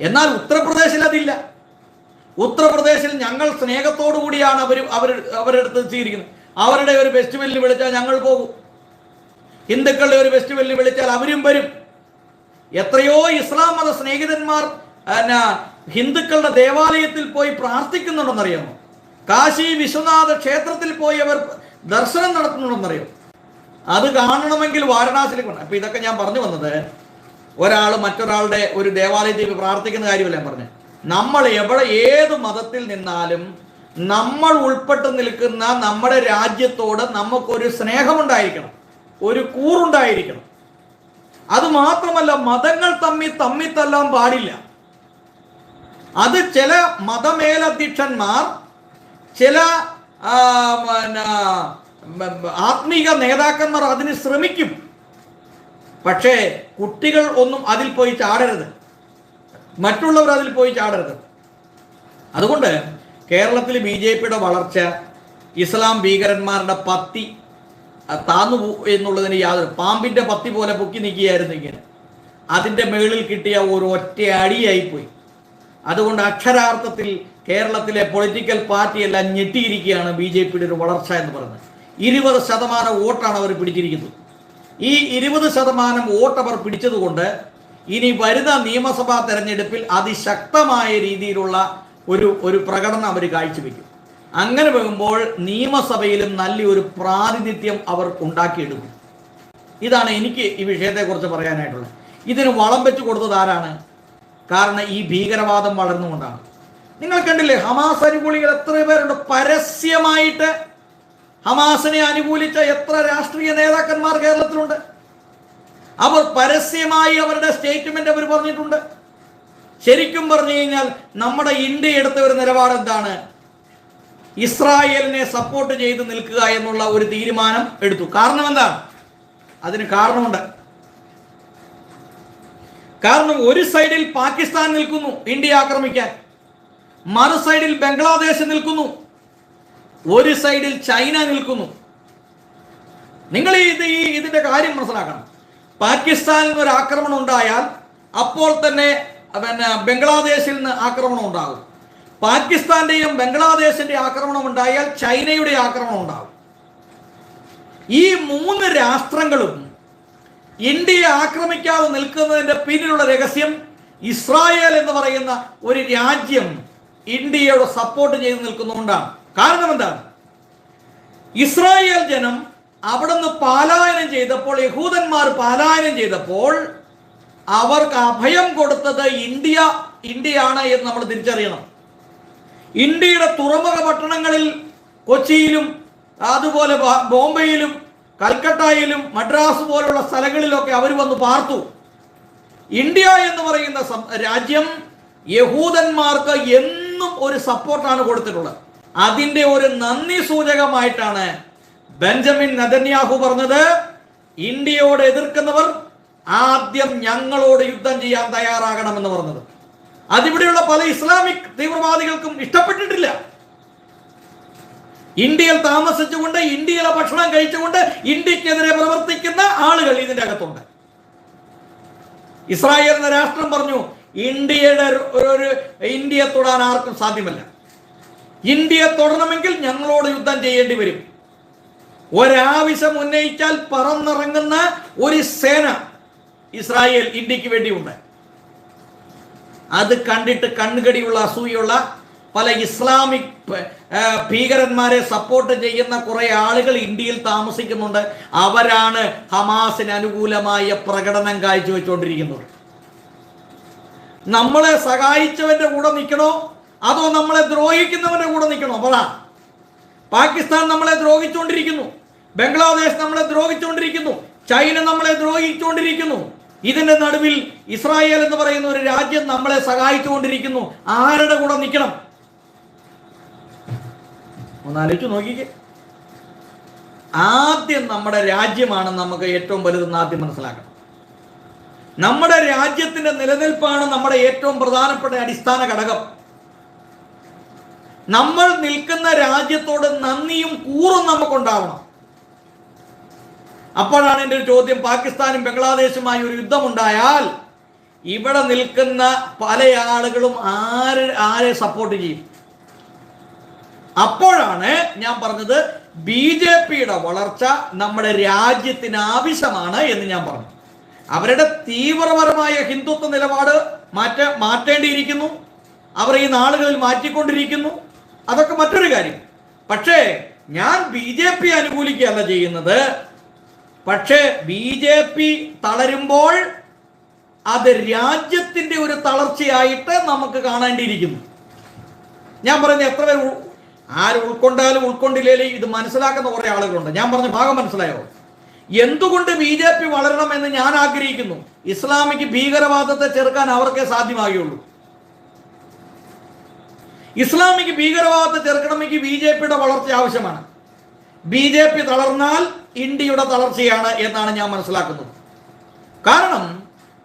എന്നാൽ ഉത്തർപ്രദേശിൽ അതില്ല. ഉത്തർപ്രദേശിൽ ഞങ്ങൾ സ്നേഹത്തോടു കൂടിയാണ് അവരെടുത്ത് എത്തിയിരിക്കുന്നത്. അവരുടെ ഒരു ഫെസ്റ്റിവലിന് വിളിച്ചാൽ ഞങ്ങൾ പോകും. ഹിന്ദുക്കളുടെ ഒരു ഫെസ്റ്റിവലിന് വിളിച്ചാൽ അവരും വരും. എത്രയോ ഇസ്ലാം മത സ്നേഹിതന്മാർ ഹിന്ദുക്കളുടെ ദേവാലയത്തിൽ പോയി പ്രാർത്ഥിക്കുന്നുണ്ടെന്നറിയാമോ? കാശി വിശ്വനാഥ ക്ഷേത്രത്തിൽ പോയി അവർ ദർശനം നടത്തുന്നുണ്ടെന്നറിയാമോ? അത് കാണണമെങ്കിൽ വാരണാസിയിലേക്ക് വേണം. അപ്പൊ ഇതൊക്കെ ഞാൻ പറഞ്ഞു വന്നത്, ഒരാൾ മറ്റൊരാളുടെ ഒരു ദേവാലയത്തിൽ പ്രാർത്ഥിക്കുന്ന കാര്യമല്ല ഞാൻ പറഞ്ഞത്. നമ്മൾ ഏത് മതത്തിൽ നിന്നാലും നമ്മൾ ഉൾപ്പെട്ട് നിൽക്കുന്ന നമ്മുടെ രാജ്യത്തോട് നമുക്കൊരു സ്നേഹമുണ്ടായിരിക്കണം, ഒരു കൂറുണ്ടായിരിക്കണം. അത് മാത്രമല്ല, മതങ്ങൾ തമ്മിൽ തല്ലാൻ പാടില്ല. അത് ചില മതമേലധ്യക്ഷന്മാർ, ചില ആത്മീക നേതാക്കന്മാർ അതിന് ശ്രമിക്കും. പക്ഷേ കുട്ടികൾ ഒന്നും അതിൽ പോയി ചാടരുത്, മറ്റുള്ളവർ അതിൽ പോയി ചാടരുത്. അതുകൊണ്ട് കേരളത്തിൽ BJPയുടെ വളർച്ച ഇസ്ലാം ഭീകരന്മാരുടെ പത്തി താന്നു എന്നുള്ളതിന് യാതൊരു, പാമ്പിന്റെ പത്തി പോലെ പൊക്കി നിൽക്കുകയായിരുന്നു ഇങ്ങനെ. അതിൻ്റെ മുകളിൽ കിട്ടിയ ഒരു ഒറ്റ അടിയായിപ്പോയി. അതുകൊണ്ട് അക്ഷരാർത്ഥത്തിൽ കേരളത്തിലെ പൊളിറ്റിക്കൽ പാർട്ടിയെല്ലാം ഞെട്ടിയിരിക്കുകയാണ് BJPയുടെ ഒരു വളർച്ച എന്ന് പറയുന്നത്. 20% വോട്ടാണ് അവർ പിടിച്ചിരിക്കുന്നത്. ഈ 20% വോട്ട് അവർ പിടിച്ചതുകൊണ്ട് ഇനി വരുന്ന നിയമസഭാ തെരഞ്ഞെടുപ്പിൽ അതിശക്തമായ രീതിയിലുള്ള ഒരു പ്രകടനം അവർ കാഴ്ചവെക്കും. അങ്ങനെ വരുമ്പോൾ നിയമസഭയിലും നല്ലൊരു പ്രാതിനിധ്യം അവർ ഉണ്ടാക്കിയെടുക്കും. ഇതാണ് എനിക്ക് ഈ വിഷയത്തെക്കുറിച്ച് പറയാനായിട്ടുള്ളത്. ഇതിന് വളം വെച്ച് കൊടുത്തത് ആരാണ്? കാരണം ഈ ഭീകരവാദം വളർന്നുകൊണ്ടാണ്. നിങ്ങൾ കണ്ടില്ലേ, ഹമാസ് അനുകൂലികൾ എത്ര പേരുണ്ട്? പരസ്യമായിട്ട് ഹമാസിനെ അനുകൂലിച്ച എത്ര രാഷ്ട്രീയ നേതാക്കന്മാർ കേരളത്തിലുണ്ട്? അവർ പരസ്യമായി അവരുടെ സ്റ്റേറ്റ്മെന്റ് അവർ പറഞ്ഞിട്ടുണ്ട്. ശരിക്കും പറഞ്ഞു കഴിഞ്ഞാൽ നമ്മുടെ ഇന്ത്യ എടുത്ത ഒരു നിലപാട് എന്താണ്? ഇസ്രായേലിനെ സപ്പോർട്ട് ചെയ്ത് നിൽക്കുക എന്നുള്ള ഒരു തീരുമാനം എടുത്തു. കാരണം എന്താണ്? അതിന് കാരണമുണ്ട്. കാരണം ഒരു സൈഡിൽ പാകിസ്ഥാൻ നിൽക്കുന്നു ഇന്ത്യ ആക്രമിക്കാൻ, മറു സൈഡിൽ ബംഗ്ലാദേശ് നിൽക്കുന്നു, ഒരു സൈഡിൽ ചൈന നിൽക്കുന്നു. നിങ്ങൾ ഇതിന്റെ കാര്യം മനസ്സിലാക്കണം. പാകിസ്ഥാനിൽ നിന്ന് ഒരു ആക്രമണം ഉണ്ടായാൽ അപ്പോൾ തന്നെ ബംഗ്ലാദേശിൽ നിന്ന് ആക്രമണം ഉണ്ടാകും. പാകിസ്ഥാന്റെയും ബംഗ്ലാദേശിന്റെ ആക്രമണം ഉണ്ടായാൽ ചൈനയുടെ ആക്രമണം ഉണ്ടാകും. ഈ 3 രാഷ്ട്രങ്ങളും ഇന്ത്യയെ ആക്രമിക്കാതെ നിൽക്കുന്നതിന്റെ പിന്നിലുള്ള രഹസ്യം ഇസ്രായേൽ എന്ന് പറയുന്ന ഒരു രാജ്യം ഇന്ത്യയോട് സപ്പോർട്ട് ചെയ്ത് നിൽക്കുന്നതുകൊണ്ടാണ്. കാരണം എന്താണ്? ഇസ്രായേൽ ജനം അവിടെ നിന്ന് പലായനം ചെയ്തപ്പോൾ, യഹൂദന്മാർ പലായനം ചെയ്തപ്പോൾ അവർക്ക് അഭയം കൊടുത്തത് ഇന്ത്യയാണ് എന്ന് നമ്മൾ തിരിച്ചറിയണം. ഇന്ത്യയുടെ തുറമുഖ പട്ടണങ്ങളിൽ കൊച്ചിയിലും അതുപോലെ ബോംബെയിലും കൽക്കട്ടയിലും മദ്രാസ് പോലുള്ള സ്ഥലങ്ങളിലൊക്കെ അവർ വന്ന് പാർത്തു. ഇന്ത്യ എന്ന് പറയുന്ന രാജ്യം യഹൂദന്മാർക്ക് എന്നും ഒരു സപ്പോർട്ടാണ് കൊടുത്തിട്ടുള്ളത്. അതിൻ്റെ ഒരു നന്ദി സൂചകമായിട്ടാണ് ബെഞ്ചമിൻ നെതന്യാഹു പറഞ്ഞത്, ഇന്ത്യയോട് എതിർക്കുന്നവർ ആദ്യം ഞങ്ങളോട് യുദ്ധം ചെയ്യാൻ തയ്യാറാകണമെന്ന് പറഞ്ഞത്. അതിവിടെയുള്ള പല ഇസ്ലാമിക് തീവ്രവാദികൾക്കും ഇഷ്ടപ്പെട്ടിട്ടില്ല. ഇന്ത്യയിൽ താമസിച്ചുകൊണ്ട്, ഇന്ത്യയിലെ ഭക്ഷണം കഴിച്ചുകൊണ്ട് ഇന്ത്യക്കെതിരെ പ്രവർത്തിക്കുന്ന ആളുകൾ ഇതിൻ്റെ അകത്തുണ്ട്. ഇസ്രായേൽ എന്ന രാഷ്ട്രം പറഞ്ഞു, ഇന്ത്യയെ തൊടാൻ ആർക്കും സാധ്യമല്ല. ഇന്ത്യയെ തൊടണമെങ്കിൽ ഞങ്ങളോട് യുദ്ധം ചെയ്യേണ്ടി വരും. ഒരാവശ്യം ഉന്നയിച്ചാൽ പറന്നിറങ്ങുന്ന ഒരു സേന ഇസ്രായേൽ ഇന്ത്യക്ക് വേണ്ടിയുണ്ട്. അത് കണ്ടിട്ട് കണ്ണുകടിയുള്ള അസൂയുള്ള പല ഇസ്ലാമിക് ഭീകരന്മാരെ സപ്പോർട്ട് ചെയ്യുന്ന കുറെ ആളുകൾ ഇന്ത്യയിൽ താമസിക്കുന്നുണ്ട്. അവരാണ് ഹമാസിന് അനുകൂലമായ പ്രകടനം കാഴ്ചവെച്ചുകൊണ്ടിരിക്കുന്നത്. നമ്മളെ സഹായിച്ചവന്റെ കൂടെ നിൽക്കണോ അതോ നമ്മളെ ദ്രോഹിക്കുന്നവന്റെ കൂടെ നിൽക്കണോ? പറ. പാകിസ്ഥാൻ നമ്മളെ ദ്രോഹിച്ചുകൊണ്ടിരിക്കുന്നു, ബംഗ്ലാദേശ് നമ്മളെ ദ്രോഹിച്ചുകൊണ്ടിരിക്കുന്നു, ചൈന നമ്മളെ ദ്രോഹിച്ചുകൊണ്ടിരിക്കുന്നു. ഇതിന്റെ നടുവിൽ ഇസ്രായേൽ എന്ന് പറയുന്ന ഒരു രാജ്യം നമ്മളെ സഹായിച്ചുകൊണ്ടിരിക്കുന്നു. ആരുടെ കൂടെ നിൽക്കണം? ഒന്നാലോചിച്ചു നോക്കിക്കേ. ആദ്യം നമ്മുടെ രാജ്യമാണ് നമുക്ക് ഏറ്റവും വലുതെന്ന് ആദ്യം മനസ്സിലാക്കണം. നമ്മുടെ രാജ്യത്തിന്റെ നിലനിൽപ്പാണ് നമ്മുടെ ഏറ്റവും പ്രധാനപ്പെട്ട അടിസ്ഥാന ഘടകം. നമ്മൾ നിൽക്കുന്ന രാജ്യത്തോട് നന്ദിയും കൂറും നമുക്കുണ്ടാവണം. അപ്പോഴാണ് എൻ്റെ ഒരു ചോദ്യം, പാകിസ്ഥാനും ബംഗ്ലാദേശുമായി ഒരു യുദ്ധമുണ്ടായാൽ ഇവിടെ നിൽക്കുന്ന പല ആളുകളും ആരെ സപ്പോർട്ട് ചെയ്യും? അപ്പോഴാണ് ഞാൻ പറഞ്ഞത് BJPയുടെ വളർച്ച നമ്മുടെ രാജ്യത്തിന് ആവശ്യമാണ് എന്ന് ഞാൻ പറഞ്ഞു. അവരുടെ തീവ്രപരമായ ഹിന്ദുത്വ നിലപാട് മാറ്റേണ്ടിയിരിക്കുന്നു. അവർ ഈ നാളുകളിൽ മാറ്റിക്കൊണ്ടിരിക്കുന്നു. അതൊക്കെ മറ്റൊരു കാര്യം. പക്ഷേ ഞാൻ BJP അനുകൂലിക്കുകയല്ല ചെയ്യുന്നത്. പക്ഷേ BJP തളരുമ്പോൾ അത് രാജ്യത്തിന്റെ ഒരു തളർച്ചയായിട്ട് നമുക്ക് കാണേണ്ടിയിരിക്കുന്നു. ഞാൻ പറയുന്നത് എത്ര പേര് ആര് ഉൾക്കൊണ്ടാലും ഉൾക്കൊണ്ടില്ലേലും ഇത് മനസ്സിലാക്കുന്ന കുറെ ആളുകളുണ്ട്. ഞാൻ പറഞ്ഞ ഭാഗം മനസ്സിലായോ? എന്തുകൊണ്ട് BJP വളരണമെന്ന് ഞാൻ ആഗ്രഹിക്കുന്നു. ഇസ്ലാമിക് ഭീകരവാദത്തെ ചെറുക്കാൻ അവർക്കേ സാധ്യമാകുള്ളൂ. ഇസ്ലാമിക് ഭീകരവാദത്തെ ചെറുക്കണമെങ്കിൽ BJPയുടെ വളർച്ച ആവശ്യമാണ്. BJP തളർന്നാൽ ഇന്ത്യയുടെ തളർച്ചയാണ് എന്നാണ് ഞാൻ മനസ്സിലാക്കുന്നത്. കാരണം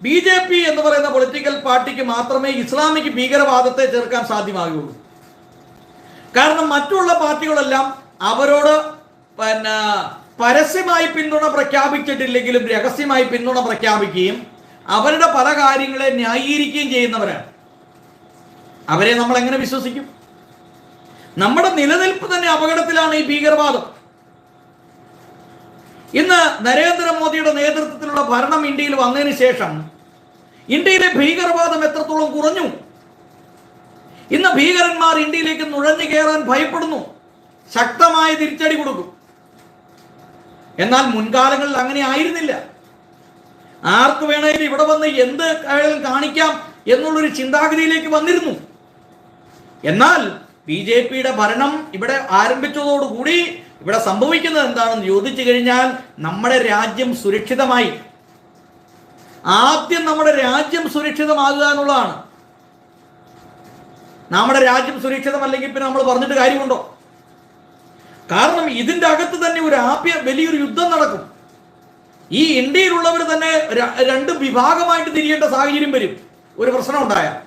BJP എന്ന് പറയുന്ന പൊളിറ്റിക്കൽ പാർട്ടിക്ക് മാത്രമേ ഇസ്ലാമിക് ഭീകരവാദത്തെ ചെറുക്കാൻ സാധ്യമാകുള്ളൂ. കാരണം മറ്റുള്ള പാർട്ടികളെല്ലാം അവരോട് പരസ്യമായി പിന്തുണ പ്രഖ്യാപിച്ചിട്ടില്ലെങ്കിലും രഹസ്യമായി പിന്തുണ പ്രഖ്യാപിക്കുകയും അവരുടെ പല കാര്യങ്ങളെ ന്യായീകരിക്കുകയും ചെയ്യുന്നവരാണ്. അവരെ നമ്മൾ എങ്ങനെ വിശ്വസിക്കും? നമ്മുടെ നിലനിൽപ്പ് തന്നെ അപകടത്തിലാണ് ഈ ഭീകരവാദം. ഇന്ന് നരേന്ദ്രമോദിയുടെ നേതൃത്വത്തിലുള്ള ഭരണം ഇന്ത്യയിൽ വന്നതിന് ശേഷം ഇന്ത്യയിലെ ഭീകരവാദം എത്രത്തോളം കുറഞ്ഞു. ഇന്ന് ഭീകരന്മാർ ഇന്ത്യയിലേക്ക് നുഴഞ്ഞു കയറാൻ ഭയപ്പെടുന്നു, ശക്തമായ തിരിച്ചടി കൊടുക്കും. എന്നാൽ മുൻകാലങ്ങളിൽ അങ്ങനെ ആയിരുന്നില്ല. ആർക്ക് വേണമെങ്കിലും ഇവിടെ വന്ന് എന്ത് കാണിക്കാം എന്നുള്ളൊരു ചിന്താഗതിയിലേക്ക് വന്നിരുന്നു. എന്നാൽ BJPയുടെ ഭരണം ഇവിടെ ആരംഭിച്ചതോടുകൂടി ഇവിടെ സംഭവിക്കുന്നത് എന്താണെന്ന് ചോദിച്ചു കഴിഞ്ഞാൽ നമ്മുടെ രാജ്യം സുരക്ഷിതമായി. ആദ്യം നമ്മുടെ രാജ്യം സുരക്ഷിതമാകുക എന്നുള്ളതാണ്. നമ്മുടെ രാജ്യം സുരക്ഷിതമല്ലെങ്കിൽ പിന്നെ നമ്മൾ പറഞ്ഞിട്ട് കാര്യമുണ്ടോ? കാരണം ഇതിന്റെ അകത്ത് തന്നെ ഒരു വലിയൊരു യുദ്ധം നടക്കും. ഈ ഇന്ത്യയിലുള്ളവർ തന്നെ രണ്ട് വിഭാഗമായിട്ട് തിരിയേണ്ട സാഹചര്യം വരും ഒരു പ്രശ്നം ഉണ്ടായാൽ.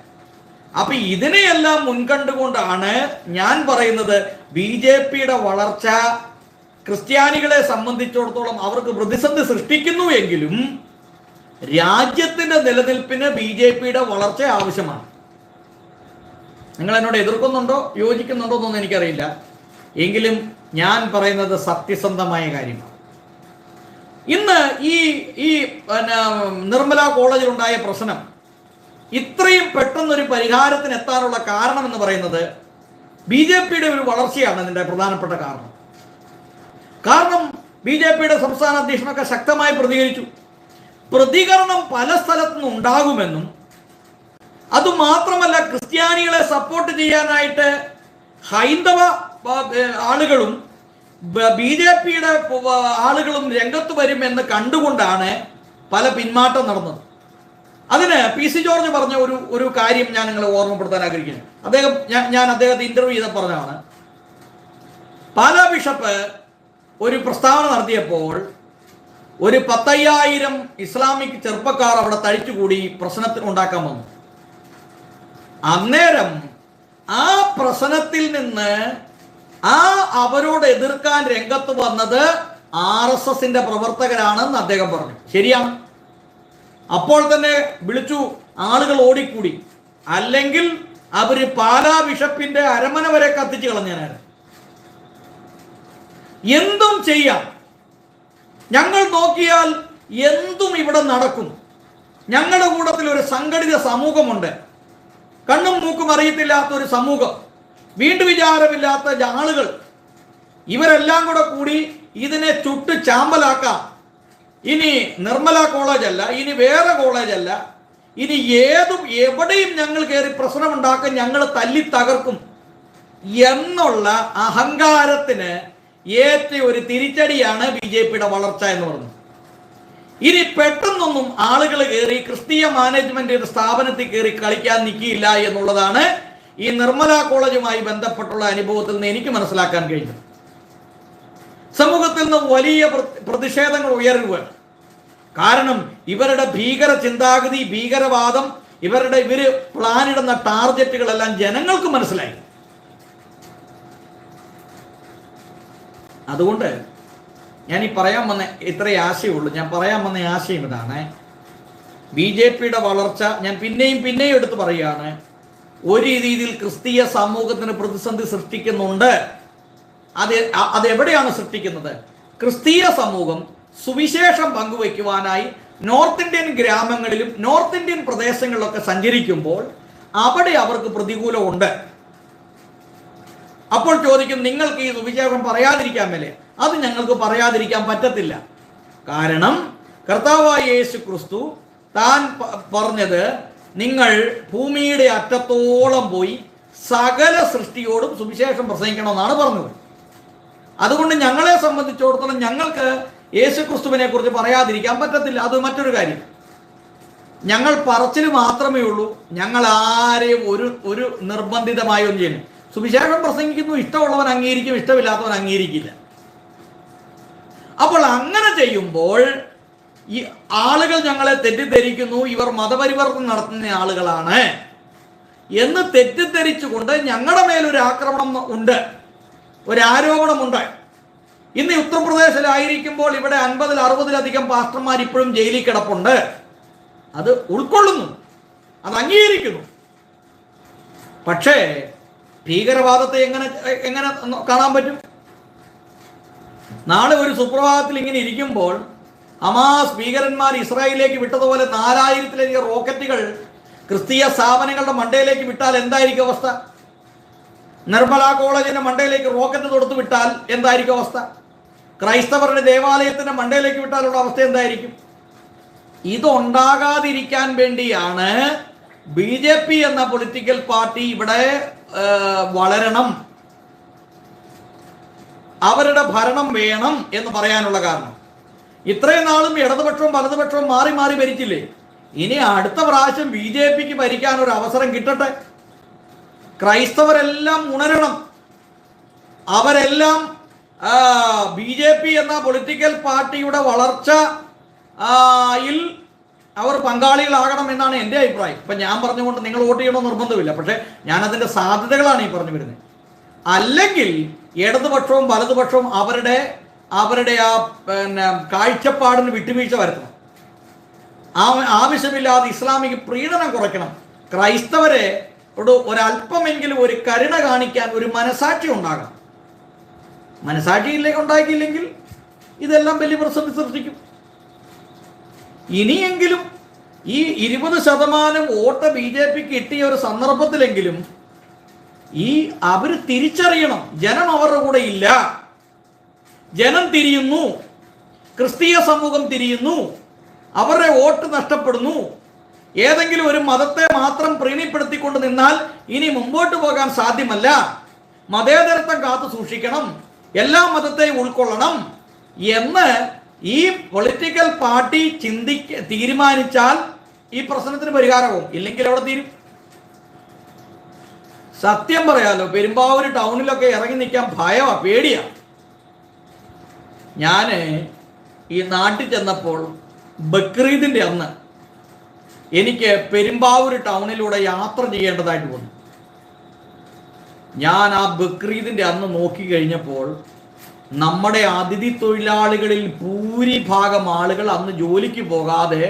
അപ്പൊ ഇതിനെയെല്ലാം മുൻകണ്ടുകൊണ്ടാണ് ഞാൻ പറയുന്നത് BJPയുടെ വളർച്ച ക്രിസ്ത്യാനികളെ സംബന്ധിച്ചിടത്തോളം അവർക്ക് പ്രതിസന്ധി സൃഷ്ടിക്കുന്നു എങ്കിലും രാജ്യത്തിന്റെ നിലനിൽപ്പിന് BJPയുടെ വളർച്ച ആവശ്യമാണ്. നിങ്ങൾ എന്നോട് എതിർക്കുന്നുണ്ടോ യോജിക്കുന്നുണ്ടോ എന്നൊന്നും എനിക്കറിയില്ല. എങ്കിലും ഞാൻ പറയുന്നത് സത്യസന്ധമായ കാര്യമാണ്. ഇന്ന് ഈ നിർമ്മല കോളേജിലുണ്ടായ പ്രശ്നം ഇത്രയും പെട്ടെന്നൊരു പരിഹാരത്തിന് എത്താനുള്ള കാരണം എന്ന് പറയുന്നത് BJPയുടെ ഒരു വളർച്ചയാണ് അതിൻ്റെ പ്രധാനപ്പെട്ട കാരണം. കാരണം BJPയുടെ സംസ്ഥാന അധ്യക്ഷനൊക്കെ ശക്തമായി പ്രതികരിച്ചു. പ്രതികരണം പല സ്ഥലത്തുനിന്നും ഉണ്ടാകുമെന്നും അതുമാത്രമല്ല ക്രിസ്ത്യാനികളെ സപ്പോർട്ട് ചെയ്യാനായിട്ട് ഹൈന്ദവ ആളുകളും BJPയുടെ ആളുകളും രംഗത്ത് വരുമെന്ന് കണ്ടുകൊണ്ടാണ് പല പിന്മാറ്റം നടന്നത്. അതിന് PC ജോർജ് പറഞ്ഞ ഒരു കാര്യം ഞാൻ നിങ്ങളെ ഓർമ്മപ്പെടുത്താൻ ആഗ്രഹിക്കുന്നു. ഞാൻ അദ്ദേഹത്തെ ഇന്റർവ്യൂ ചെയ്ത പറഞ്ഞതാണ്. പാലാ ബിഷപ്പ് ഒരു പ്രസ്താവന നടത്തിയപ്പോൾ ഒരു 10,000 ഇസ്ലാമിക് ചെറുപ്പക്കാർ അവിടെ തഴിച്ചുകൂടി പ്രശ്നത്തിന് ഉണ്ടാക്കാൻ വന്നു. അന്നേരം ആ പ്രശ്നത്തിൽ നിന്ന് അവരോട് എതിർക്കാൻ രംഗത്ത് വന്നത് RSSന്റെ പ്രവർത്തകരാണെന്ന് അദ്ദേഹം പറഞ്ഞു. ശരിയാണ്. അപ്പോൾ തന്നെ വിളിച്ചു, ആളുകൾ ഓടിക്കൂടി. അല്ലെങ്കിൽ അവര് പാലാ ബിഷപ്പിന്റെ അരമന വരെ കത്തിച്ചു കളഞ്ഞാണ്. എന്തും ചെയ്യാം, ഞങ്ങൾ നോക്കിയാൽ എന്തും ഇവിടെ നടക്കും. ഞങ്ങളുടെ കൂട്ടത്തിൽ ഒരു സംഘടിത സമൂഹമുണ്ട്. കണ്ണും മൂക്കും അറിയത്തില്ലാത്ത ഒരു സമൂഹം, വീണ്ടും വിചാരമില്ലാത്ത ആളുകൾ, ഇവരെല്ലാം കൂടി ഇതിനെ ചുട്ട് ചാമ്പലാക്കാം. ഇനി നിർമ്മല കോളേജല്ല, ഇനി വേറെ കോളേജല്ല, ഇനി എവിടെയും ഞങ്ങൾ കയറി പ്രശ്നമുണ്ടാക്കാൻ ഞങ്ങൾ തല്ലി തകർക്കും എന്നുള്ള അഹങ്കാരത്തിന് ഏറ്റ ഒരു തിരിച്ചടിയാണ് BJPയുടെ വളർച്ച എന്ന് പറയുന്നത്. ഇനി പെട്ടെന്നൊന്നും ആളുകൾ കയറി ക്രിസ്തീയ മാനേജ്മെന്റ് സ്ഥാപനത്തിൽ കയറി കളിക്കാൻ നിൽക്കിയില്ല എന്നുള്ളതാണ് ഈ നിർമ്മല കോളേജുമായി ബന്ധപ്പെട്ടുള്ള അനുഭവത്തിൽ നിന്ന് എനിക്ക് മനസ്സിലാക്കാൻ കഴിഞ്ഞത്. സമൂഹത്തിൽ നിന്ന് വലിയ പ്രതിഷേധങ്ങൾ ഉയരുകയാണ്. കാരണം ഇവരുടെ ഭീകര ചിന്താഗതി, ഭീകരവാദം, ഇവര് പ്ലാനിടുന്ന ടാർഗറ്റുകളെല്ലാം ജനങ്ങൾക്ക് മനസ്സിലായി. അതുകൊണ്ട് ഞാൻ ഈ പറയാൻ വന്ന ഇത്രയും ആശയമുള്ളൂ. ഞാൻ പറയാൻ വന്ന ആശയം ഇതാണ്. BJPയുടെ വളർച്ച ഞാൻ പിന്നെയും എടുത്ത് പറയുകയാണ്. ഒരു രീതിയിൽ ക്രിസ്തീയ സമൂഹത്തിന് പ്രതിസന്ധി സൃഷ്ടിക്കുന്നുണ്ട്. അതെവിടെയാണ് സൃഷ്ടിക്കുന്നത്? ക്രിസ്തീയ സമൂഹം സുവിശേഷം പങ്കുവയ്ക്കുവാനായി നോർത്ത് ഇന്ത്യൻ ഗ്രാമങ്ങളിലും നോർത്ത് ഇന്ത്യൻ പ്രദേശങ്ങളിലൊക്കെ സഞ്ചരിക്കുമ്പോൾ അവിടെ അവർക്ക് പ്രതികൂലമുണ്ട്. അപ്പോൾ ചോദിക്കും, നിങ്ങൾക്ക് ഈ സുവിശേഷം പറയാതിരിക്കാൻ മേലെ? അത് ഞങ്ങൾക്ക് പറയാതിരിക്കാൻ പറ്റത്തില്ല. കാരണം കർത്താവായ യേശു ക്രിസ്തു താൻ പറഞ്ഞത്, നിങ്ങൾ ഭൂമിയുടെ അറ്റത്തോളം പോയി സകല സൃഷ്ടിയോടും സുവിശേഷം പ്രസംഗിക്കണമെന്നാണ് പറഞ്ഞത്. അതുകൊണ്ട് ഞങ്ങളെ സംബന്ധിച്ചിടത്തോളം ഞങ്ങൾക്ക് യേശു ക്രിസ്തുവിനെ കുറിച്ച് പറയാതിരിക്കാൻ പറ്റത്തില്ല. അത് മറ്റൊരു കാര്യം. ഞങ്ങൾ പറച്ചിൽ മാത്രമേ ഉള്ളൂ. ഞങ്ങൾ ആരെയും ഒരു നിർബന്ധിതമായി ഒന്നും ചെയ്യുന്നു. സുവിശേഷം പ്രസംഗിക്കുന്നു, ഇഷ്ടമുള്ളവൻ അംഗീകരിക്കും, ഇഷ്ടമില്ലാത്തവൻ അംഗീകരിക്കില്ല. അപ്പോൾ അങ്ങനെ ചെയ്യുമ്പോൾ ഈ ആളുകൾ ഞങ്ങളെ തെറ്റിദ്ധരിക്കുന്നു, ഇവർ മതപരിവർത്തനം നടത്തുന്ന ആളുകളാണ് എന്ന് തെറ്റിദ്ധരിച്ചുകൊണ്ട് ഞങ്ങളുടെ മേലൊരു ആക്രമണം ഉണ്ട്, ഒരു ആരോപണമുണ്ട്. ഇന്ന് ഉത്തർപ്രദേശിലായിരിക്കുമ്പോൾ ഇവിടെ 50-60 പാസ്റ്റർമാർ ഇപ്പോഴും ജയിലിൽ കിടപ്പുണ്ട്. അത് ഉൾക്കൊള്ളുന്നു, അത് അംഗീകരിക്കുന്നു. പക്ഷേ ഭീകരവാദത്തെ എങ്ങനെ കാണാൻ പറ്റും? നാളെ ഒരു സുപ്രഭാതത്തിൽ ഇങ്ങനെ ഇരിക്കുമ്പോൾ ഹമാസ് ഭീകരന്മാർ ഇസ്രായേലിലേക്ക് വിട്ടതുപോലെ 4000-ലധികം റോക്കറ്റുകൾ ക്രിസ്തീയ സ്ഥാപനങ്ങളുടെ മണ്ടയിലേക്ക് വിട്ടാൽ എന്തായിരിക്കും അവസ്ഥ? നിർമ്മല കോളേജിന്റെ മണ്ടയിലേക്ക് റോക്കറ്റ് തൊടുത്തു വിട്ടാൽ എന്തായിരിക്കും അവസ്ഥ? ക്രൈസ്തവരുടെ ദേവാലയത്തിന്റെ മണ്ടയിലേക്ക് വിട്ടാലുള്ള അവസ്ഥ എന്തായിരിക്കും? ഇതുണ്ടാകാതിരിക്കാൻ വേണ്ടിയാണ് BJP എന്ന പൊളിറ്റിക്കൽ പാർട്ടി ഇവിടെ വളരണം, അവരുടെ ഭരണം വേണം എന്ന് പറയാനുള്ള കാരണം. ഇത്രയും നാളും ഇടതുപക്ഷവും വലതുപക്ഷവും മാറി മാറി ഭരിച്ചില്ലേ? ഇനി അടുത്ത പ്രാവശ്യം BJPക്ക് ഭരിക്കാൻ ഒരു അവസരം കിട്ടട്ടെ. ക്രൈസ്തവരെല്ലാം ഉണരണം. അവരെല്ലാം BJP എന്ന പൊളിറ്റിക്കൽ പാർട്ടിയുടെ വളർച്ചയിൽ അവർ പങ്കാളികളാകണം എന്നാണ് എൻ്റെ അഭിപ്രായം. ഇപ്പം ഞാൻ പറഞ്ഞുകൊണ്ട് നിങ്ങൾ വോട്ട് ചെയ്യണമെന്ന് നിർബന്ധമില്ല. പക്ഷേ ഞാൻ അതിൻ്റെ സാധ്യതകളാണ് ഈ പറഞ്ഞു വരുന്നത്. അല്ലെങ്കിൽ ഇടതുപക്ഷവും വലതുപക്ഷവും അവരുടെ കാഴ്ചപ്പാടിന് വിട്ടുവീഴ്ച വരുത്തണം. ആവശ്യമില്ലാതെ ഇസ്ലാമിക പ്രീണനം കുറയ്ക്കണം. ക്രൈസ്തവരെ ഒരല്പമെങ്കിലും ഒരു കരുണ കാണിക്കാൻ ഒരു മനസാക്ഷി ഉണ്ടാകണം. മനസാക്ഷിയിലേക്ക് ഉണ്ടാക്കിയില്ലെങ്കിൽ ഇതെല്ലാം വലിയ പ്രതിസന്ധി സൃഷ്ടിക്കും. ഇനിയെങ്കിലും ഈ 20% വോട്ട് BJPക്ക് കിട്ടിയ ഒരു സന്ദർഭത്തിലെങ്കിലും അവർ തിരിച്ചറിയണം, ജനം അവരുടെ കൂടെ ഇല്ല. ജനം തിരിയുന്നു, ക്രിസ്തീയ സമൂഹം തിരിയുന്നു, അവരുടെ വോട്ട് നഷ്ടപ്പെടുന്നു. ഏതെങ്കിലും ഒരു മതത്തെ മാത്രം പ്രീണിപ്പെടുത്തിക്കൊണ്ട് നിന്നാൽ ഇനി മുമ്പോട്ട് പോകാൻ സാധ്യമല്ല. മതേതരത്വം കാത്തു സൂക്ഷിക്കണം, എല്ലാ മതത്തെയും ഉൾക്കൊള്ളണം എന്ന് ഈ പൊളിറ്റിക്കൽ പാർട്ടി തീരുമാനിച്ചാൽ ഈ പ്രശ്നത്തിന് പരിഹാരമാവും. ഇല്ലെങ്കിൽ അവിടെ തീരും. സത്യം പറയാലോ, പെരുമ്പാവൂർ ടൗണിലൊക്കെ ഇറങ്ങി നിൽക്കാൻ ഭയമാണ്, പേടിയാണ്. ഞാൻ ഈ നാട്ടിൽ ചെന്നപ്പോൾ ബക്രീദിൻ്റെ അന്ന് എനിക്ക് പെരുമ്പാവൂർ ടൗണിലൂടെ യാത്ര ചെയ്യേണ്ടതായിട്ട് വന്നു. ഞാൻ ആ ബക്രീദിൻ്റെ അന്ന് നോക്കി കഴിഞ്ഞപ്പോൾ നമ്മുടെ അതിഥി തൊഴിലാളികളിൽ ഭൂരിഭാഗം ആളുകൾ അന്ന് ജോലിക്ക് പോകാതെ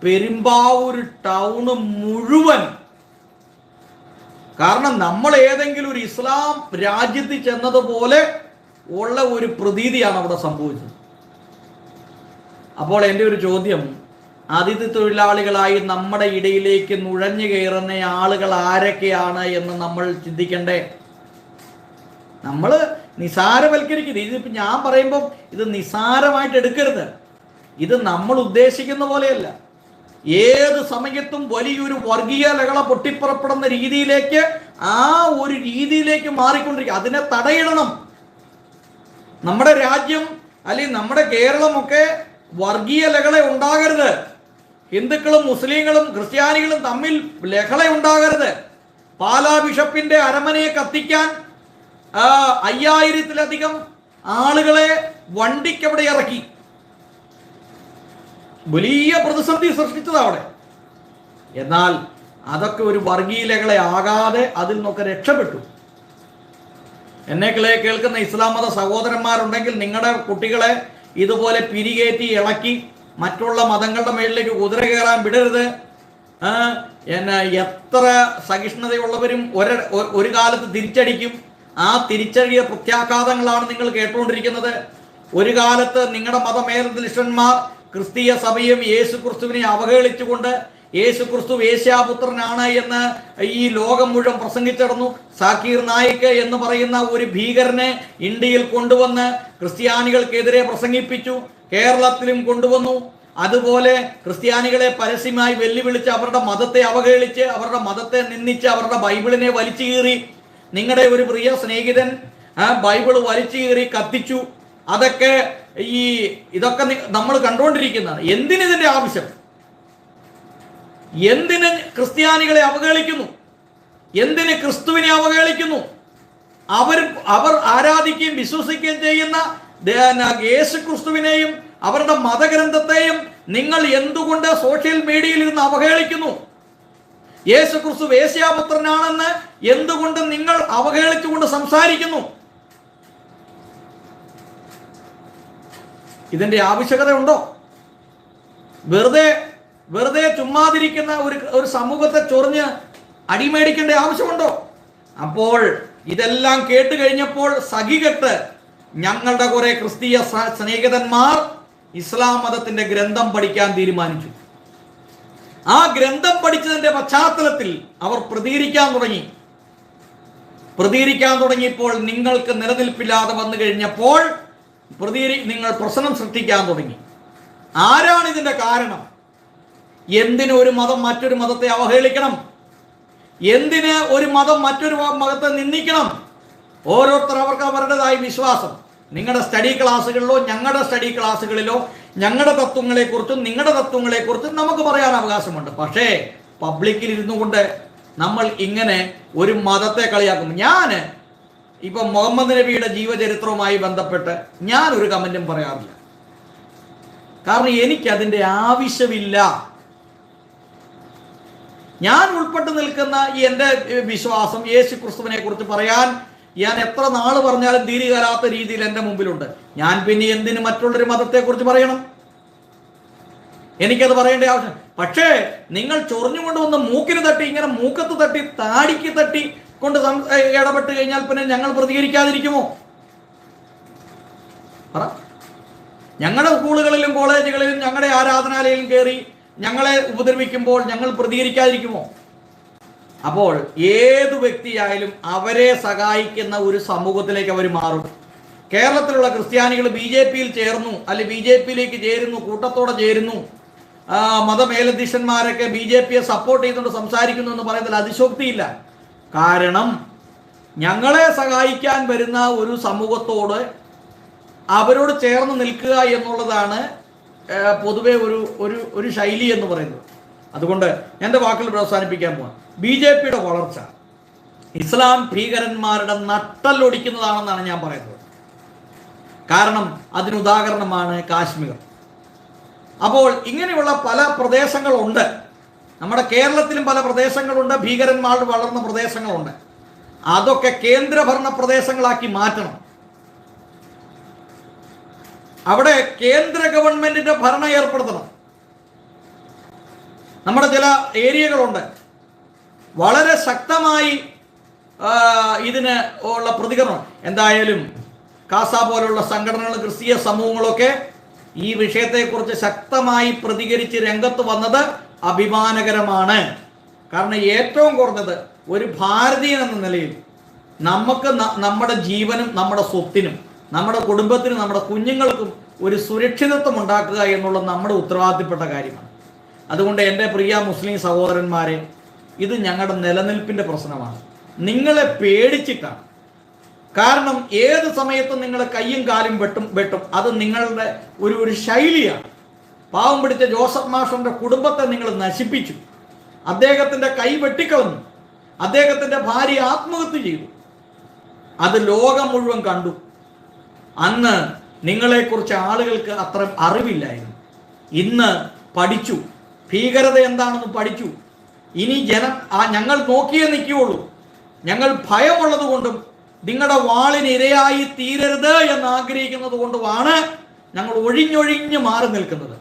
പെരുമ്പാവൂർ ടൗണ് മുഴുവൻ, കാരണം നമ്മൾ ഏതെങ്കിലും ഒരു ഇസ്ലാം രാജ്യത്തിൽ ചെന്നതുപോലെ ഉള്ള ഒരു പ്രതീതിയാണ് അവിടെ സംഭവിച്ചത്. അപ്പോൾ എൻ്റെ ഒരു ചോദ്യം, അതിഥി തൊഴിലാളികളായി നമ്മുടെ ഇടയിലേക്ക് നുഴഞ്ഞു കയറുന്ന ആളുകൾ ആരൊക്കെയാണ് എന്ന് നമ്മൾ ചിന്തിക്കണ്ടേ? നമ്മൾ നിസാരവൽക്കരിക്കരുത്. ഇതിപ്പോൾ ഞാൻ പറയുമ്പം ഇത് നിസാരമായിട്ട് എടുക്കരുത്. ഇത് നമ്മൾ ഉദ്ദേശിക്കുന്ന പോലെയല്ല. ഏത് സമയത്തും വലിയൊരു വർഗീയ ലഹള പൊട്ടിപ്പുറപ്പെടുന്ന രീതിയിലേക്ക്, ആ ഒരു രീതിയിലേക്ക് മാറിക്കൊണ്ടിരിക്കുക. അതിനെ തടയിടണം. നമ്മുടെ രാജ്യം അല്ലെങ്കിൽ നമ്മുടെ കേരളമൊക്കെ വർഗീയ ലഹള ഉണ്ടാകരുത്. ഹിന്ദുക്കളും മുസ്ലിങ്ങളും ക്രിസ്ത്യാനികളും തമ്മിൽ ലഹള ഉണ്ടാകരുത്. പാലാ ബിഷപ്പിന്റെ അരമനയെ കത്തിക്കാൻ 5000-ത്തിലധികം ആളുകളെ വണ്ടിക്കവിടെ ഇറക്കി. വലിയ പ്രതിസന്ധി സൃഷ്ടിച്ചത് അവിടെ. എന്നാൽ അതൊക്കെ ഒരു വർഗീയ ലഹള ആകാതെ അതിൽ നിന്നൊക്കെ രക്ഷപ്പെട്ടു. എന്നെ കേൾക്കുന്ന ഇസ്ലാം മത സഹോദരന്മാരുണ്ടെങ്കിൽ നിങ്ങളുടെ കുട്ടികളെ ഇതുപോലെ പിരികേറ്റി ഇളക്കി മറ്റുള്ള മതങ്ങളുടെ മേളിലേക്ക് കുതിര കയറാൻ വിടരുത്. എത്ര സഹിഷ്ണുതയുള്ളവരും ഒരു കാലത്ത് തിരിച്ചടിക്കും. ആ തിരിച്ചടിയ പ്രത്യാഘാതങ്ങളാണ് നിങ്ങൾ കേട്ടുകൊണ്ടിരിക്കുന്നത്. ഒരു കാലത്ത് നിങ്ങളുടെ മതമേലധ്യക്ഷന്മാർ ക്രിസ്തീയ സഭയും യേശു ക്രിസ്തുവിനെ അവഹേളിച്ചുകൊണ്ട് യേശു ക്രിസ്തു വേശ്യാപുത്രനാണ് എന്ന് ഈ ലോകം മുഴുവൻ പ്രസംഗിച്ചിടന്നു. സാക്കീർ നായിക് എന്ന് പറയുന്ന ഒരു ഭീകരനെ ഇന്ത്യയിൽ കൊണ്ടുവന്ന് ക്രിസ്ത്യാനികൾക്കെതിരെ പ്രസംഗിപ്പിച്ചു. കേരളത്തിലും കൊണ്ടുവന്നു. അതുപോലെ ക്രിസ്ത്യാനികളെ പരസ്യമായി വെല്ലുവിളിച്ച് അവരുടെ മതത്തെ അവഹേളിച്ച് അവരുടെ മതത്തെ നിന്ദിച്ച് അവരുടെ ബൈബിളിനെ വലിച്ചു കീറി. നിങ്ങളുടെ ഒരു പ്രിയ സ്നേഹിതൻ ബൈബിള് വലിച്ചു കീറി കത്തിച്ചു. ഇതൊക്കെ നമ്മൾ കണ്ടുകൊണ്ടിരിക്കുന്നതാണ്. എന്തിനിതിന്റെ ആവശ്യം? എന്തിന് ക്രിസ്ത്യാനികളെ അവഹേളിക്കുന്നു? എന്തിന് ക്രിസ്തുവിനെ അവഹേളിക്കുന്നു? അവർ ആരാധിക്കുകയും വിശ്വസിക്കുകയും ചെയ്യുന്ന യേശു ക്രിസ്തുവിനെയും അവരുടെ മതഗ്രന്ഥത്തെയും നിങ്ങൾ എന്തുകൊണ്ട് സോഷ്യൽ മീഡിയയിൽ നിന്ന് അവഹേളിക്കുന്നു? യേശു ക്രിസ്തു വേശ്യാപുത്രനാണെന്ന് എന്തുകൊണ്ട് നിങ്ങൾ അവഹേളിച്ചുകൊണ്ട് സംസാരിക്കുന്നു? ഇതിന്റെ ആവശ്യകത ഉണ്ടോ? വെറുതെ ചുമ്മാതിരിക്കുന്ന ഒരു സമൂഹത്തെ ചൊറിഞ്ഞ് അടിമേടിക്കേണ്ട ആവശ്യമുണ്ടോ? അപ്പോൾ ഇതെല്ലാം കേട്ട് കഴിഞ്ഞപ്പോൾ സഖികെട്ട് ഞങ്ങളുടെ കുറെ ക്രിസ്തീയ സ്നേഹിതന്മാർ ഇസ്ലാം മതത്തിന്റെ ഗ്രന്ഥം പഠിക്കാൻ തീരുമാനിച്ചു. ആ ഗ്രന്ഥം പഠിച്ചതിന്റെ പശ്ചാത്തലത്തിൽ അവർ പ്രതികരിക്കാൻ തുടങ്ങിയപ്പോൾ നിങ്ങൾക്ക് നിലനിൽപ്പില്ലാതെ വന്നു കഴിഞ്ഞപ്പോൾ നിങ്ങൾ പ്രശ്നം സൃഷ്ടിക്കാൻ തുടങ്ങി. ആരാണ് ഇതിന്റെ കാരണം? എന്തിന് ഒരു മതം മറ്റൊരു മതത്തെ അവഹേളിക്കണം? എന്തിന് ഒരു മതം മറ്റൊരു മതത്തെ നിന്ദിക്കണം? ഓരോരുത്തർ അവർക്ക് അവരുടേതായ വിശ്വാസം. നിങ്ങളുടെ സ്റ്റഡി ക്ലാസ്സുകളിലോ ഞങ്ങളുടെ സ്റ്റഡി ക്ലാസ്സുകളിലോ ഞങ്ങളുടെ തത്വങ്ങളെക്കുറിച്ചും നിങ്ങളുടെ തത്വങ്ങളെക്കുറിച്ചും നമുക്ക് പറയാൻ അവകാശമുണ്ട്. പക്ഷേ പബ്ലിക്കിൽ ഇരുന്നു കൊണ്ട് നമ്മൾ ഇങ്ങനെ ഒരു മതത്തെ കളിയാക്കും. ഞാൻ ഇപ്പൊ മുഹമ്മദ് നബിയുടെ ജീവചരിത്രവുമായി ബന്ധപ്പെട്ട് ഞാൻ ഒരു കമന്റും പറയാറില്ല. കാരണം എനിക്കതിൻ്റെ ആവശ്യമില്ല. ഞാൻ ഉൾപ്പെട്ട് നിൽക്കുന്ന എൻ്റെ വിശ്വാസം യേശു ക്രിസ്തുവിനെ കുറിച്ച് പറയാൻ ഞാൻ എത്ര നാള് പറഞ്ഞാലും തീരുകയാത്ത രീതിയിൽ എൻ്റെ മുമ്പിലുണ്ട്. ഞാൻ പിന്നെ എന്തിന് മറ്റുള്ളൊരു മതത്തെക്കുറിച്ച് പറയണം? എനിക്കത് പറയേണ്ട ആവശ്യം. പക്ഷേ നിങ്ങൾ ചൊറിഞ്ഞുകൊണ്ട് വന്ന് മൂക്കിന് തട്ടി, ഇങ്ങനെ മൂക്കത്ത് തട്ടി, താടിക്ക് തട്ടി കൊണ്ട് ഇടപെട്ട് കഴിഞ്ഞാൽ പിന്നെ ഞങ്ങൾ പ്രതികരിക്കാതിരിക്കുമോ? പറ. ഞങ്ങളുടെ സ്കൂളുകളിലും കോളേജുകളിലും ഞങ്ങളുടെ ആരാധനാലയം കയറി ഞങ്ങളെ ഉപദ്രവിക്കുമ്പോൾ ഞങ്ങൾ പ്രതികരിക്കാതിരിക്കുമോ? അപ്പോൾ ഏതു വ്യക്തിയായാലും അവരെ സഹായിക്കുന്ന ഒരു സമൂഹത്തിലേക്ക് അവർ മാറും. കേരളത്തിലുള്ള ക്രിസ്ത്യാനികൾ BJP-യിൽ ചേർന്നു, അല്ലെങ്കിൽ BJP-യിലേക്ക് ചേരുന്നു, കൂട്ടത്തോടെ ചേരുന്നു. മതമേലധ്യക്ഷന്മാരൊക്കെ BJP-യെ സപ്പോർട്ട് ചെയ്തുകൊണ്ട് സംസാരിക്കുന്നു എന്ന് പറയുന്നതിൽ അതിശോക്തിയില്ല. കാരണം ഞങ്ങളെ സഹായിക്കാൻ വരുന്ന ഒരു സമൂഹത്തോട് അവരോട് ചേർന്ന് നിൽക്കുക എന്നുള്ളതാണ് പൊതുവെ ഒരു ശൈലി എന്ന് പറയുന്നത്. അതുകൊണ്ട് എൻ്റെ വാക്കുകൾ അവസാനിപ്പിക്കാൻ പോവാം. BJP-യുടെ വളർച്ച ഇസ്ലാം ഭീകരന്മാരുടെ നട്ടല്ലൊടിക്കുന്നതാണെന്നാണ് ഞാൻ പറയുന്നത്. കാരണം അതിനുദാഹരണമാണ് കാശ്മീർ. അപ്പോൾ ഇങ്ങനെയുള്ള പല പ്രദേശങ്ങളുണ്ട്. നമ്മുടെ കേരളത്തിലും പല പ്രദേശങ്ങളുണ്ട്, ഭീകരന്മാർ വളർന്ന പ്രദേശങ്ങളുണ്ട്. അതൊക്കെ കേന്ദ്രഭരണ പ്രദേശങ്ങളാക്കി മാറ്റണം. അവിടെ കേന്ദ്ര ഗവൺമെന്റിന്റെ ഭരണം ഏർപ്പെടുത്തണം. നമ്മുടെ ചില ഏരിയകളുണ്ട് വളരെ ശക്തമായി ഇതിന് ഉള്ള പ്രതികരണം. എന്തായാലും കാസ പോലുള്ള സംഘടനകളും ക്രിസ്തീയ സമൂഹങ്ങളൊക്കെ ഈ വിഷയത്തെക്കുറിച്ച് ശക്തമായി പ്രതികരിച്ച് രംഗത്ത് വന്നത് അഭിമാനകരമാണ്. കാരണം ഏറ്റവും കുറഞ്ഞത് ഒരു ഭാരതീയൻ എന്ന നിലയിൽ നമുക്ക് നമ്മുടെ ജീവനും നമ്മുടെ സ്വത്തിനും നമ്മുടെ കുടുംബത്തിനും നമ്മുടെ കുഞ്ഞുങ്ങൾക്കും ഒരു സുരക്ഷിതത്വം ഉണ്ടാക്കുക എന്നുള്ളത് നമ്മുടെ ഉത്തരവാദിത്തപ്പെട്ട കാര്യമാണ്. അതുകൊണ്ട് എൻ്റെ പ്രിയ മുസ്ലിം സഹോദരന്മാരെ, ഇത് ഞങ്ങളുടെ നിലനിൽപ്പിൻ്റെ പ്രശ്നമാണ്. നിങ്ങളെ പേടിച്ചിട്ടാണ്. കാരണം ഏത് സമയത്തും നിങ്ങളെ കയ്യും കാലും വെട്ടും. അത് നിങ്ങളുടെ ഒരു ശൈലിയാണ്. പാവം പിടിച്ച ജോസഫ് മാഷന്റെ കുടുംബത്തെ നിങ്ങൾ നശിപ്പിച്ചു. അദ്ദേഹത്തിന്റെ കൈ വെട്ടിക്കളഞ്ഞു. അദ്ദേഹത്തിന്റെ ഭാര്യ ആത്മഹത്യ ചെയ്തു. അത് ലോകം മുഴുവൻ കണ്ടു. അന്ന് നിങ്ങളെക്കുറിച്ച് ആളുകൾക്ക് അത്ര അറിവില്ലായിരുന്നു. ഇന്ന് പഠിച്ചു. ഭീകരത എന്താണെന്ന് പഠിച്ചു. ഇനി ഞങ്ങൾ നോക്കിയേ നിൽക്കുകയുള്ളൂ. ഞങ്ങൾ ഭയമുള്ളത് കൊണ്ടും നിങ്ങളുടെ വാളിന് ഇരയായി തീരരുത് എന്ന് ആഗ്രഹിക്കുന്നത് കൊണ്ടുമാണ് ഞങ്ങൾ ഒഴിഞ്ഞൊഴിഞ്ഞ് മാറി നിൽക്കുന്നത്.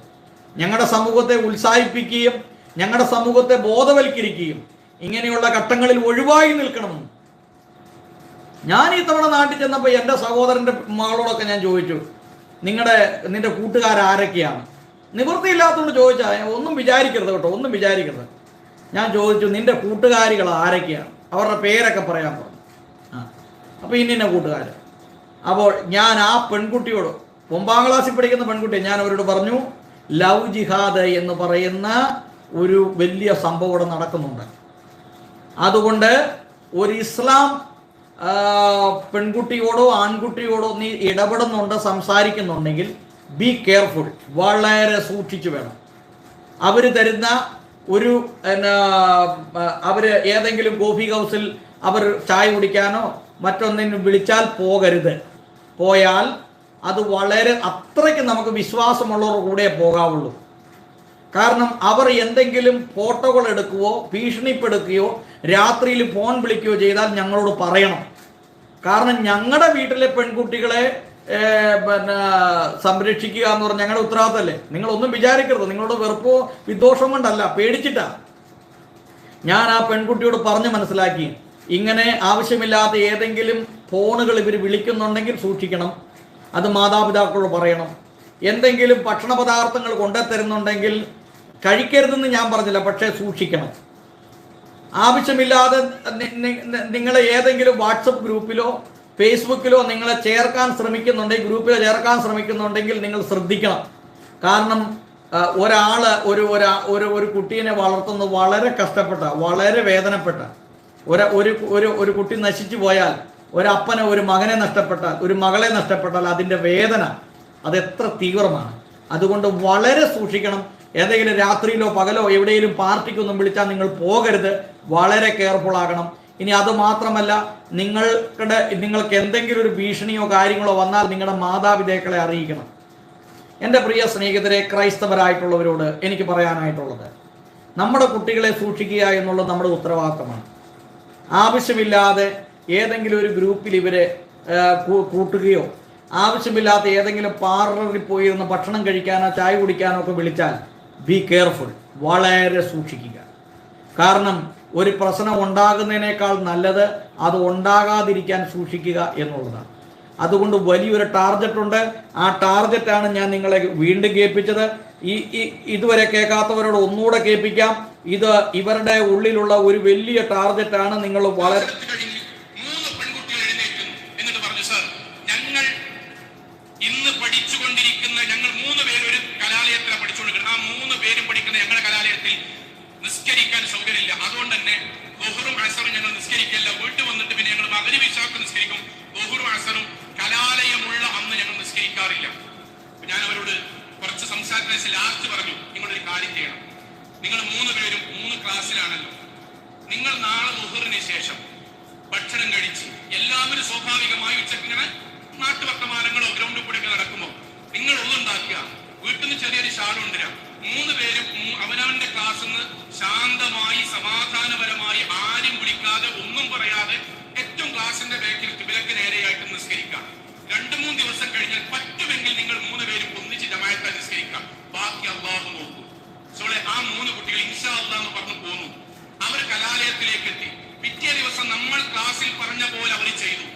ഞങ്ങളുടെ സമൂഹത്തെ ഉത്സാഹിപ്പിക്കുകയും ഞങ്ങളുടെ സമൂഹത്തെ ബോധവൽക്കരിക്കുകയും ഇങ്ങനെയുള്ള ഘട്ടങ്ങളിൽ ഒഴിവായി നിൽക്കണമെന്ന് ഞാൻ ഈ തവണ നാട്ടിൽ ചെന്നപ്പോൾ എൻ്റെ സഹോദരൻ്റെ മകളോടൊക്കെ ഞാൻ ചോദിച്ചു, നിന്റെ കൂട്ടുകാരാരൊക്കെയാണ്? നിവൃത്തിയില്ലാത്തതുകൊണ്ട് ചോദിച്ചാൽ ഒന്നും വിചാരിക്കരുത് കേട്ടോ, ഒന്നും വിചാരിക്കരുത്. ഞാൻ ചോദിച്ചു, നിന്റെ കൂട്ടുകാരികൾ ആരൊക്കെയാണ്? അവരുടെ പേരൊക്കെ പറയാൻ പറഞ്ഞു. അപ്പോൾ ഇന്ന കൂട്ടുകാർ. അപ്പോൾ ഞാൻ ആ പെൺകുട്ടിയോട്, 9ാം ക്ലാസ്സിൽ പഠിക്കുന്ന പെൺകുട്ടി, ഞാൻ അവരോട് പറഞ്ഞു, ലവ് ജിഹാദ് എന്ന് പറയുന്ന ഒരു വലിയ സംഭവം ഇവിടെ നടക്കുന്നുണ്ട്. അതുകൊണ്ട് ഒരു ഇസ്ലാം പെൺകുട്ടിയോടോ ആൺകുട്ടിയോടോ നീ ഇടപെടുന്നുണ്ട്, സംസാരിക്കുന്നുണ്ടെങ്കിൽ ബി കെയർഫുൾ, വളരെ സൂക്ഷിച്ചു വേണം. അവർ തരുന്ന ഒരു അവർ ഏതെങ്കിലും കോഫി ഹൗസിൽ അവർ ചായ കുടിക്കാനോ മറ്റൊന്നിനും വിളിച്ചാൽ പോകരുത്. പോയാൽ അത് വളരെ അത്രയ്ക്ക് നമുക്ക് വിശ്വാസമുള്ളവർ കൂടെ പോകാവുള്ളൂ. കാരണം അവർ എന്തെങ്കിലും ഫോട്ടോകൾ എടുക്കുകയോ ഭീഷണിപ്പെടുത്തുകയോ രാത്രിയിൽ ഫോൺ വിളിക്കുകയോ ചെയ്താൽ ഞങ്ങളോട് പറയണം. കാരണം ഞങ്ങളുടെ വീട്ടിലെ പെൺകുട്ടികളെ സംരക്ഷിക്കുക എന്ന് പറഞ്ഞാൽ ഞങ്ങളുടെ ഉത്തരവാദിത്തമല്ലേ. നിങ്ങളൊന്നും വിചാരിക്കരുത്, നിങ്ങളോട് വെറുപ്പോ വിദ്വേഷം കൊണ്ടല്ല, പേടിച്ചിട്ടാ. ഞാൻ ആ പെൺകുട്ടിയോട് പറഞ്ഞ് മനസ്സിലാക്കി, ഇങ്ങനെ ആവശ്യമില്ലാത്ത ഏതെങ്കിലും ഫോണുകൾ ഇവർ വിളിക്കുന്നുണ്ടെങ്കിൽ സൂക്ഷിക്കണം. അത് മാതാപിതാക്കളോട് പറയണം. എന്തെങ്കിലും ഭക്ഷണ പദാർത്ഥങ്ങൾ കൊണ്ടുതരുന്നുണ്ടെങ്കിൽ കഴിക്കരുതെന്ന് ഞാൻ പറഞ്ഞില്ല, പക്ഷേ സൂക്ഷിക്കണം. ആവശ്യമില്ലാതെ നിങ്ങളെ ഏതെങ്കിലും വാട്സപ്പ് ഗ്രൂപ്പിലോ ഫേസ്ബുക്കിലോ നിങ്ങളെ ചേർക്കാൻ ശ്രമിക്കുന്നുണ്ടെങ്കിൽ, ഗ്രൂപ്പിലോ ചേർക്കാൻ ശ്രമിക്കുന്നുണ്ടെങ്കിൽ നിങ്ങൾ ശ്രദ്ധിക്കണം. കാരണം ഒരാള് ഒരു കുട്ടീനെ വളർത്തുന്നത് വളരെ കഷ്ടപ്പെട്ട, വളരെ വേദനപ്പെട്ട ഒരു കുട്ടി നശിച്ചു പോയാൽ, ഒരപ്പനെ ഒരു മകനെ നഷ്ടപ്പെട്ടാൽ, ഒരു മകളെ നഷ്ടപ്പെട്ടാൽ അതിൻ്റെ വേദന അതെത്ര തീവ്രമാണ്. അതുകൊണ്ട് വളരെ സൂക്ഷിക്കണം. ഏതെങ്കിലും രാത്രിയിലോ പകലോ എവിടെയെങ്കിലും പാർട്ടിക്കൊന്നും വിളിച്ചാൽ നിങ്ങൾ പോകരുത്, വളരെ കെയർഫുൾ ആകണം. ഇനി അത് മാത്രമല്ല, നിങ്ങൾക്ക് എന്തെങ്കിലും ഒരു ഭീഷണിയോ കാര്യങ്ങളോ വന്നാൽ നിങ്ങളുടെ മാതാപിതാക്കളെ അറിയിക്കണം. എൻ്റെ പ്രിയ സ്നേഹിതരെ, ക്രൈസ്തവരായിട്ടുള്ളവരോട് എനിക്ക് പറയാനായിട്ടുള്ളത്, നമ്മുടെ കുട്ടികളെ സൂക്ഷിക്കുക എന്നുള്ളത് നമ്മുടെ ഉത്തരവാദിത്തമാണ്. ആവശ്യമില്ലാതെ ഏതെങ്കിലും ഒരു ഗ്രൂപ്പിൽ ഇവരെ കൂട്ടുകയോ ആവശ്യമില്ലാത്ത ഏതെങ്കിലും പാർലറിൽ പോയിരുന്ന് ഭക്ഷണം കഴിക്കാനോ ചായ കുടിക്കാനോ ഒക്കെ വിളിച്ചാൽ ബി കെയർഫുൾ, വളരെ സൂക്ഷിക്കുക. കാരണം ഒരു പ്രശ്നം ഉണ്ടാകുന്നതിനേക്കാൾ നല്ലത് അത് ഉണ്ടാകാതിരിക്കാൻ സൂക്ഷിക്കുക എന്നുള്ളതാണ്. അതുകൊണ്ട് വലിയൊരു ടാർഗറ്റ് ഉണ്ട്. ആ ടാർഗറ്റാണ് ഞാൻ നിങ്ങളെ വീണ്ടും കേൾപ്പിച്ചത്. ഇതുവരെ കേൾക്കാത്തവരോട് ഒന്നുകൂടെ കേൾപ്പിക്കാം. ഇത് ഇവരുടെ ഉള്ളിലുള്ള ഒരു വലിയ ടാർഗറ്റാണ്. നിങ്ങൾ വളരെ ഇന്ന് പഠിച്ചുകൊണ്ടിരിക്കുന്ന ഞങ്ങൾ 3 പേര് ഒരു കലാലയത്തിലാണ് പഠിച്ചുകൊണ്ടിരിക്കുന്നത്. ആ 3 പേരും പഠിക്കുന്ന ഞങ്ങളുടെ കലാലയത്തിൽ നിസ്കരിക്കാൻ സൗകര്യമില്ല. അതുകൊണ്ട് തന്നെ ളുഹറും അസറും ഞങ്ങൾ നിസ്കരിക്കില്ല. വീട്ടിൽ വന്നിട്ട് പിന്നെ ഞങ്ങൾ മഗ്‌രിബ് ഇശാക്ക് നിസ്കരിക്കും. ളുഹറും അസറും കലാലയമുള്ള അന്ന് ഞങ്ങൾ നിസ്കരിക്കാറില്ല. ഞാൻ അവരോട് കുറച്ച് സംസാരിച്ച ലാസ്റ്റ് പറഞ്ഞു, നിങ്ങളൊരു കാര്യം ചെയ്യണം. നിങ്ങൾ 3 പേരും 3 ക്ലാസ്സിലാണല്ലോ. നിങ്ങൾ നാളെ ളുഹറിന് ശേഷം ഭക്ഷണം കഴിച്ച് എല്ലാവരും സ്വാഭാവികമായി ഉച്ചക്കിങ്ങനെ നാട്ടുവർത്തമാനങ്ങളോ ഗ്രൗണ്ടിൽ കൂടെ നടക്കുമ്പോൾ നിങ്ങൾ ഒന്നുണ്ടാക്കുക, വീട്ടിൽ നിന്ന് ചെറിയൊരു ഷാൾ കൊണ്ടുവരാം. 3 പേരും അവനവന്റെ ക്ലാസ്സിൽ നിന്ന് ശാന്തമായി സമാധാനപരമായി ആരും വിളിക്കാതെ ഒന്നും പറയാതെ ഏറ്റവും ക്ലാസിന്റെ ബാക്കിൽ കിബിലക്ക് നേരെയായിട്ട് നിസ്കരിക്കാം. 2-3 ദിവസം കഴിഞ്ഞാൽ പറ്റുമെങ്കിൽ നിങ്ങൾ 3 പേരും ഒന്നിച്ച് ജമാഅത്തായി നിസ്കരിക്കാം. ബാക്കി അല്ലാഹു നോക്കൂ. സോളെ ആ 3 കുട്ടികൾ ഇൻഷാ അല്ലാഹ് എന്ന് പറഞ്ഞു പോന്നു. അവർ കലാലയത്തിലേക്ക് എത്തി. പിറ്റേ ദിവസം നമ്മൾ ക്ലാസ്സിൽ പറഞ്ഞ പോലെ അവർ ചെയ്തു.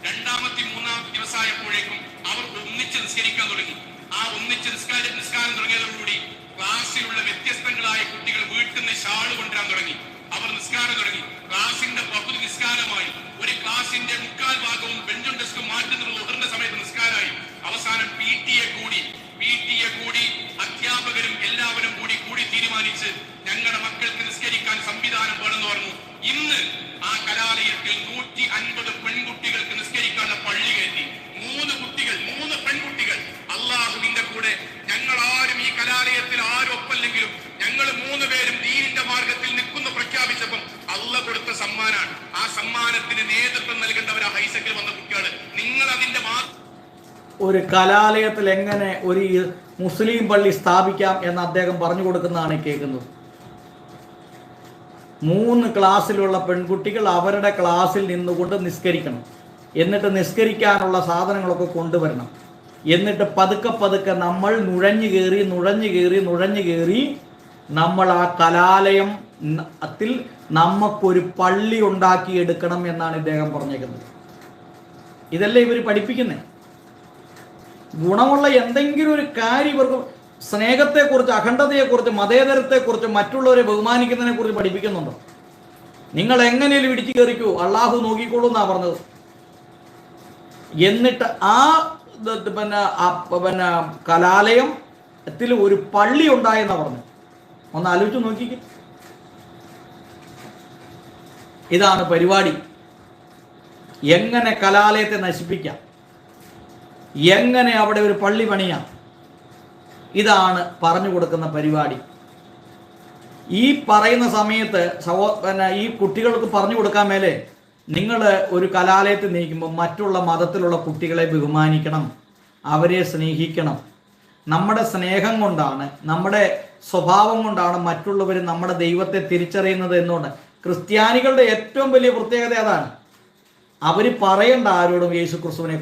2-3 ദിവസമായപ്പോഴേക്കും അവർ ഒന്നിച്ച് നിസ്കരിക്കാൻ തുടങ്ങി. ആ ഒന്നിച്ച് നിസ്കാരം തുടങ്ങിയതോടുകൂടി ക്ലാസ്സിലുള്ള വ്യത്യസ്തങ്ങളായ കുട്ടികൾ വീട്ടിൽ നിന്ന് ഷാള് കൊണ്ടുവരാൻ തുടങ്ങി. അവർ നിസ്കാരം തുടങ്ങി. ക്ലാസിന്റെ പകുതി നിസ്കാരമായി. ഒരു ക്ലാസിന്റെ 3/4 ഭാഗവും ബെഞ്ചും ഡെസ്കും മാറ്റുന്നത് ളുഹറിന്റെ സമയത്ത് നിസ്കാരമായി. അവസാനം PTA കൂടി അധ്യാപകരും എല്ലാവരും കൂടി തീരുമാനിച്ച് ഞങ്ങളുടെ മക്കൾക്ക് നിസ്കരിക്കാൻ സംവിധാനം വേണമെന്ന് പറഞ്ഞു. ഇന്ന് ആ കലാലയത്തിൽ 150 പെൺകുട്ടികൾക്ക് നിസ്കരിക്കാനുള്ള പള്ളി കയറ്റി. 3 പെൺകുട്ടികൾ. അള്ളാഹുവിന്റെ കൂടെ ഞങ്ങൾ ആരും ഈ കലാലയത്തിൽ ആരും ഒപ്പല്ലെങ്കിലും ഞങ്ങൾ 3 പേരും ദീനിന്റെ മാർഗത്തിൽ നിൽക്കുന്നു പ്രഖ്യാപിച്ചപ്പം അള്ളാഹ് കൊടുത്ത സമ്മാനാണ്. ആ സമ്മാനത്തിന് നേതൃത്വം നൽകേണ്ടവർ ആ ഹൈസക്കിൽ വന്ന കുട്ടികൾ. നിങ്ങൾ അതിന്റെ ഒരു കലാലയത്തിൽ എങ്ങനെ ഒരു മുസ്ലിം പള്ളി സ്ഥാപിക്കാം എന്ന് അദ്ദേഹം പറഞ്ഞു കൊടുക്കുന്നതാണ് കേൾക്കുന്നത്. 3 ക്ലാസ്സിലുള്ള പെൺകുട്ടികൾ അവരുടെ ക്ലാസ്സിൽ നിന്നുകൊണ്ട് നിസ്കരിക്കണം. എന്നിട്ട് നിസ്കരിക്കാനുള്ള സാധനങ്ങളൊക്കെ കൊണ്ടുവരണം. എന്നിട്ട് പതുക്കെ നമ്മൾ നുഴഞ്ഞു കയറി നമ്മൾ ആ കലാലയത്തിൽ നമുക്കൊരു പള്ളി ഉണ്ടാക്കിയെടുക്കണം എന്നാണ് ഇദ്ദേഹം പറഞ്ഞേക്കുന്നത്. ഇതല്ലേ ഇവർ പഠിപ്പിക്കുന്നത്? ഗുണമുള്ള എന്തെങ്കിലും ഒരു കാര്യം ഇവർക്ക് സ്നേഹത്തെക്കുറിച്ച്, അഖണ്ഡതയെക്കുറിച്ച്, മതേതരത്തെക്കുറിച്ച്, മറ്റുള്ളവരെ ബഹുമാനിക്കുന്നതിനെ കുറിച്ച് പഠിപ്പിക്കുന്നുണ്ടോ? നിങ്ങൾ എങ്ങനെയും ഇടിച്ചു കയറിക്കൂ, അള്ളാഹു നോക്കിക്കോളൂ എന്നാ പറഞ്ഞത്. എന്നിട്ട് ആ കലാലയത്തിൽ ഒരു പള്ളി ഉണ്ടായെന്നാ പറഞ്ഞു. ഒന്ന് ആലോചിച്ച് നോക്കിക്കേ. ഇതാണ് പരിപാടി. എങ്ങനെ കലാലയത്തെ നശിപ്പിക്കാം, എങ്ങനെ അവിടെ ഒരു പള്ളി പണിയാം, ഇതാണ് പറഞ്ഞു കൊടുക്കുന്ന പരിപാടി. ഈ പറയുന്ന സമയത്ത് ഈ കുട്ടികൾക്ക് പറഞ്ഞു കൊടുക്കാൻ മേലെ നിങ്ങൾ ഒരു കലാലയത്തിൽ നയിക്കുമ്പോൾ മറ്റുള്ള മതത്തിലുള്ള കുട്ടികളെ ബഹുമാനിക്കണം, അവരെ സ്നേഹിക്കണം. നമ്മുടെ സ്നേഹം കൊണ്ടാണ്, നമ്മുടെ സ്വഭാവം കൊണ്ടാണ് മറ്റുള്ളവർ നമ്മുടെ ദൈവത്തെ തിരിച്ചറിയുന്നത് എന്നുകൊണ്ട്. ക്രിസ്ത്യാനികളുടെ ഏറ്റവും വലിയ പ്രത്യേകത അതാണ്. അവർ പറയേണ്ട ആരോടും യേശുക്രിസ്തുവിനെ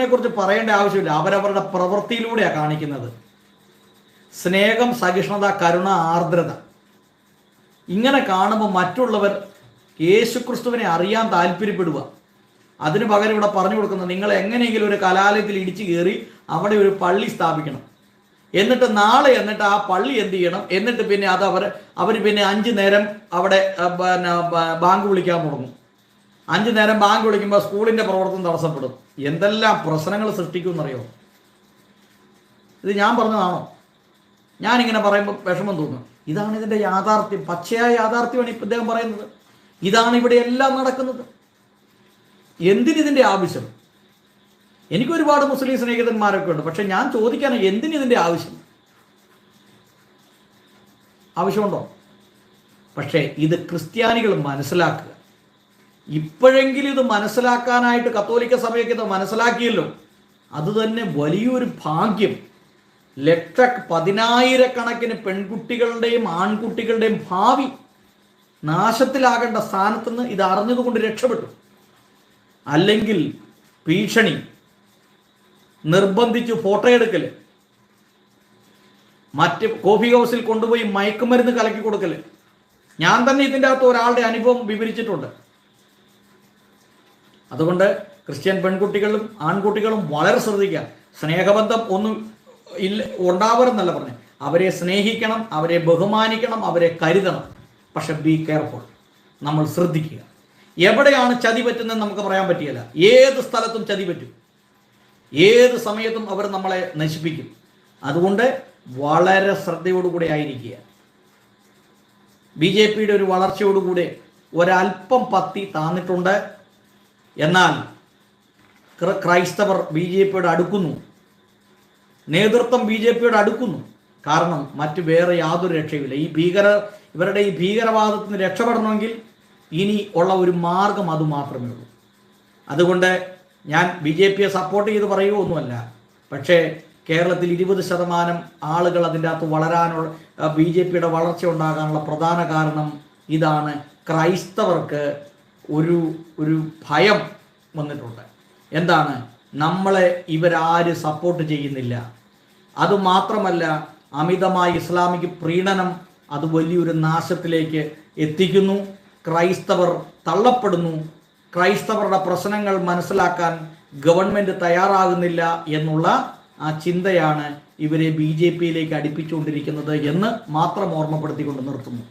കുറിച്ച് പറയേണ്ട ആവശ്യമില്ല. അവരവരുടെ പ്രവൃത്തിയിലൂടെയാണ് കാണിക്കുന്നത്. സ്നേഹം, സഹിഷ്ണുത, കരുണ, ആർദ്രത. ഇങ്ങനെ കാണുമ്പോൾ മറ്റുള്ളവർ യേശുക്രിസ്തുവിനെ അറിയാൻ താല്പര്യപ്പെടുക. അതിന് പകരം ഇവിടെ പറഞ്ഞു കൊടുക്കുന്നത്, നിങ്ങൾ എങ്ങനെയെങ്കിലും ഒരു കലാലയത്തിൽ ഇടിച്ചു കയറി അവിടെ ഒരു പള്ളി സ്ഥാപിക്കണം. എന്നിട്ട് നാളെ ആ പള്ളി എന്ത് ചെയ്യണം? എന്നിട്ട് പിന്നെ അത് അവർ പിന്നെ 5 നേരം അവിടെ ബാങ്ക് വിളിക്കാൻ തുടങ്ങും. 5 നേരം ബാങ്ക് വിളിക്കുമ്പോൾ സ്കൂളിൻ്റെ പ്രവർത്തനം തടസ്സപ്പെടും. എന്തെല്ലാം പ്രശ്നങ്ങൾ സൃഷ്ടിക്കുമെന്നറിയോ? ഇത് ഞാൻ പറഞ്ഞതാണോ? ഞാനിങ്ങനെ പറയുമ്പോൾ വിഷമം തോന്നും. ഇതാണ് ഇതിൻ്റെ യാഥാർത്ഥ്യം, പച്ചയായ യാഥാർത്ഥ്യമാണ് ഇപ്പം ഇദ്ദേഹം പറയുന്നത്. ഇതാണ് ഇവിടെ എല്ലാം നടക്കുന്നത്. എന്തിനിതിൻ്റെ ആവശ്യം? എനിക്കൊരുപാട് മുസ്ലിം സ്നേഹിതന്മാരൊക്കെ ഉണ്ട്. പക്ഷെ ഞാൻ ചോദിക്കാണ്, എന്തിനിതിൻ്റെ ആവശ്യമുണ്ടോ? പക്ഷേ ഇത് ക്രിസ്ത്യാനികൾ മനസ്സിലാക്കുക. ഇപ്പോഴെങ്കിലും ഇത് മനസ്സിലാക്കാനായിട്ട് കത്തോലിക്ക സഭയൊക്കെ ഇത് മനസ്സിലാക്കിയല്ലോ. അതുതന്നെ വലിയൊരു ഭാഗ്യം. 10,000-കണക്കിന് പെൺകുട്ടികളുടെയും ആൺകുട്ടികളുടെയും ഭാവി നാശത്തിലാകേണ്ട സ്ഥാനത്തുനിന്ന് ഇത് അറിഞ്ഞതുകൊണ്ട് രക്ഷപ്പെട്ടു. അല്ലെങ്കിൽ ഭീഷണി, നിർബന്ധിച്ചു ഫോട്ടോ എടുക്കൽ, മറ്റ് കോഫി ഹൗസിൽ കൊണ്ടുപോയി മയക്കുമരുന്ന് കലക്കി കൊടുക്കൽ. ഞാൻ തന്നെ ഇതിൻ്റെ അകത്ത് ഒരാളുടെ അനുഭവം വിവരിച്ചിട്ടുണ്ട്. അതുകൊണ്ട് ക്രിസ്ത്യൻ പെൺകുട്ടികളും ആൺകുട്ടികളും വളരെ ശ്രദ്ധിക്കുക. സ്നേഹബന്ധം ഒന്നും ഉണ്ടാവരുന്നല്ല പറഞ്ഞ്, അവരെ സ്നേഹിക്കണം, അവരെ ബഹുമാനിക്കണം, അവരെ കരുതണം. പക്ഷെ ബി കെയർഫുൾ, നമ്മൾ ശ്രദ്ധിക്കുക. എവിടെയാണ് ചതി പറ്റുന്നതെന്ന് നമുക്ക് പറയാൻ പറ്റിയല്ല. ഏത് സ്ഥലത്തും ചതി പറ്റും, ഏത് സമയത്തും അവർ നമ്മളെ നശിപ്പിക്കും. അതുകൊണ്ട് വളരെ ശ്രദ്ധയോടുകൂടെ ആയിരിക്കുക. BJPയുടെ ഒരു വളർച്ചയോടുകൂടെ ഒരല്പം പത്തി താന്നിട്ടുണ്ട്. എന്നാൽ ക്രൈസ്തവർ BJPയോട് അടുക്കുന്നു, നേതൃത്വം BJPയോട് അടുക്കുന്നു. കാരണം മറ്റു വേറെ യാതൊരു രക്ഷയുമില്ല. ഇവരുടെ ഈ ഭീകരവാദത്തിൽ നിന്ന് രക്ഷപ്പെടണമെങ്കിൽ ഇനി ഉള്ള ഒരു മാർഗം അത് മാത്രമേ ഉള്ളൂ. അതുകൊണ്ട് ഞാൻ BJPയെ സപ്പോർട്ട് ചെയ്ത് പറയുകയൊന്നുമല്ല. പക്ഷേ കേരളത്തിൽ 20% ആളുകൾ അതിൻ്റെ അകത്ത് വളരാനുള്ള, BJPയുടെ വളർച്ച ഉണ്ടാകാനുള്ള പ്രധാന കാരണം ഇതാണ്. ക്രൈസ്തവർക്ക് ഒരു ഭയം വന്നിട്ടുണ്ട്. എന്താണ്? നമ്മളെ ഇവരാര് സപ്പോർട്ട് ചെയ്യുന്നില്ല. അതുമാത്രമല്ല, അമിതമായ ഇസ്ലാമിക് പ്രീണനം അത് വലിയൊരു നാശത്തിലേക്ക് എത്തിക്കുന്നു. ക്രൈസ്തവർ തള്ളപ്പെടുന്നു. ക്രൈസ്തവരുടെ പ്രശ്നങ്ങൾ മനസ്സിലാക്കാൻ ഗവൺമെന്റ് തയ്യാറാകുന്നില്ല എന്നുള്ള ആ ചിന്തയാണ് ഇവരെ BJP യിലേക്ക് അടുപ്പിച്ചുകൊണ്ടിരിക്കുന്നത് എന്ന് മാത്രം ഓർമ്മപ്പെടുത്തിക്കൊണ്ട് നിർത്തുന്നു.